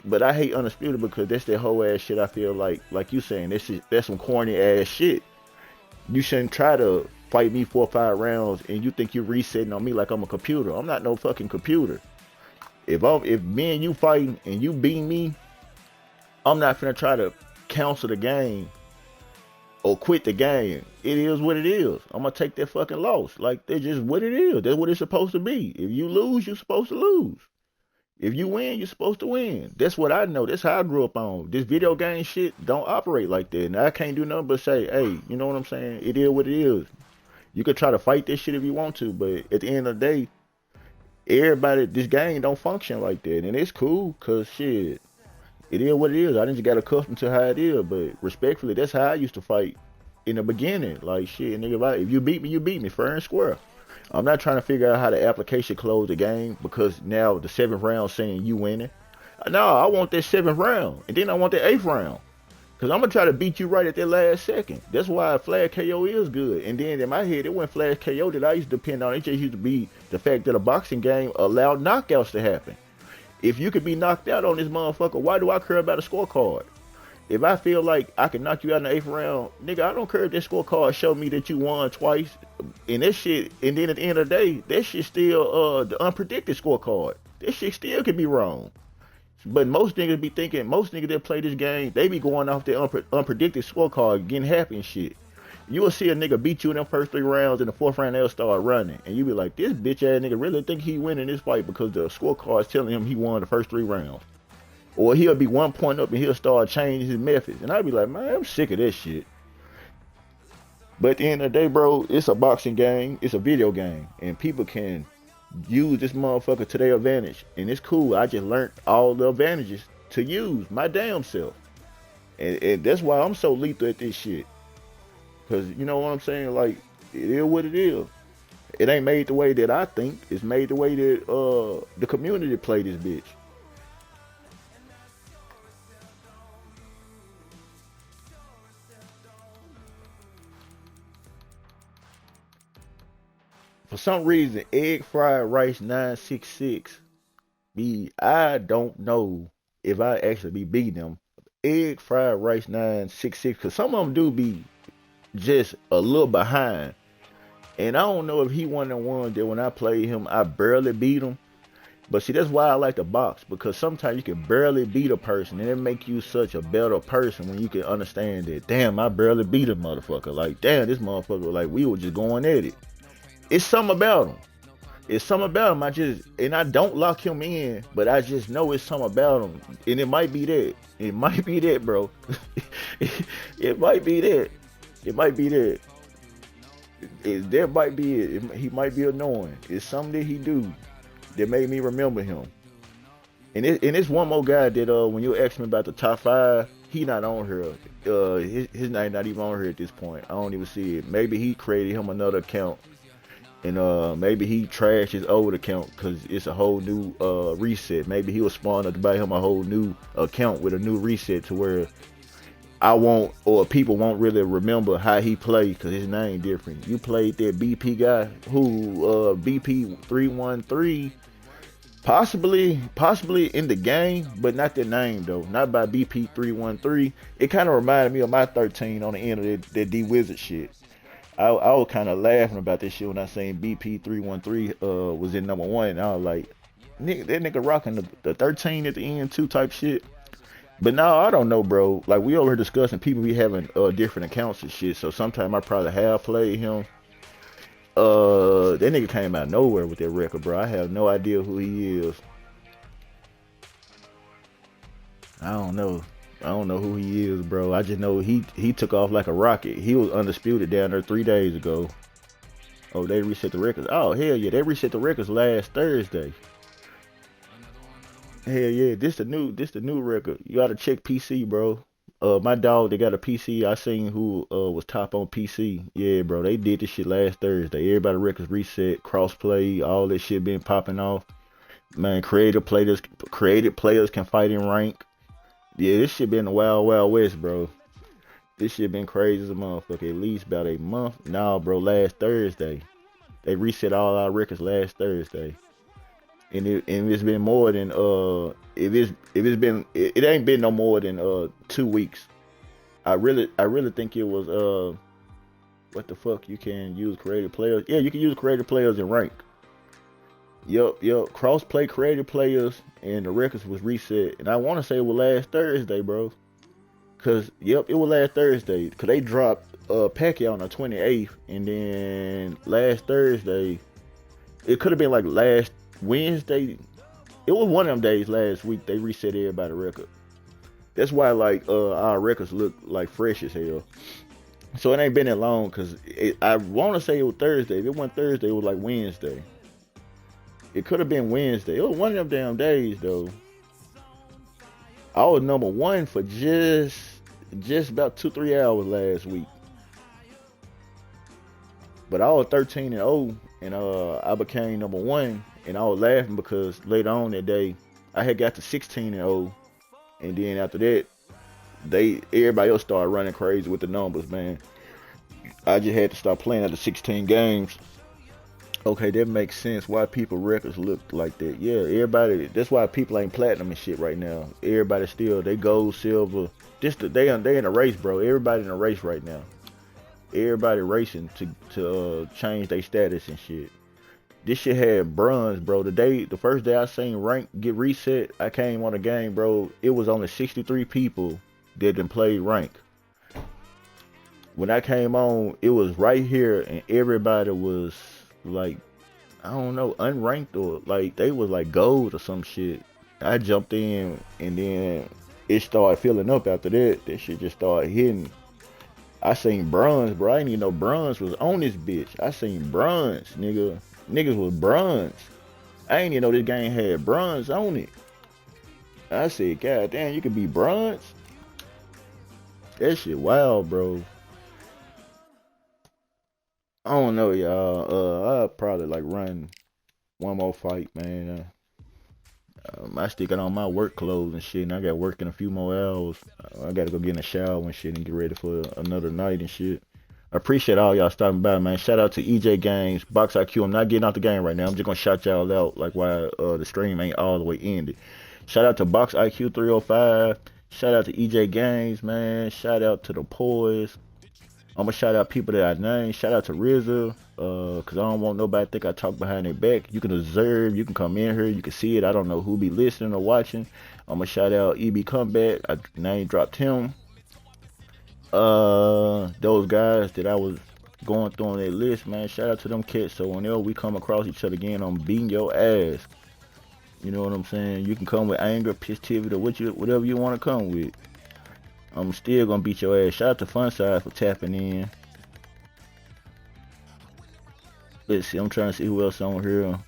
But I hate Undisputed because that's that whole ass shit. I feel like you saying, that's some corny ass shit. You shouldn't try to fight me 4 or 5 rounds, and you think you're resetting on me like I'm a computer. I'm not no fucking computer. If me and you fighting and you beating me, I'm not finna try to cancel the game or quit the game. It is what it is. I'm gonna take that fucking loss. Like, that's just what it is. That's what it's supposed to be. If you lose, you're supposed to lose. If you win, you're supposed to win. That's what I know. That's how I grew up on. This video game shit don't operate like that. And I can't do nothing but say, hey, you know what I'm saying? It is what it is. You could try to fight this shit if you want to, but at the end of the day, this game don't function like that. And it's cool, cause shit, it is what it is. I didn't just got accustomed to how it is, but respectfully, that's how I used to fight in the beginning. Like, shit, nigga, if you beat me, fair and square. I'm not trying to figure out how the application close the game because now the 7th round saying you winning. No, I want that 7th round, and then I want that 8th round. Cause I'm gonna try to beat you right at that last second. That's why flag KO is good. And then in my head, it wasn't flag KO that I used to depend on. It just used to be the fact that a boxing game allowed knockouts to happen. If you could be knocked out on this motherfucker, why do I care about a scorecard? If I feel like I can knock you out in the 8th round, nigga, I don't care if that scorecard show me that you won twice. And that shit, and then at the end of the day, that shit still the unpredicted scorecard. That shit still can be wrong. But most niggas be thinking, most niggas that play this game, they be going off their unpredicted scorecard, getting happy and shit. You will see a nigga beat you in them first 3 rounds, in the 4th round they'll start running. And you be like, this bitch ass nigga really think he winning this fight because the scorecard's telling him he won the first 3 rounds. Or he'll be 1 point up and he'll start changing his methods. And I'll be like, man, I'm sick of this shit. But at the end of the day, bro, it's a boxing game. It's a video game. And people can use this motherfucker to their advantage. And it's cool. I just learned all the advantages to use my damn self. And that's why I'm so lethal at this shit. Because, you know what I'm saying? Like, it is what it is. It ain't made the way that I think. It's made the way that the community play this bitch. For some reason, egg fried rice 966. I don't know if I actually be beating them. Egg fried rice 966, because some of them do be just a little behind. And I don't know if he one of the ones that when I play him, I barely beat him. But see, that's why I like to box, because sometimes you can barely beat a person, and it make you such a better person when you can understand that, damn, I barely beat a motherfucker. Like, damn, this motherfucker, like, we were just going at it. It's something about him. It's something about him. I don't lock him in, but I just know it's something about him. And it might be that. It might be that, bro. It might be that. It might be that. That might be it. He might be annoying. It's something that he do that made me remember him. And it's one more guy that when you ask me about the top 5, he not on here. His name not even on here at this point. I don't even see it. Maybe he created him another account. And maybe he trashed his old account because it's a whole new reset. Maybe he was smart enough to buy him a whole new account with a new reset to where people won't really remember how he played because his name different. You played that BP guy who BP 313, possibly in the game, but not the name though. Not by BP 313. It kind of reminded me of my 13 on the end of that D Wizard shit. I was kind of laughing about this shit when I seen BP 313 was in number 1. I was like, nigga, that nigga rocking the 13 at the end too type shit. But now I don't know, bro. Like we over here discussing people be having different accounts and shit. So sometime I probably have played him. That nigga came out of nowhere with that record, bro. I have no idea who he is. I don't know who he is, bro. I just know he took off like a rocket. He was undisputed down there 3 days ago. Oh, they reset the records. Oh, hell yeah, they reset the records last Thursday. Hell yeah, this the new record. You gotta check PC, bro. My dog, they got a PC. I seen who was top on PC. Yeah, bro, they did this shit last Thursday. Everybody records reset, crossplay, all this shit been popping off. Man, creative players can fight in rank. Yeah, this shit been the wild, wild west, bro. This shit been crazy as a motherfucker. At least about a month. Nah, bro, last Thursday. They reset all our records last Thursday. And it's been more than it ain't been no more than 2 weeks. I really think it was what the fuck, you can use creative players. Yeah, you can use creative players in rank. Yup, cross-play creative players, and the records was reset. And I want to say it was last Thursday, bro. Cause, it was last Thursday. Cause they dropped Pacquiao on the 28th, and then last Thursday, it could have been like last Wednesday. It was one of them days last week. They reset everybody's record. That's why like our records look like fresh as hell. So it ain't been that long. Cause I want to say it was Thursday. If it wasn't Thursday, it was like Wednesday. It could have been Wednesday. It was one of them damn days, though. I was number 1 for just about 2-3 hours last week. But I was 13-0, and I became number 1. And I was laughing because later on that day, I had got to 16-0, and then after that, everybody else started running crazy with the numbers, man. I just had to start playing after 16 games. Okay, that makes sense why people records look like that. Yeah, everybody. That's why people ain't platinum and shit right now. Everybody still they gold, silver. They in a race, bro. Everybody in a race right now. Everybody racing to change their status and shit. This shit had bronze, bro. The first day I seen rank get reset, I came on the game, bro. It was only 63 people that done played rank. When I came on, it was right here, and everybody was like, I don't know, unranked or like they was like gold or some shit. I jumped in, and then it started filling up after that. That shit just started hitting. I seen bronze, bro. I didn't even know bronze was on this bitch. I seen bronze, nigga. Niggas was bronze. I ain't even know this game had bronze on it. I said, God damn, you could be bronze? That shit wild, bro. I don't know, y'all. I'll probably like run one more fight, man. I still got on my work clothes and shit, and I got work in a few more hours. I gotta go get in the shower and shit and get ready for another night and shit. I appreciate all y'all stopping by, man. Shout out to EJ Games, Box IQ. I'm not getting out the game right now. I'm just gonna shout y'all out like why the stream ain't all the way ended. Shout out to Box IQ 305. Shout out to EJ Games, man. Shout out to the Poise. I'm gonna shout out people that I named. Shout out to RZA, cause I don't want nobody to think I talk behind their back. You can observe, you can come in here, you can see it. I don't know who be listening or watching. I'm gonna shout out EB Comeback. I name dropped him. Those guys that I was going through on that list, man. Shout out to them cats. So whenever we come across each other again, I'm beating your ass. You know what I'm saying? You can come with anger, positivity, or whatever you want to come with. I'm still gonna beat your ass. Shout out to Funside for tapping in. Let's see, I'm trying to see who else on here.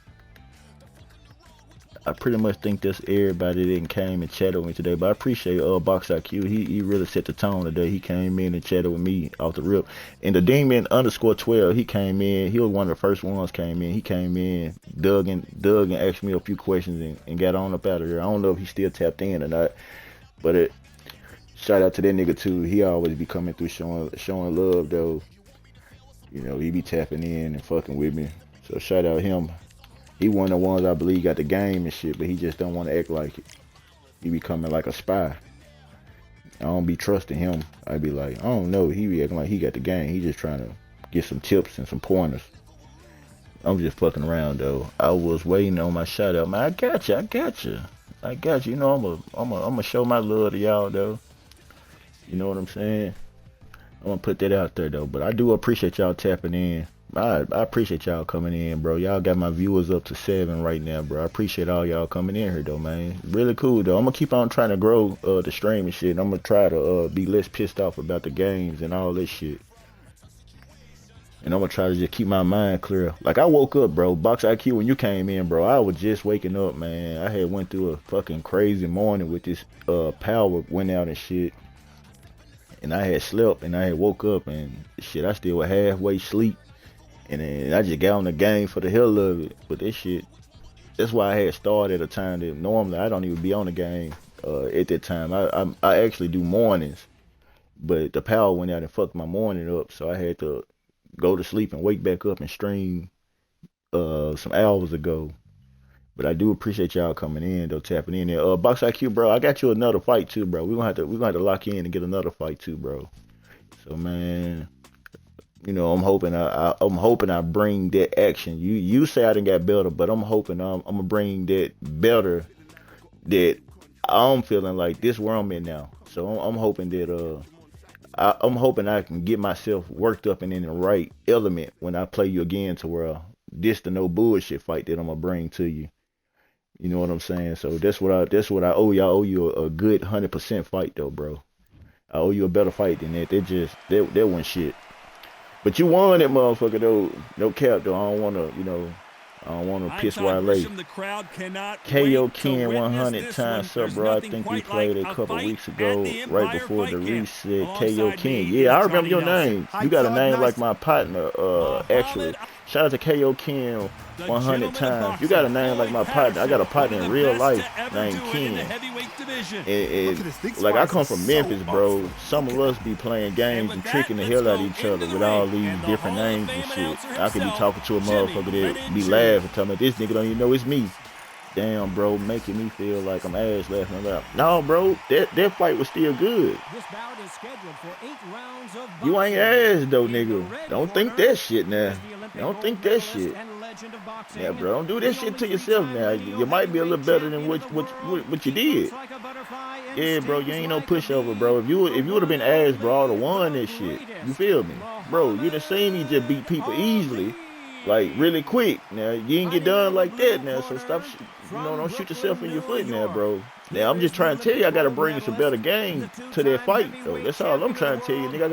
I pretty much think that's everybody that came and chatted with me today. But I appreciate Box IQ. He really set the tone today. He came in and chatted with me off the rip. And the Demon _12, he came in. He was one of the first ones came in. He came in, dug and asked me a few questions and got on up out of here. I don't know if he still tapped in or not. But shout out to that nigga too. He always be coming through showing love though. You know, he be tapping in and fucking with me. So shout out him. He one of the ones I believe got the game and shit, but he just don't want to act like it. He be coming like a spy. I don't be trusting him. I be like, I don't know. He be acting like he got the game. He just trying to get some tips and some pointers. I'm just fucking around though. I was waiting on my shout out, man. I got you. You know, I'm gonna show my love to y'all though. You know what I'm saying? I'm gonna put that out there though. But I do appreciate y'all tapping in. I appreciate y'all coming in, bro. Y'all got my viewers up to 7 right now, bro. I appreciate all y'all coming in here, though, man. Really cool, though. I'm going to keep on trying to grow the stream and shit. And I'm going to try to be less pissed off about the games and all this shit. And I'm going to try to just keep my mind clear. Like, I woke up, bro. Box IQ, when you came in, bro, I was just waking up, man. I had went through a fucking crazy morning with this power went out and shit. And I had slept, and I had woke up, and shit, I still was halfway asleep. And then I just got on the game for the hell of it. But this shit, that's why I had started at a time that normally I don't even be on the game at that time. I actually do mornings. But the power went out and fucked my morning up. So I had to go to sleep and wake back up and stream some hours ago. But I do appreciate y'all coming in, though, tapping in there. Box IQ, bro, I got you another fight, too, bro. We're gonna have to lock in and get another fight, too, bro. So, man... You know, I'm hoping I bring that action. You say I didn't get better, but I'm hoping I'm gonna bring that better. That I'm feeling like this where I'm in now. So I'm hoping that I'm hoping I can get myself worked up and in the right element when I play you again, to where this the no bullshit fight that I'm gonna bring to you. You know what I'm saying? So that's what I owe you. I owe you a good 100% fight though, bro. I owe you a better fight than that. That one shit. But you won that motherfucker though. No cap though. I don't wanna piss Wale. KO Ken 100 times up, bro. I think we played a couple weeks ago, right before the reset. KO Ken. Yeah, I remember your name. You got a name like my partner, actually. Shout out to KO Ken 100 times. You got a name like my partner. I got a partner in real life named Ken. And like I come from Memphis, bro. Some of us be playing games and tricking the hell out of each other with all these different names and shit. I could be talking to a motherfucker that be laughing, telling me this nigga don't even know it's me. Damn, bro, making me feel like I'm ass laughing about. No, bro, that fight was still good. This bout is scheduled for 8 rounds of boxing. You ain't ass though, nigga. Don't think that shit now. Don't think that shit. Yeah, bro, don't do that shit to yourself now. You might be a little better than what you did. Yeah, bro, you ain't no pushover, bro. If you would have been ass, bro, I'd have won this shit. You feel me, bro? You done seen me just beat people easily. Like, really quick. Now, you ain't get done like that now, so stop, don't shoot yourself in your foot now, bro. Now, I'm just trying to tell you, I got to bring some better game to that fight, though. That's all I'm trying to tell you, nigga. I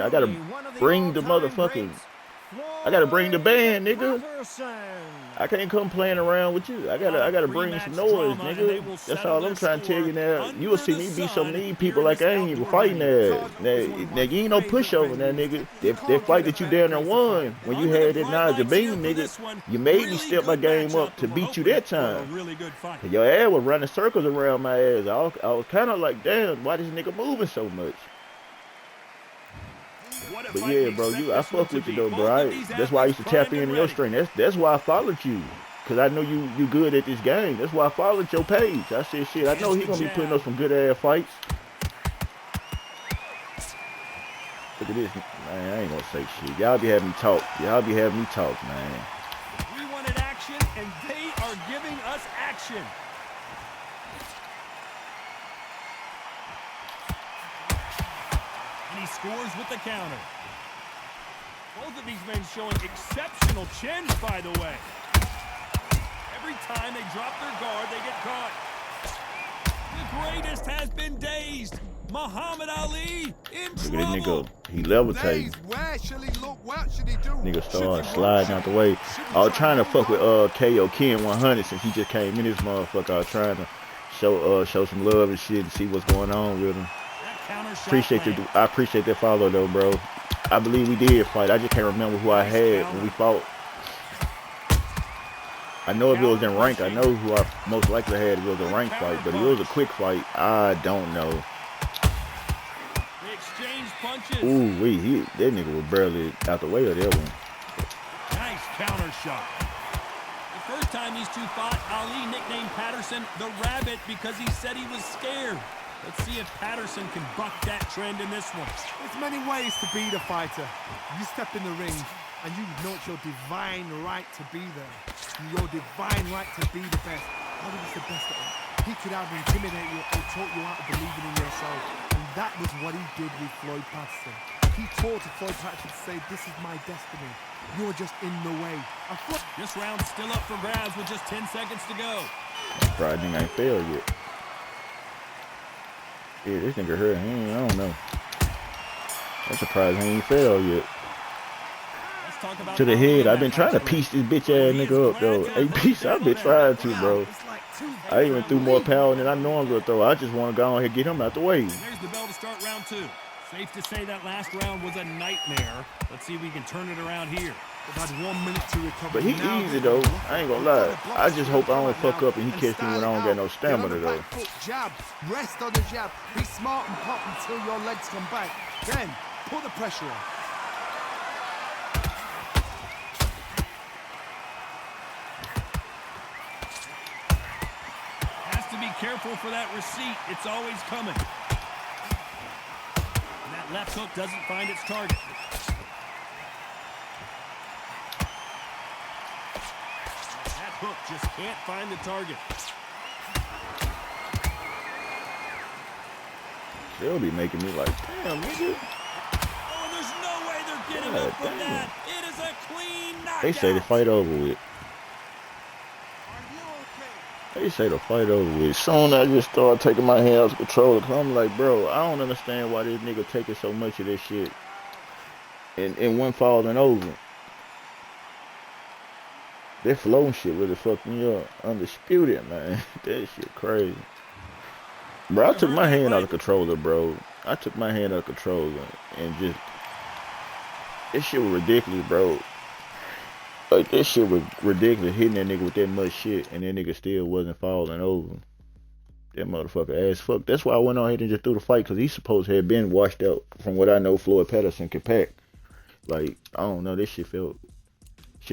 got to bring the motherfucking, I got to bring the band, nigga. I can't come playing around with you. I gotta bring some noise, nigga. That's all I'm trying to tell you now. You will see me beat some of these people like I ain't even fighting that. Now you ain't no pushover now, nigga. That fight that you down there won, when you had that Naja Bean, nigga, you made me step my game up to beat you that time. Your ass was running circles around my ass. I was kind of like, damn, why this nigga moving so much? But yeah, bro, I fuck with you though, bro. That's why I used to tap into your strength. That's why I followed you, cause I know you good at this game. That's why I followed your page. I said, shit, I know he gonna be putting up some good ass fights. Look at this, man. I ain't gonna say shit. Y'all be having me talk. Man. We wanted action, and they are giving us action. And he scores with the counter. Both of these men showing exceptional chins, by the way. Every time they drop their guard, they get caught. The greatest has been dazed. Muhammad Ali in trouble. Look at this nigga. He levitating. Where should he look? What should he do? Nigga started sliding out the way. I was trying to fuck with KO Ken 100 since he just came in this motherfucker. I was trying to show some love and shit and see what's going on with him. I appreciate that follow though, bro. I believe we did fight. I just can't remember who I had when we fought. I know if it was in rank, I know who I most likely had if it was a rank fight, but if it was a quick fight, I don't know. They exchange punches. Ooh, that nigga was barely out the way of that one. Nice counter shot. The first time these two fought, Ali nicknamed Patterson the Rabbit because he said he was scared. Let's see if Patterson can buck that trend in this one. There's many ways to be the fighter. You step in the ring and you know it's your divine right to be there. Your divine right to be the best. Ali was the best at it. He could either intimidate you or talk you out of believing in yourself. And that was what he did with Floyd Patterson. He taught Floyd Patterson to say, this is my destiny. You're just in the way. This round's still up for grabs with just 10 seconds to go. Probably ain't failed yet. Yeah, this nigga hurt. I don't know. I'm surprised he ain't failed yet. To the head. I've been trying to piece this bitch ass nigga up, though. Hey, piece, I've been trying to, bro. I even threw more power than I normally would throw. I just want to go on here and get him out the way. There's the bell to start round two. Safe to say that last round was a nightmare. Let's see if we can turn it around here. About 1 minute to recover. But he easy though. I ain't gonna lie. I just hope I don't fuck up and he catch me when I don't got no stamina though. Jab, rest on the jab. Be smart and pop until your legs come back. Then put the pressure on. Has to be careful for that receipt. It's always coming. And that left hook doesn't find its target. Hook just can't find the target. They'll be making me like, damn, nigga. Oh, and there's no way they're getting up from that. It is a clean knockout. They say the fight over with. They say the fight over with. Soon I just started taking my hand out of control. I'm like, bro, I don't understand why this nigga taking so much of this shit. And one falling over. That flow shit really fucked me up. Undisputed, man. That shit crazy. Bro, I took my hand out of the controller, bro. I took my hand out of the controller and just... This shit was ridiculous, bro. Like, that shit was ridiculous, hitting that nigga with that much shit, and that nigga still wasn't falling over. That motherfucker ass fuck. That's why I went on ahead and just threw the fight, because he's supposed to have been washed out. From what I know, Floyd Patterson can pack. Like, I don't know, this shit felt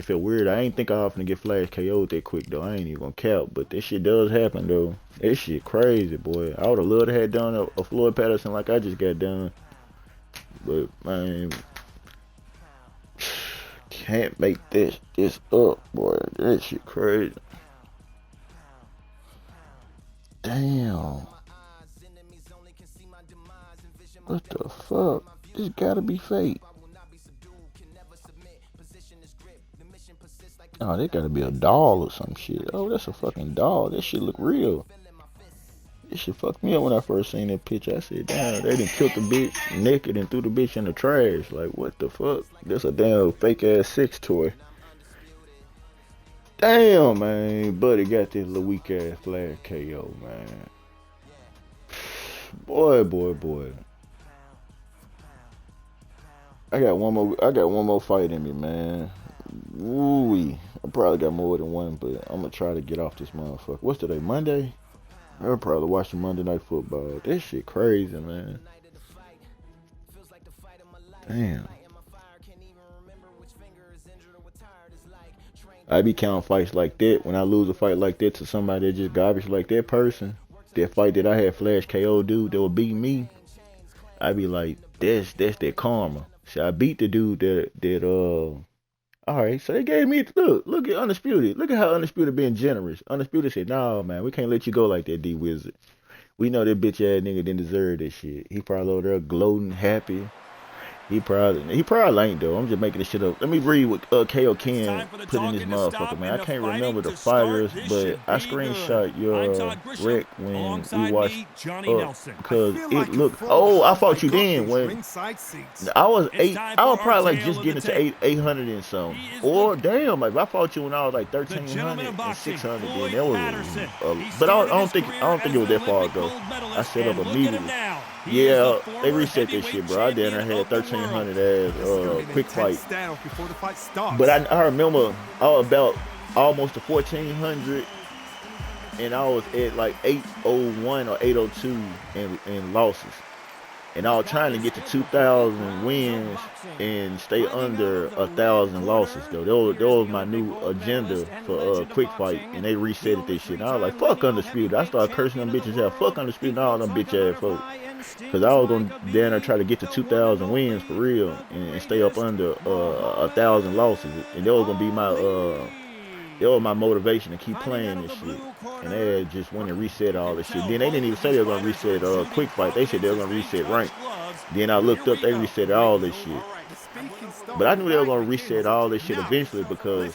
weird. I ain't think I often get flash KO'd that quick, though. I ain't even gonna count, but this shit does happen, though. This shit crazy, boy. I would have loved to have done a Floyd Patterson like I just got done. But, man, can't make this up, boy. That shit crazy. Damn. What the fuck? This gotta be fake. Oh, that gotta be a doll or some shit. Oh, that's a fucking doll. That shit look real. This shit fucked me up when I first seen that picture. I said, damn, they done killed the bitch naked and threw the bitch in the trash. Like, what the fuck? That's a damn fake ass sex toy. Damn, man. Buddy got this little weak ass flag KO, man. Boy. I got one more fight in me, man. Woo-wee. I probably got more than one, but I'm gonna try to get off this motherfucker. What's today? Monday? I'll probably watch the Monday Night Football. This shit crazy, man. Damn. I be counting fights like that. When I lose a fight like that to somebody that just garbage like that person, that fight that I had flash KO dude that would beat me, I be like, that's that karma. See, I beat the dude that alright, so they gave me, look at Undisputed. Look at how Undisputed being generous. Undisputed said, nah, man, we can't let you go like that, D-Wizard. We know that bitch ass nigga didn't deserve that shit. He probably over there gloating, happy. He probably ain't, though. I'm just making this shit up. Let me read what KO Ken put in this motherfucker, man. I can't remember the fighters, but I screenshot your rec when we watched because it looked. Oh, I fought you then when I was probably like just getting to 800 and something. Or damn, like I fought you when I was like 1300 and 600. Then that was, but I don't think it was that far ago. I set up immediately. Yeah, they reset this shit, bro. I had 1300 as quick fight. But I remember I was about almost to 1400, and I was at like 801 or 802 in losses. And I was trying to get to 2,000 wins and stay under 1,000 losses, though. That was my new agenda for quick fight, and they reset this shit. And I was like, fuck Undisputed. I started cursing them bitches out. Fuck Undisputed and all them bitch ass folks. Because I was going to then I try to get to 2,000 wins for real and stay up under 1,000 losses. And that was going to be my motivation to keep playing this shit. And they had just went and reset all this shit. Then they didn't even say they were going to reset quick fight. They said they were going to reset rank. Then I looked up, they reset all this shit. But I knew they were going to reset all this shit eventually because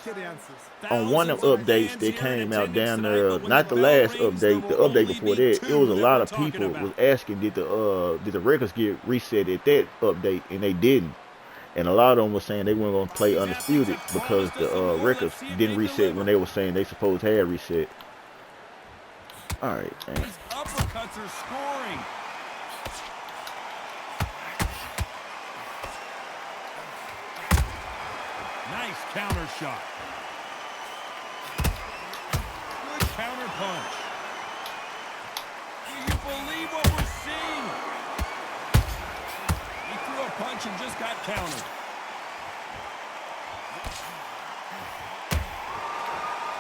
on one of the updates that came out down there, not the last update, the update before that, it was a lot of people was asking did the records get reset at that update, and they didn't. And a lot of them were saying they weren't going to play Undisputed because the records didn't reset when they were saying they supposed to have reset. All right, thanks. These uppercuts are scoring. Nice counter shot. Good counter punch. Do you believe what we're seeing? He threw a punch and just got countered.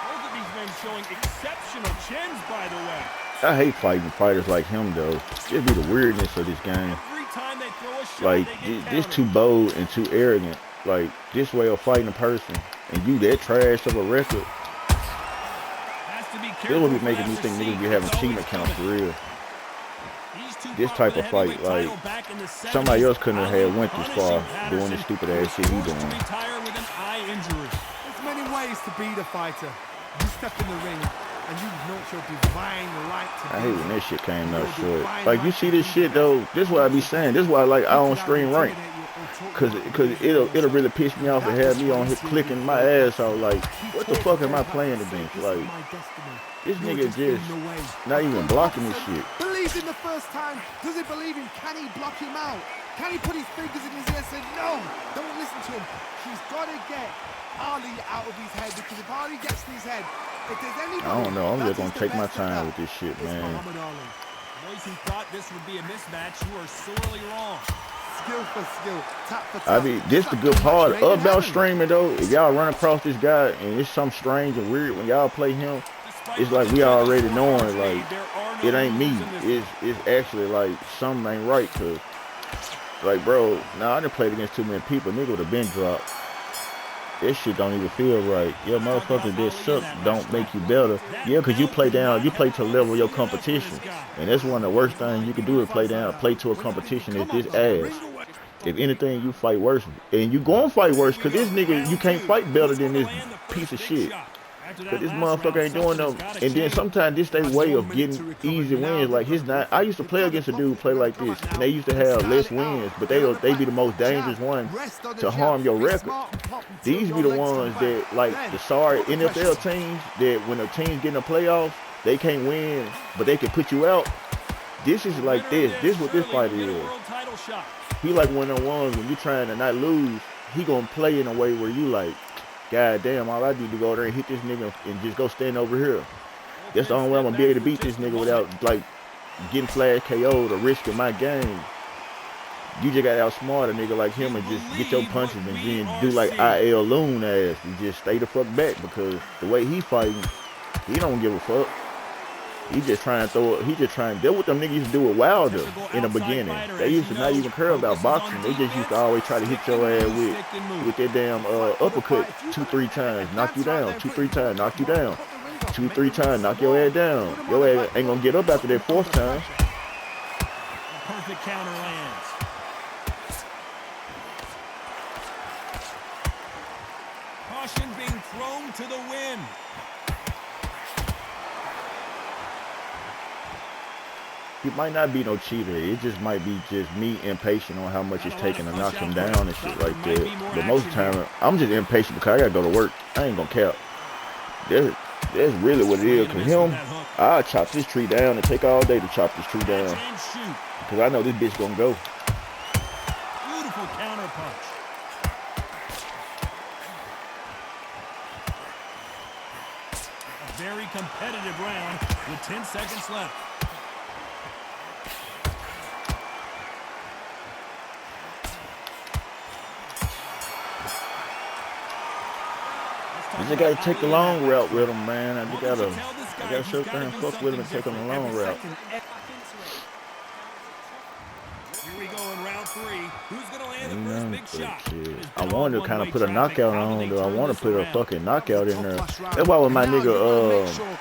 Both of these men showing exceptional chins, by the way. I hate fighting fighters like him, though. It'd be the weirdness of this game. Every time they throw a shot, like, this too bold and too arrogant. Like, this way of fighting a person, and you that trash of a record. It would be making me think niggas be having cheating accounts for real. This type of fight, like, somebody else couldn't have had went this far doing this stupid ass shit he doing. There's many ways to beat a fighter. You step in the ring and you note your divine light. I hate when that shit came out short. Like, you see this shit though. This is what I be saying. This is why I don't stream rank. Cause it'll really piss me off and have me on here clicking my ass out. Like, what the fuck am I playing against? Like, this nigga just not even blocking this shit. Believes in the first time. Does he believe him? Can he block him out? Can he put his fingers in his ear and say, no, don't listen to him. He's got to get Ali out of his head, because if Ali gets in his head, if there's anybody, I don't know. I'm just gonna that is take the my best of time that, with this shit, it's man. Muhammad Ali. Those who thought this would be a mismatch, you are sorely wrong. Skill for skill, tap for tap. I mean, this the good part about streaming though. If y'all run across this guy and it's something strange and weird when y'all play him, it's like we already knowing like it ain't me. It's actually like something ain't right. Cause like, bro, now I done played against too many people. Nigga would have been dropped. This shit don't even feel right. Your motherfucker that suck don't make you better. Yeah, cause you play down, you play to the level of your competition. And that's one of the worst things you can do is play to a competition is this ass. If anything, you fight worse. And you gonna fight worse, cause this nigga, you can't fight better than this piece of shit. But this motherfucker ain't doing no. And then sometimes this they way of getting easy wins. Like his nine. I used to play against a dude play like this, and they used to have less wins, but they be the most dangerous one to harm your record. These be the ones that like the sorry NFL teams that when the teams get in the playoffs, they can't win, but they can put you out. This is like this. This is what this fight is. He like one of the ones when you trying to not lose, he gonna play in a way where you like, God damn, all I need to go there and hit this nigga and just go stand over here. That's the only way I'm gonna be able to beat this nigga without like getting flash KO'd or risking my game. You just gotta outsmart a nigga like him and just get your punches and then do like IL Loon ass and just stay the fuck back, because the way he fighting, he don't give a fuck. He just trying to throw it. He just trying to deal with them niggas used to do with Wilder in the beginning. They used to not even care about boxing. They just used to always try to hit your ass with that damn uppercut 2-3 times, knock you down. 2-3 times, knock you down. 2-3 times, knock your ass down. Your ass ain't gonna get up after that fourth time. Perfect counter lands. Caution being thrown to the wind. He might not be no cheater. It just might be just me impatient on how much it's taking to knock him down and shit like that. But most of the time, I'm just impatient because I gotta go to work. I ain't gonna cap. That's really what it is. Cause him, I'll chop this tree down and take all day to chop this tree down. Cause I know this bitch gonna go. Beautiful counter punch. A very competitive round with 10 seconds left. I just gotta take the long route with him, man. I gotta sit there and fuck with him and take him the long route. Here we go in round 3. Who's gonna land the first big shot? I wanted to kind of put a knockout on, though. I want to put a fucking knockout in there. That's why with my nigga,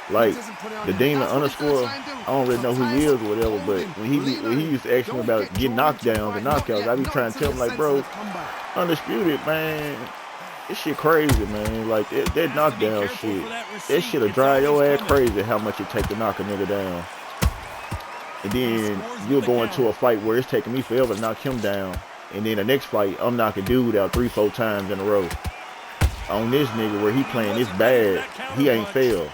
like the Demon underscore, I don't really know who he is or whatever. But when he used to ask me about getting knockdowns and knockouts, I be trying to tell him like, bro, Undisputed, man. This shit crazy, man. Like, that knockdown shit. That shit'll drive your ass crazy how much it take to knock a nigga down. And then you'll go into a fight where it's taking me forever to knock him down. And then the next fight, I'm knocking dude out 3-4 times in a row. On this nigga where he playing this bad, he ain't failed.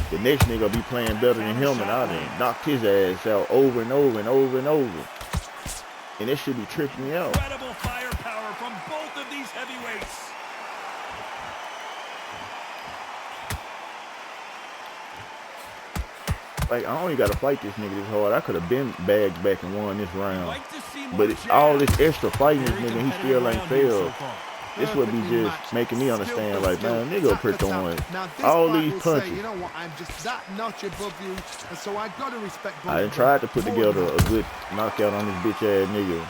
The next nigga be playing better than him, and I done knocked his ass out over and over and over and over. And that should be tripping me out. Incredible firepower from both of these heavyweights. Like, I only got to fight this nigga this hard. I could have been bagged back and won this round. But all this extra fighting this nigga, he still ain't failed. This would be just making me understand, like, man, nigga pretty throwing all these punches. You know what? I'm just that notch above you, and so I gotta respect. I done tried to put together a good knockout on this bitch ass nigga.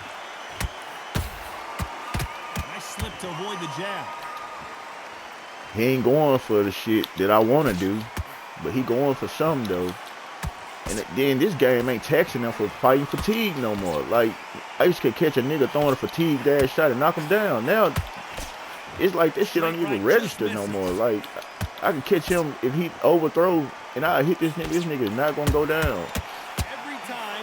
Nice slip to avoid the jab. He ain't going for the shit that I want to do, but he going for something though. And then this game ain't taxing him for fighting fatigue no more. Like, I used to catch a nigga throwing a fatigue ass shot and knock him down. Now, it's like this shit don't even register no more. Like, I can catch him if he overthrow and I hit this nigga. This nigga is not gonna go down.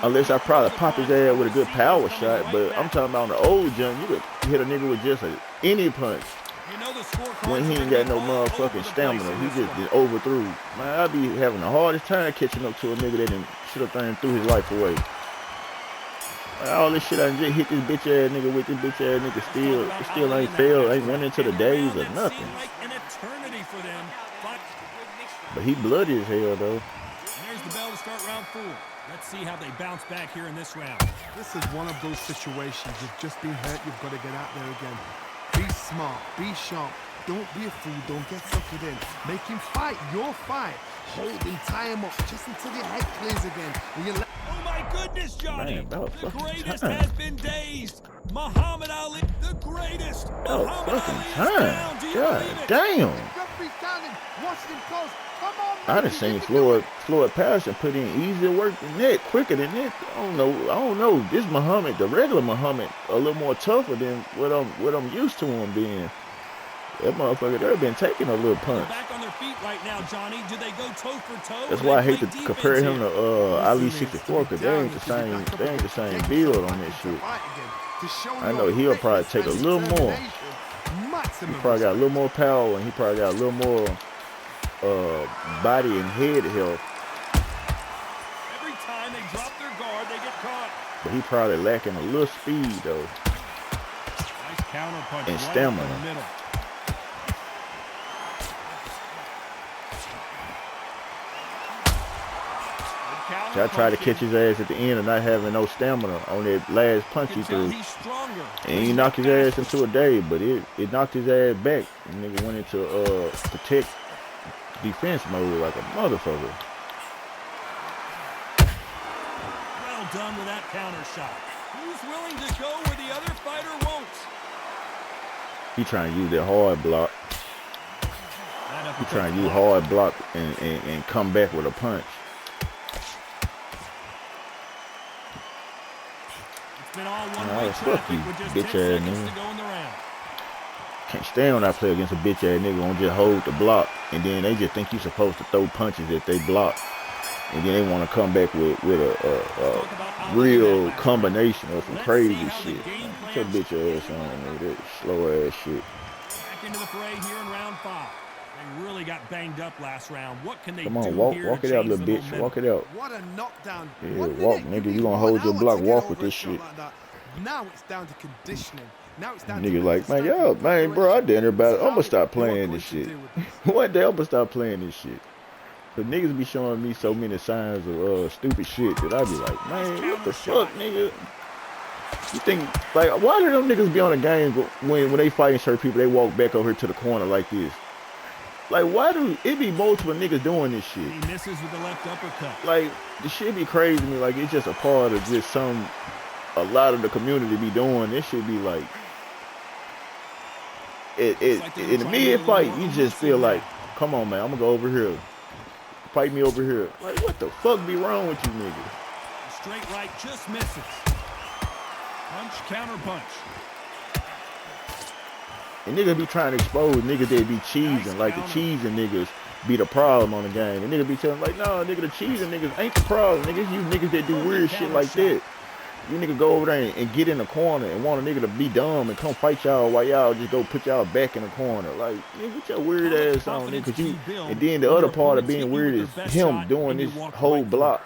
Unless I probably pop his ass with a good power shot. But I'm talking about on the old jump, you could hit a nigga with just any punch. When he ain't got no motherfucking stamina, he just overthrew. Man, I be having the hardest time catching up to a nigga that done should have threw his life away. All this shit I just hit this bitch ass nigga with, this bitch ass nigga still ain't failed, ain't went into the days or nothing. for them. But he bloody as hell, though. And there's the bell to start round 4. Let's see how they bounce back here in this round. This is one of those situations. You've just been hurt. You've got to get out there again. Be smart. Be sharp. Don't be a fool. Don't get suckered in. Make him fight your fight. Hold him, tie him up just until your head clears again. And you let Oh my goodness, Johnny! Man, about The fucking greatest time. has been dazed. Muhammad Ali, the greatest. Oh, Muhammad fucking Ali is time. down. Do you God believe it? damn. referee counting. Watch him close. Come on, I done baby, seen you can do it. Floyd Patterson put in easier work than that, quicker than that. I don't know. This Muhammad, the regular Muhammad, a little more tougher than what I'm used to him being. That motherfucker there been taking a little They're punch. back on their feet right now, Johnny. Do they go toe for toe? That's or why I they hate to play compare defense him here? to Ali 64 because they ain't the same build on that shit. I know he'll probably take a little more. He probably got a little more power and he probably got a little more body and head health. Every time they drop their guard, they get caught. But he probably lacking a little speed though. Nice counter punch And right stamina. up the middle. See, I tried to catch his ass at the end and not having no stamina on that last punch he threw. He's stronger. And he knocked his ass into a day, but it knocked his ass back. The nigga went into protect defense mode like a motherfucker. Well done with that counter shot. Who's willing to go where the other fighter won't? He trying to use that hard block. He trying to use hard block and come back with a punch. It's been all one-way Oh, fuck you, traffic with just 10 bitch ass seconds nigga. to go in the round. Can't stand when I play against a bitch ass nigga gonna just hold the block and then they just think you supposed to throw punches if they block. And then they want to come back with a real combination of some crazy shit. Get your bitch ass on, nigga. That slow ass shit. Back into the fray here in round 5. They really got banged up last round. What can they Come do on, walk here it to out, change little the bitch. momentum? Walk it out. What a knockdown. Yeah, 1 walk, minute, nigga. You need gonna 1 hold your hour block, to get walk over with a this shot shit. like that. Now it's down to conditioning. Now it's down to Nigga like, man, y'all, man, bro, I done about it. I'm gonna stop playing this shit. One day I'm gonna stop playing this shit. But niggas be showing me so many signs of stupid shit that I be like, man, what the fuck, nigga? You think, like, why do them niggas be on a game when they fighting certain people, they walk back over here to the corner like this? Like, why do it be multiple niggas doing this shit? He misses with the left uppercut. Like, the shit be crazy to me. Like, it's just a part of just a lot of the community be doing. This shit be like, in the mid-fight, you just feel like, come on, man, I'm gonna go over here. Fight me over here. Like, what the fuck be wrong with you niggas? Straight right just misses. Punch, counter punch. And niggas be trying to expose niggas that be cheesing. Like, the cheesing niggas be the problem on the game. And niggas be telling, like, no, nigga, the cheesing niggas ain't the problem. Niggas, you niggas that do weird shit like that. You niggas go over there and get in the corner and want a nigga to be dumb and come fight y'all while y'all just go put y'all back in the corner. Like, nigga, get your weird ass on, nigga. Cause you, and then the other part of being weird is him doing this whole block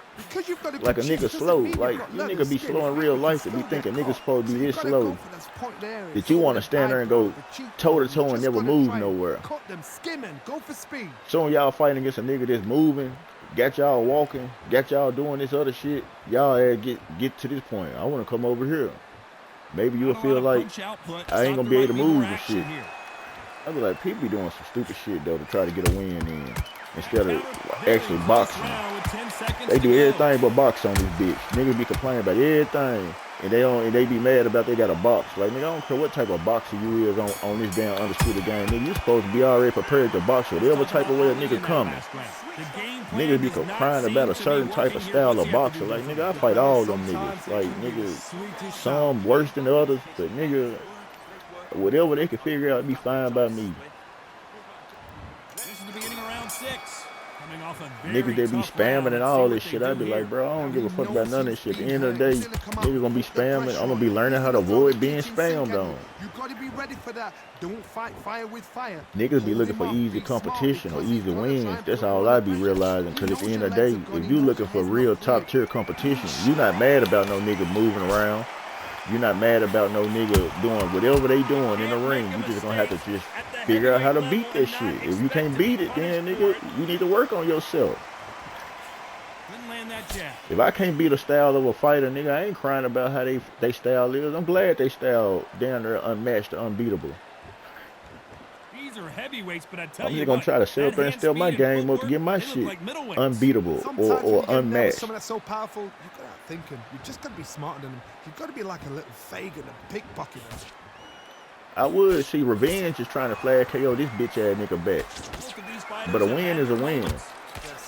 like a nigga slow. Like, you nigga be slow in real life to be thinking niggas supposed to be this slow. That you want to stand there and go toe to toe and never move nowhere. So y'all fighting against a nigga that's moving, got y'all walking, got y'all doing this other shit, y'all get to this point. I want to come over here. Maybe you'll feel like I ain't gonna be able to move and shit. I be like, people be doing some stupid shit though to try to get a win in instead of actually boxing. They do everything but box on this bitch. Niggas be complaining about everything, and they be mad about they got a box. Like, nigga, I don't care what type of boxer you is on this damn Undisputed game. Nigga, you supposed to be already prepared to box whatever type of way a nigga coming. Niggas be crying about a certain type of style of boxer. Like, nigga, I fight all them niggas. Like, nigga, some worse than others, but nigga, whatever they can figure out be fine by me. This is the beginning of round 6. Coming off a Niggas that be spamming and all this shit, I be like, bro, I don't give a fuck about none of this shit. At the end of the day, niggas gonna be spamming. I'm gonna be learning how to avoid being spammed on. You gotta be ready for that. Don't fight fire with fire. Niggas be looking for easy competition or easy wins. That's all I be realizing. Cause at the end of the day, if you looking for real top tier competition, you not mad about no nigga moving around. You're not mad about no nigga doing whatever they doing in the ring. You just gonna have to just figure out how to beat that shit. If you can't beat it, then nigga, you need to work on yourself. If I can't beat a style of a fighter, nigga, I ain't crying about how they style is. I'm glad they style down there unmatched or unbeatable. These are heavyweights, but I tell I'm you just gonna try to sit up there and step my game up to get my shit unbeatable or unmatched. Someone that's so powerful, you've got to start thinking. You've just got to be smarter than them. You've got to be like a little Fagin and pickpocket. I would see Revenge is trying to flag KO this bitch ass nigga back, but a win is a win.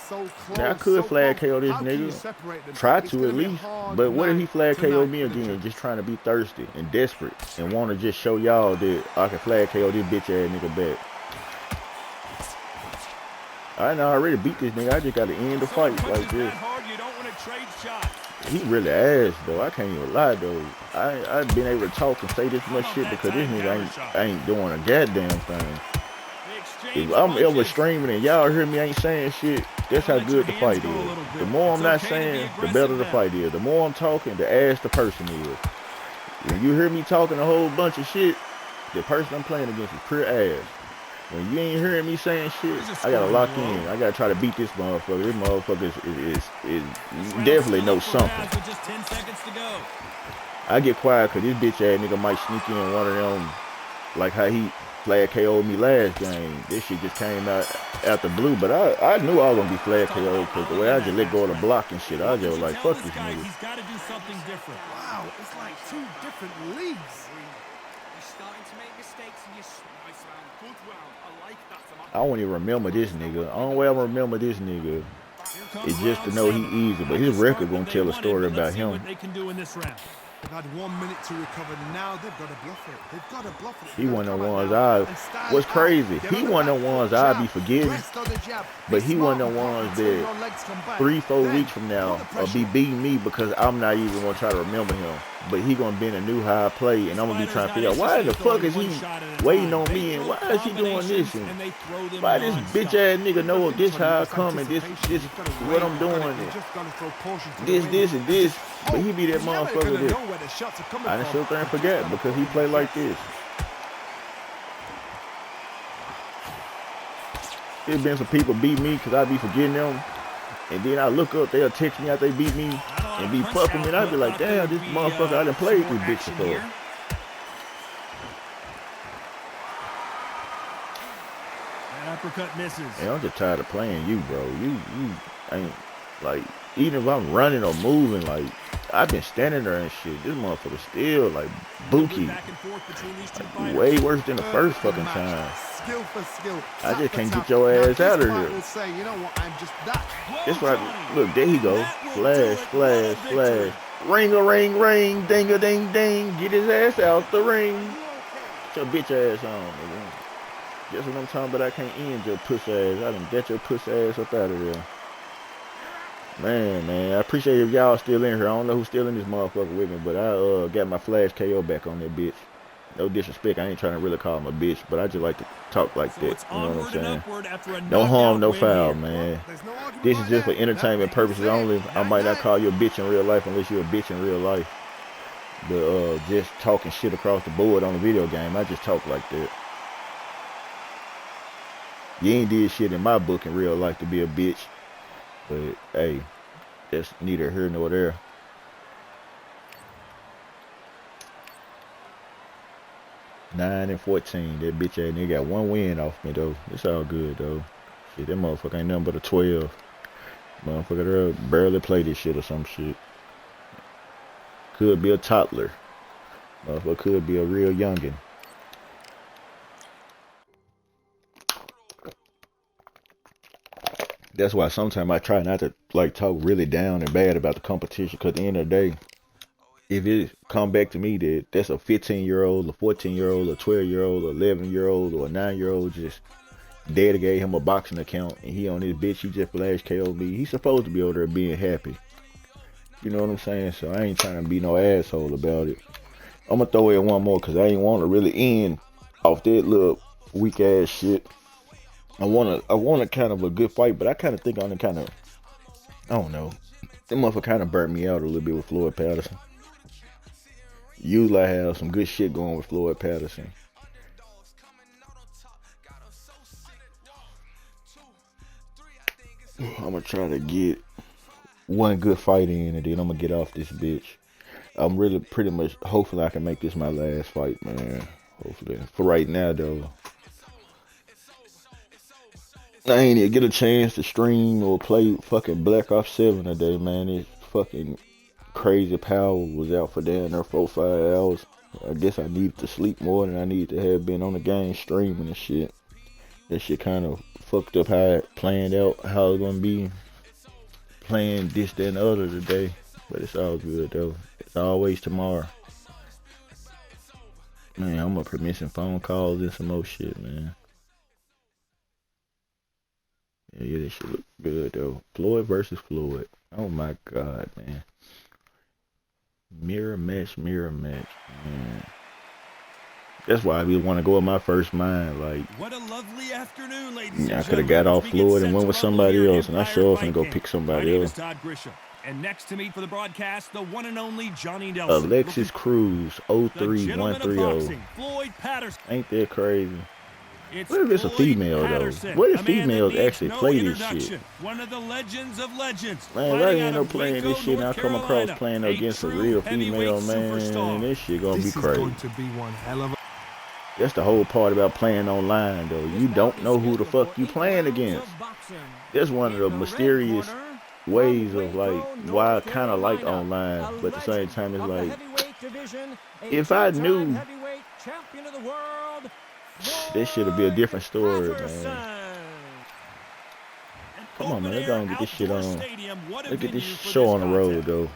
So close, Now I could flag KO this How can you nigga, separate them? try It's to gonna at be a least. hard But what if he night flag KO tonight me for the again, judge. just trying to be thirsty and desperate and want to just show y'all that I can flag KO this bitch ass nigga back? I know I already beat this nigga. I just got to end the fight like this. He really ass though. I can't even lie though. I've been able to talk and say this much shit because this nigga ain't doing a goddamn thing. If I'm ever streaming and y'all hear me ain't saying shit, that's how good the fight is. The more I'm not saying, the better the fight is. The more I'm talking, the ass the person is. When you hear me talking a whole bunch of shit, the person I'm playing against is pure ass. When you ain't hearing me saying shit, I gotta lock in. I gotta try to beat this motherfucker. This motherfucker is definitely knows something. I get quiet because this bitch ass nigga might sneak in one of them, like how he flag KO'd me last game. This shit just came out the blue, but I knew I was gonna be flag KO'd because the way I just let go of the block and shit, I was just like, fuck this nigga. He's got to do something different. Wow, it's like two different leagues. You're starting to make mistakes and you're nice round, good round. I like that. I don't even remember this nigga. The only way I remember this nigga is just to know he easy, but his record gonna tell a story about him. What they can do in this round. They've had 1 minute to recover. Now they've got to bluff it. They've got to bluff it. He one of the ones what's crazy, he one of the ones I'd be forgetting, but he one of the ones that 3-4 weeks from now will be beating me because I'm not even gonna try to remember him. But he gonna be in a new high play, and I'm gonna be trying to figure out why the fuck is he waiting on me, and why is he doing this, and why this bitch ass nigga know this how I come, and this what I'm doing, and this and this, but he be that motherfucker that I done sit there and forget because he play like this. There's been some people beat me because I be forgetting them, and then I look up, they'll text me after they beat me and be fucking me, and I be like, damn, this motherfucker, I done played this bitch before. Uppercut misses. And I'm just tired of playing you, bro. You ain't, like, even if I'm running or moving, like, I've been standing there and shit. This motherfucker still, like, bookie. Like, way worse than the first fucking time. Skill for skill. I just can't get your ass out of here. Say, you know what, I'm just that. That's right. Look, there he go. Flash, flash, flash. Ring-a-ring, ring, ding-a-ding-ding. Get his ass out the ring. Get your bitch ass on, nigga. That's what I'm talking about. I can't end your puss ass. I done get your puss ass up out of there. Man, I appreciate if y'all still in here. I don't know who's still in this motherfucker with me, but I got my flash KO back on that bitch. No disrespect, I ain't trying to really call him a bitch, but I just like to talk like that. You know what I'm saying? No harm, no foul, man. This is just for entertainment purposes only. I might not call you a bitch in real life unless you're a bitch in real life. But just talking shit across the board on a video game, I just talk like that. You ain't did shit in my book in real life to be a bitch. But, hey, that's neither here nor there. Nine and 14. That bitch ass nigga got one win off me, though. It's all good, though. Shit, that motherfucker ain't nothing but a 12. Motherfucker there barely play this shit or some shit. Could be a toddler. Motherfucker could be a real youngin'. That's why sometimes I try not to like talk really down and bad about the competition, because at the end of the day, if it come back to me that that's a 15-year-old, a 14-year-old, a 12-year-old, a 11-year-old, or a 9-year-old just daddy gave him a boxing account and he on his bitch, he just flash KO me, he's supposed to be over there being happy. You know what I'm saying? So I ain't trying to be no asshole about it. I'm gonna throw in one more because I ain't want to really end off that little weak ass shit. I want a kind of a good fight, but I kind of think I'm kind of, I don't know. That motherfucker kind of burnt me out a little bit with Floyd Patterson. Usually I have some good shit going with Floyd Patterson. I'm gonna try to get one good fight in, and then I'm gonna get off this bitch. I'm really pretty much, hopefully I can make this my last fight, man. Hopefully. For right now, though, I ain't even get a chance to stream or play fucking Black Ops 7 today, man. It's fucking crazy power was out for damn near 4 or 5 hours. I guess I need to sleep more than I need to have been on the game streaming and shit. That shit kind of fucked up how it planned out, how it's gonna be playing this, that, and the other today. But it's all good though. It's always tomorrow. Man, I'm up here missing phone calls and some more shit, man. Yeah, this shit look good though. Floyd versus Floyd. Oh my god, man. Mirror match, man. That's why I really want to go with my first mind. Like, what a lovely afternoon, ladies I could have got off Floyd and went with somebody else, and I sure finna go pick somebody else. Todd Grisham. And next to me for the broadcast, the one and only Johnny Nelson. Alexis Cruz, 03130. Floyd Patterson. Ain't that crazy? What if it's a female though? What if females actually play this shit? One of the legends of legends. Man, if I ain't no playing this shit and I come across playing against a real female, man, this shit gonna be crazy. This is going to be one hell of a... That's the whole part about playing online though. You don't know who the fuck you playing against. That's one of the mysterious ways of like why I kind of like online, but at the same time it's like, if I knew, this shit'll be a different story, man. Come on, man, let's go and get this shit on. Let's get this show on the road though.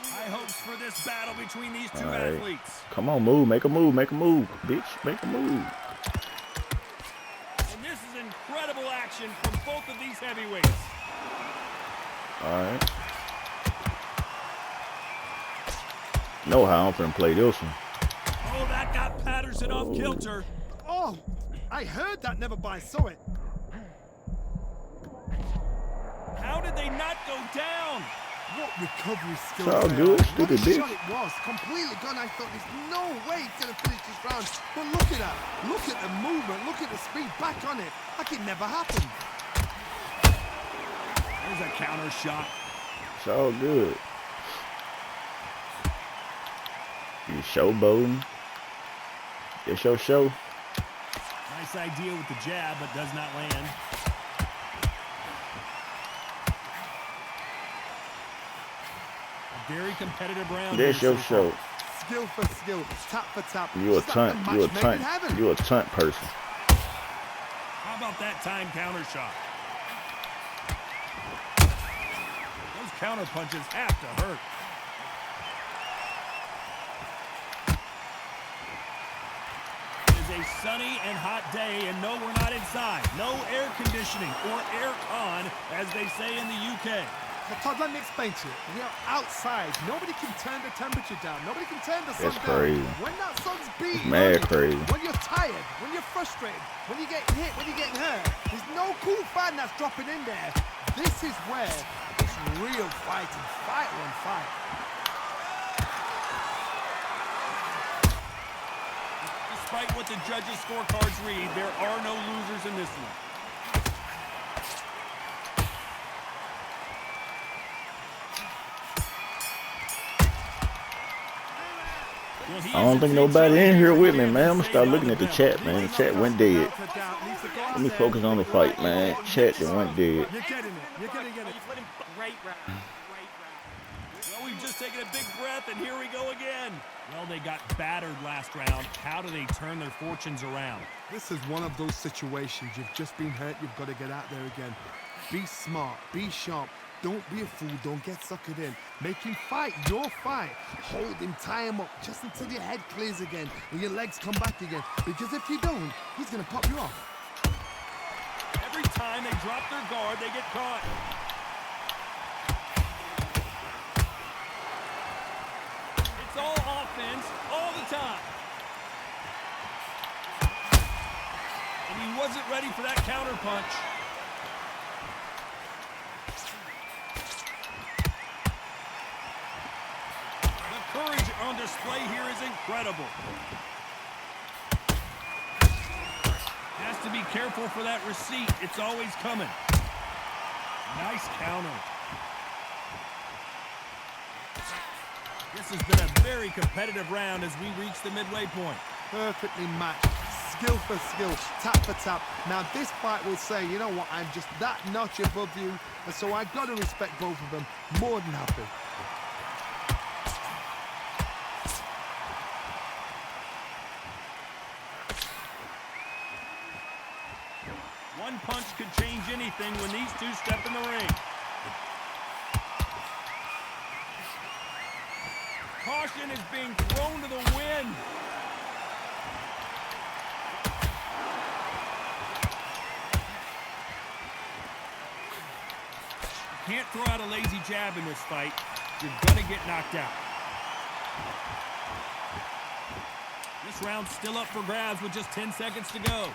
High hopes for this battle between these two athletes. Come on, move, make a move, bitch, make a move. And this is incredible action from both of these heavyweights. Alright. Know how I'm finna play this one. Oh, that got Patterson off kilter. Oh, I heard that, never by saw it. How did they not go down? What recovery skills. It's all good, stupid bitch. What a shot it was, completely gone. I thought there's no way he's gonna finish this round. But look at that. Look at the movement, look at the speed, back on it. Like it never happened. There's a counter shot. It's all good. You showboating. It's your show. Nice idea with the jab, but does not land. A very competitive round. That's your show. Skill for skill, tap for tap. You a tunt. You a tunt. You a tunt person. How about that time counter shot? Those counter punches have to hurt. A sunny and hot day, and no, we're not inside. No air conditioning or air con, as they say in the UK. But Todd, let me explain to you. We are outside. Nobody can turn the temperature down. Nobody can turn the sun down. That's crazy. When that sun's beating, it's mad crazy. When you're tired, when you're frustrated, when you're getting hit, when you're getting hurt, there's no cool fan that's dropping in there. This is where it's real fighting. Fight on fight. Despite what the judges' scorecards read, there are no losers in this one. I don't think nobody in here with me, man. I'm gonna start looking at the chat, man. The chat went dead. Let me focus on the fight, man. Chat that went dead. You're getting it. You're gonna get it. Well, we've just taken a big breath, and here we go again. Well, they got battered last round. How do they turn their fortunes around? This is one of those situations. You've just been hurt. You've got to get out there again. Be smart. Be sharp. Don't be a fool. Don't get suckered in. Make him fight your fight. Hold him, tie him up just until your head clears again and your legs come back again. Because if you don't, he's going to pop you off. Every time they drop their guard, they get caught. It's all offense all the time. And he wasn't ready for that counter punch. on display here is incredible. Has to be careful for that receipt. It's always coming. Nice counter. This has been a very competitive round as we reach the midway point. Perfectly matched. Skill for skill, tap for tap. Now this fight will say, you know what, I'm just that notch above you, and so I've got to respect both of them. More than happy. One punch could change anything when these two step in the ring. Caution is being thrown to the wind. You can't throw out a lazy jab in this fight. You're gonna get knocked out. This round's still up for grabs with just 10 seconds to go.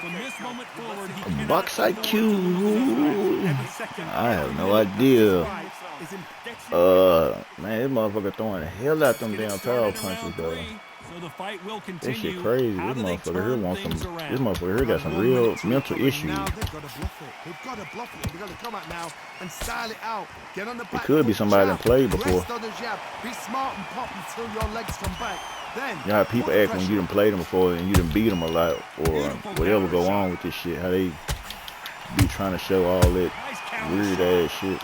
From this moment forward, he cannot Box IQ. I have no idea. Man, this motherfucker throwing the hell out them damn power punches, though. So the fight will This continue. shit crazy. This motherfucker here wants some. This motherfucker here got some real mental issues. Now they've got to bluff it. They've got to bluff it. They've got to come out now and style it out. Get on the back. It could be somebody that played before. Rest on the jab. Be smart and pop until your legs come back. Then You know how people act when you done played them before and you done beat them a lot or whatever go on with this shit. How they be trying to show all that weird ass shit.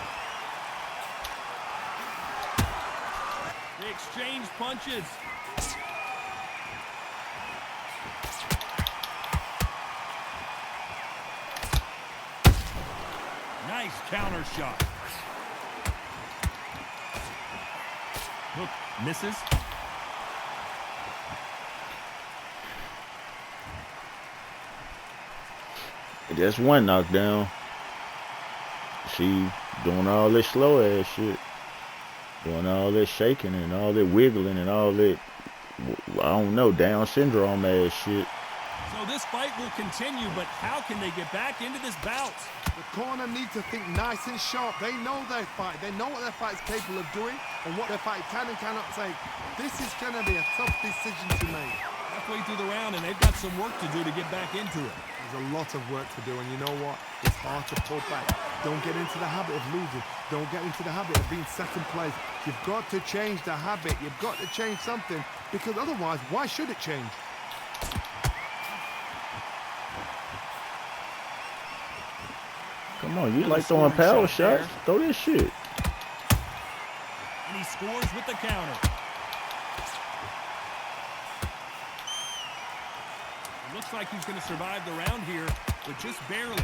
They exchange punches. Nice counter shot. Look, misses. That's one knockdown. She doing all this slow ass shit. Doing all that shaking and all that wiggling and all that, I don't know, Down syndrome ass shit. So this fight will continue, but how can they get back into this bout? the corner need to think nice and sharp. They know their fight. They know what their fight is capable of doing and what their fight can and cannot take. This is going to be a tough decision to make. Halfway through the round, and they've got some work to do to get back into it. There's a lot of work to do, and you know what? It's hard to pull back. Don't get into the habit of losing. Don't get into the habit of being second place. You've got to change the habit. You've got to change something, because otherwise, why should it change? Come on, you like throwing power shots? Throw this shit. And he scores with the counter. It looks like he's going to survive the round here, but just barely.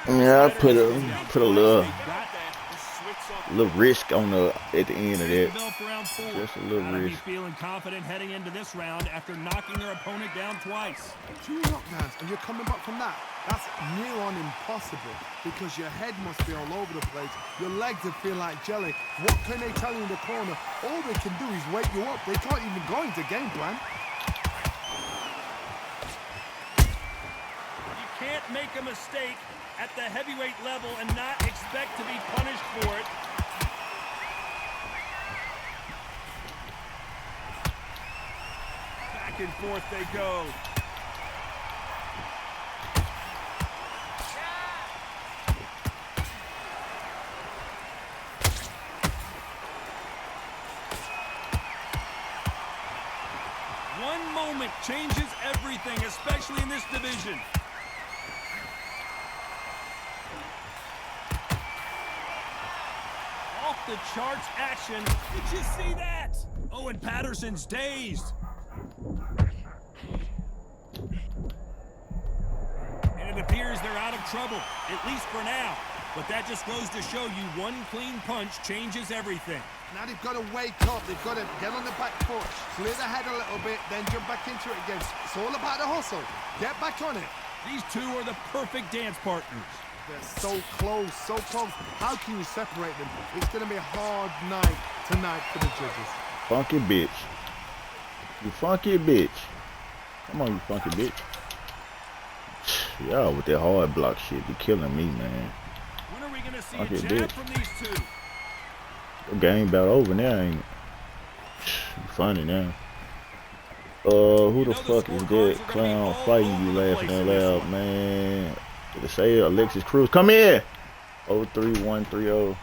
Yeah, I put a little risk on at the end of that. Just a little risk. Be feeling confident heading into this round after knocking their opponent down twice. 2 knockdowns and you're coming back from that. That's near on impossible, because your head must be all over the place. Your legs would feel like jelly. What can they tell you in the corner? All they can do is wake you up. They can't even go into game plan. You can't make a mistake at the heavyweight level and not expect to be punished for it. Back and forth they go. One moment changes everything, especially in this division. Off the charts action. Did you see that? Oh, and Patterson's dazed. And it appears they're out of trouble, at least for now. But that just goes to show you one clean punch changes everything. Now they've got to wake up. They've got to get on the back foot, clear the head a little bit, then jump back into it again. It's all about the hustle. Get back on it. These two are the perfect dance partners. They're so close, so close. How can you separate them? It's going to be a hard night tonight for the judges. Funky bitch. You funky bitch. Come on, you funky bitch. Y'all with that hard block shit be killing me, man. When are we going to see Funky a jab bitch. from these two? The game about over now, ain't it? Funny now. Who the fuck is that clown fighting you laughing that loud, man? Did it say Alexis Cruz? Come here! 03130.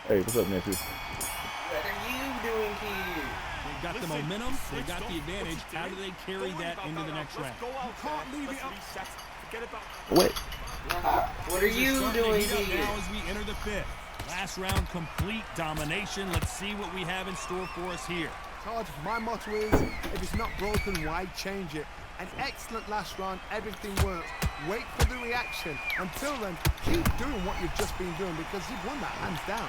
Hey, what's up, nephew? What are you doing here? They've got the momentum, they've got the advantage. How do they carry that into the next round? Can't leave it up. What? What are you doing here? Now as we enter the fifth. Last round, complete domination. Let's see what we have in store for us here. Todd, my motto is, if it's not broken, why change it? An excellent last round, everything works. Wait for the reaction. Until then, keep doing what you've just been doing because you've won that hands down.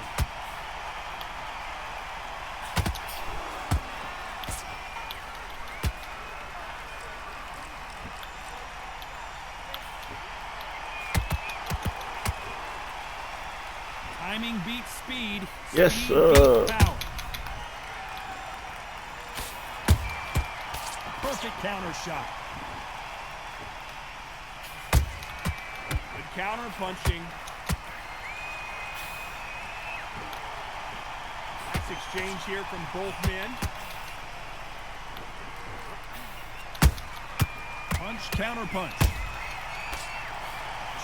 Timing beats speed. Yes, Speed sir. beats power. Perfect counter shot. Good counter punching. Nice exchange here from both men. Punch, counter punch.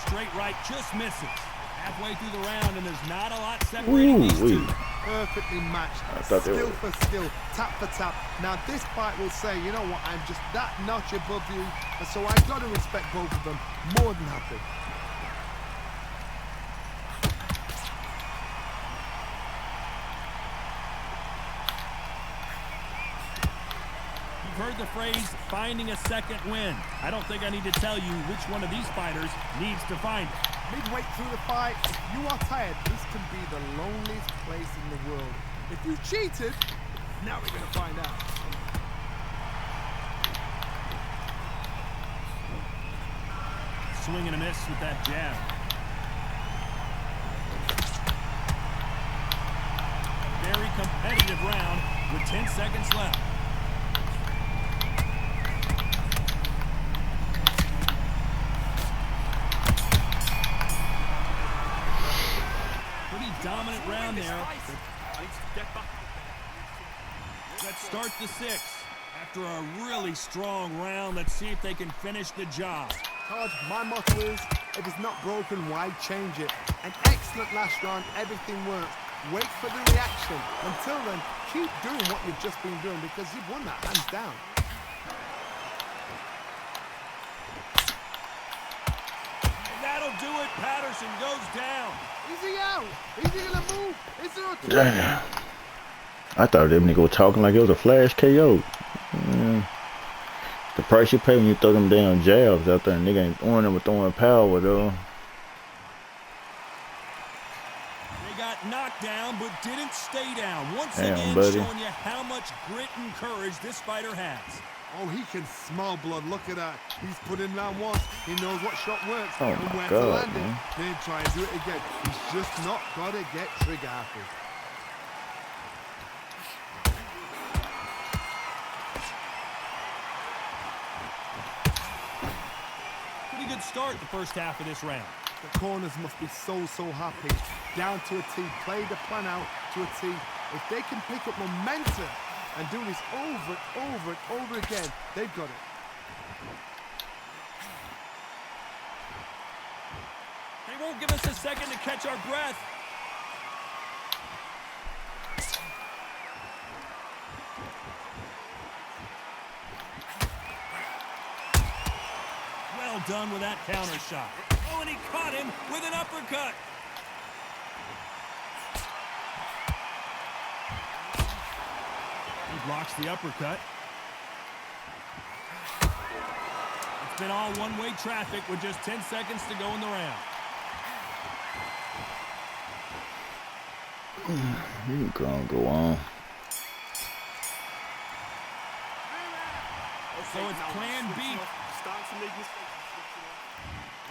Straight right just misses. Halfway through the round, and there's not a lot separating these two. Perfectly matched. Skill for skill, tap for tap. Now this fight will say, you know what, I'm just that notch above you, and so I've got to respect both of them more than happy. You've heard the phrase, finding a second win. I don't think I need to tell you which one of these fighters needs to find it. Midway through the fight, if you are tired, this can be the loneliest place in the world. If you cheated, now we're going to find out. Swing and a miss with that jab. Very competitive round with 10 seconds left. Dominant round there. Let's start the sixth. After a really strong round, let's see if they can finish the job. Todd, my motto is, if it's not broken, why change it? An excellent last round, everything works. Wait for the reaction. Until then, keep doing what you've just been doing because you've won that hands down. And that'll do it. Patterson goes down. Is he out? Is he gonna move? Is there a Damn. I thought that nigga was talking like it was a flash KO. The price you pay when you throw them damn jabs out there, nigga ain't throwing them with throwing power though. They got knocked down but didn't stay down. Once Damn, again, buddy. showing you how much grit and courage this fighter has. Oh, he can smell blood. Look at that. He's put in round once. He knows what shot works Oh and my where to God, land man. it. Then try and do it again. He's just not got to get trigger happy. Pretty good start the first half of this round. The corners must be so happy. Down to a T. Play the plan out to a T. If they can pick up momentum and do this over and over and over again, they've got it. They won't give us a second to catch our breath. Well done with that counter shot. Oh, and he caught him with an uppercut. He blocks the uppercut. It's been all one-way traffic with just 10 seconds to go in the round. You can go on. So it's plan B.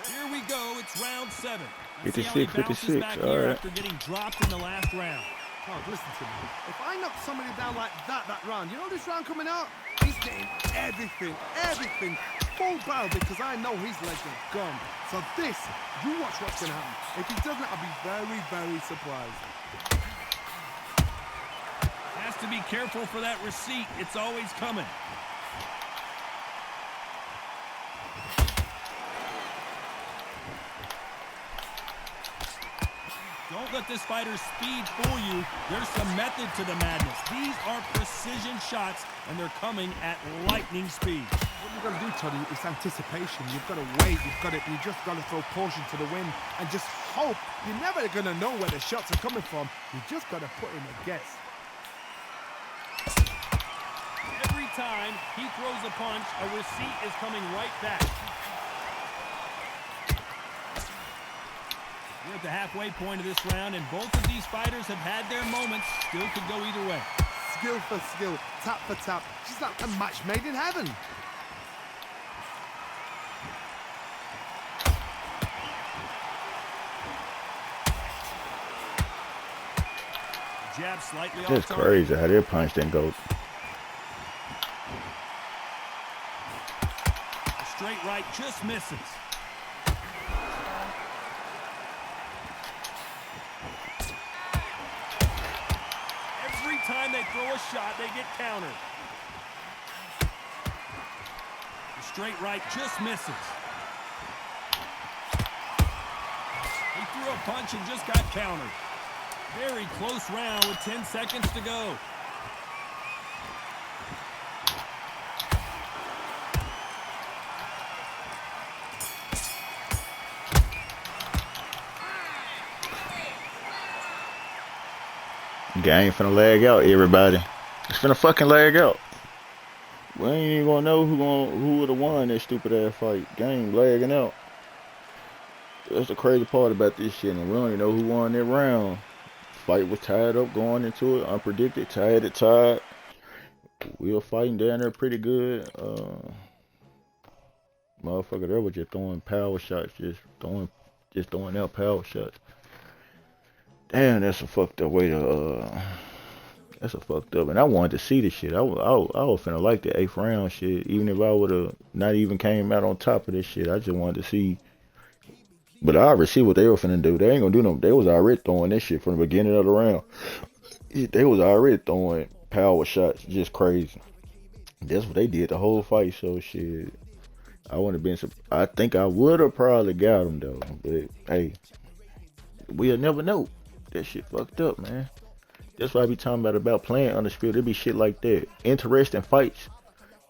Here we go. It's round 7. 56, 56. All right. After getting dropped in the last round. Oh, listen to me. If I knock somebody down like that round, you know this round coming out? He's getting everything, full barrel, because I know his legs are gone. So this, you watch what's going to happen. If he doesn't, I'll be very, very surprised. Has to be careful for that receipt. It's always coming. Don't let this fighter's speed fool you. There's some method to the madness. These are precision shots, and they're coming at lightning speed. What you've got to do, Tony, is anticipation. You've got to wait. You just got to throw caution to the wind and just hope. You're never going to know where the shots are coming from. You just got to put in a guess. Every time he throws a punch, a receipt is coming right back. We're at the halfway point of this round, and both of these fighters have had their moments. Still could go either way. Skill for skill, tap for tap. Just like a match made in heaven. Jab slightly off. That's crazy how their punch didn't go. A straight right just misses. Every time they throw a shot, they get countered. The straight right just misses. He threw a punch and just got countered. Very close round with 10 seconds to go. Game finna lag out, everybody. It's finna fucking lag out. We ain't even gonna know who would have won that stupid ass fight. Game lagging out. That's the crazy part about this shit, and we don't even know who won that round. Fight was tied up going into it, unpredicted, tied. We were fighting down there pretty good. Motherfucker, they were just throwing power shots, just throwing out power shots. Damn, that's a fucked up way to, that's a fucked up. And I wanted to see this shit. I was finna like the 8th round shit, even if I would've not even came out on top of this shit. I just wanted to see. But I already see what they were finna do. They ain't gonna do no. They was already throwing this shit from the beginning of the round. They was already throwing power shots, just crazy. That's what they did the whole fight. So shit, I wouldn't have been. I think I would have probably got them though. But hey, we'll never know. That shit fucked up, man. That's why I be talking about playing Undisputed. It be shit like that. Interesting fights.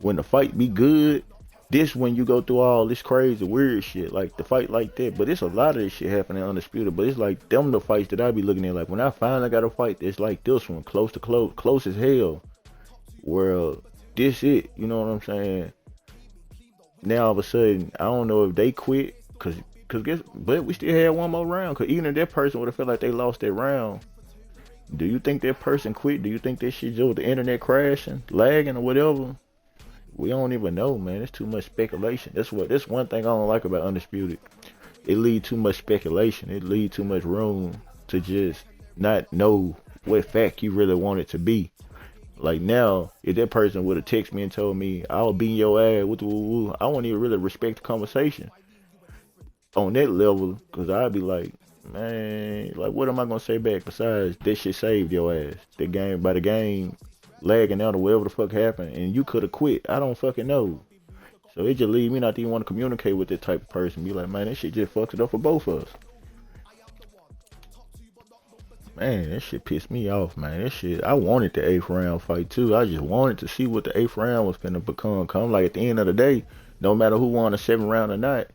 When the fight be good. This when you go through all this crazy weird shit, like the fight like that. But it's a lot of this shit happening Undisputed. But it's like them the fights that I be looking at. Like when I finally got a fight that's like this one, close as hell. Where this it, you know what I'm saying? Now all of a sudden, I don't know if they quit, but we still had one more round. Cause even if that person would have felt like they lost that round, do you think that person quit? Do you think that shit just with the internet crashing, lagging, or whatever? We don't even know, man. It's too much speculation. That's one thing I don't like about Undisputed. It lead too much speculation. It lead too much room to just not know what fact you really want it to be. Like now, if that person would have texted me and told me I'll beat your ass, I won't even really respect the conversation on that level, cause I'd be like, man, like what am I gonna say back besides that shit saved your ass? The game lagging out or whatever the fuck happened, and you could have quit. I don't fucking know. So it just leave me not to even want to communicate with that type of person. Be like, man, that shit just fucks it up for both of us. Man, that shit pissed me off, man. That shit, I wanted the 8th round fight too. I just wanted to see what the 8th round was finna become. Come like at the end of the day, no matter who won the 7th round or not,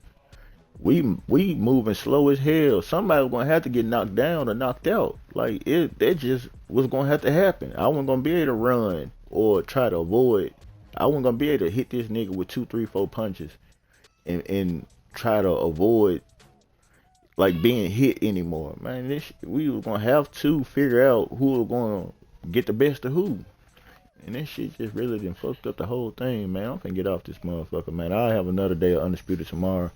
we moving slow as hell. Somebody was gonna have to get knocked down or knocked out. Like that just was gonna have to happen. I wasn't gonna be able to run or try to avoid. I wasn't gonna be able to hit this nigga with 2, 3, 4 punches and try to avoid like being hit anymore. Man, we were gonna have to figure out who was gonna get the best of who. And that shit just really done fucked up the whole thing, man. I'm finna get off this motherfucker, man. I'll have another day of Undisputed tomorrow.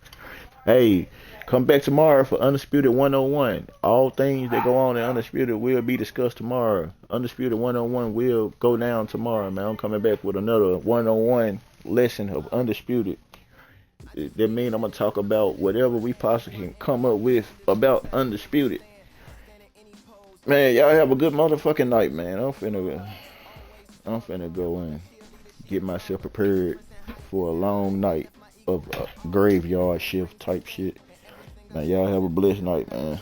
Hey, come back tomorrow for Undisputed 101. All things that go on in Undisputed will be discussed tomorrow. Undisputed 101 will go down tomorrow, man. I'm coming back with another 101 lesson of Undisputed. That means I'm going to talk about whatever we possibly can come up with about Undisputed. Man, y'all have a good motherfucking night, man. I'm finna go and get myself prepared for a long night of graveyard shift type shit. Man, y'all have a blessed night, man.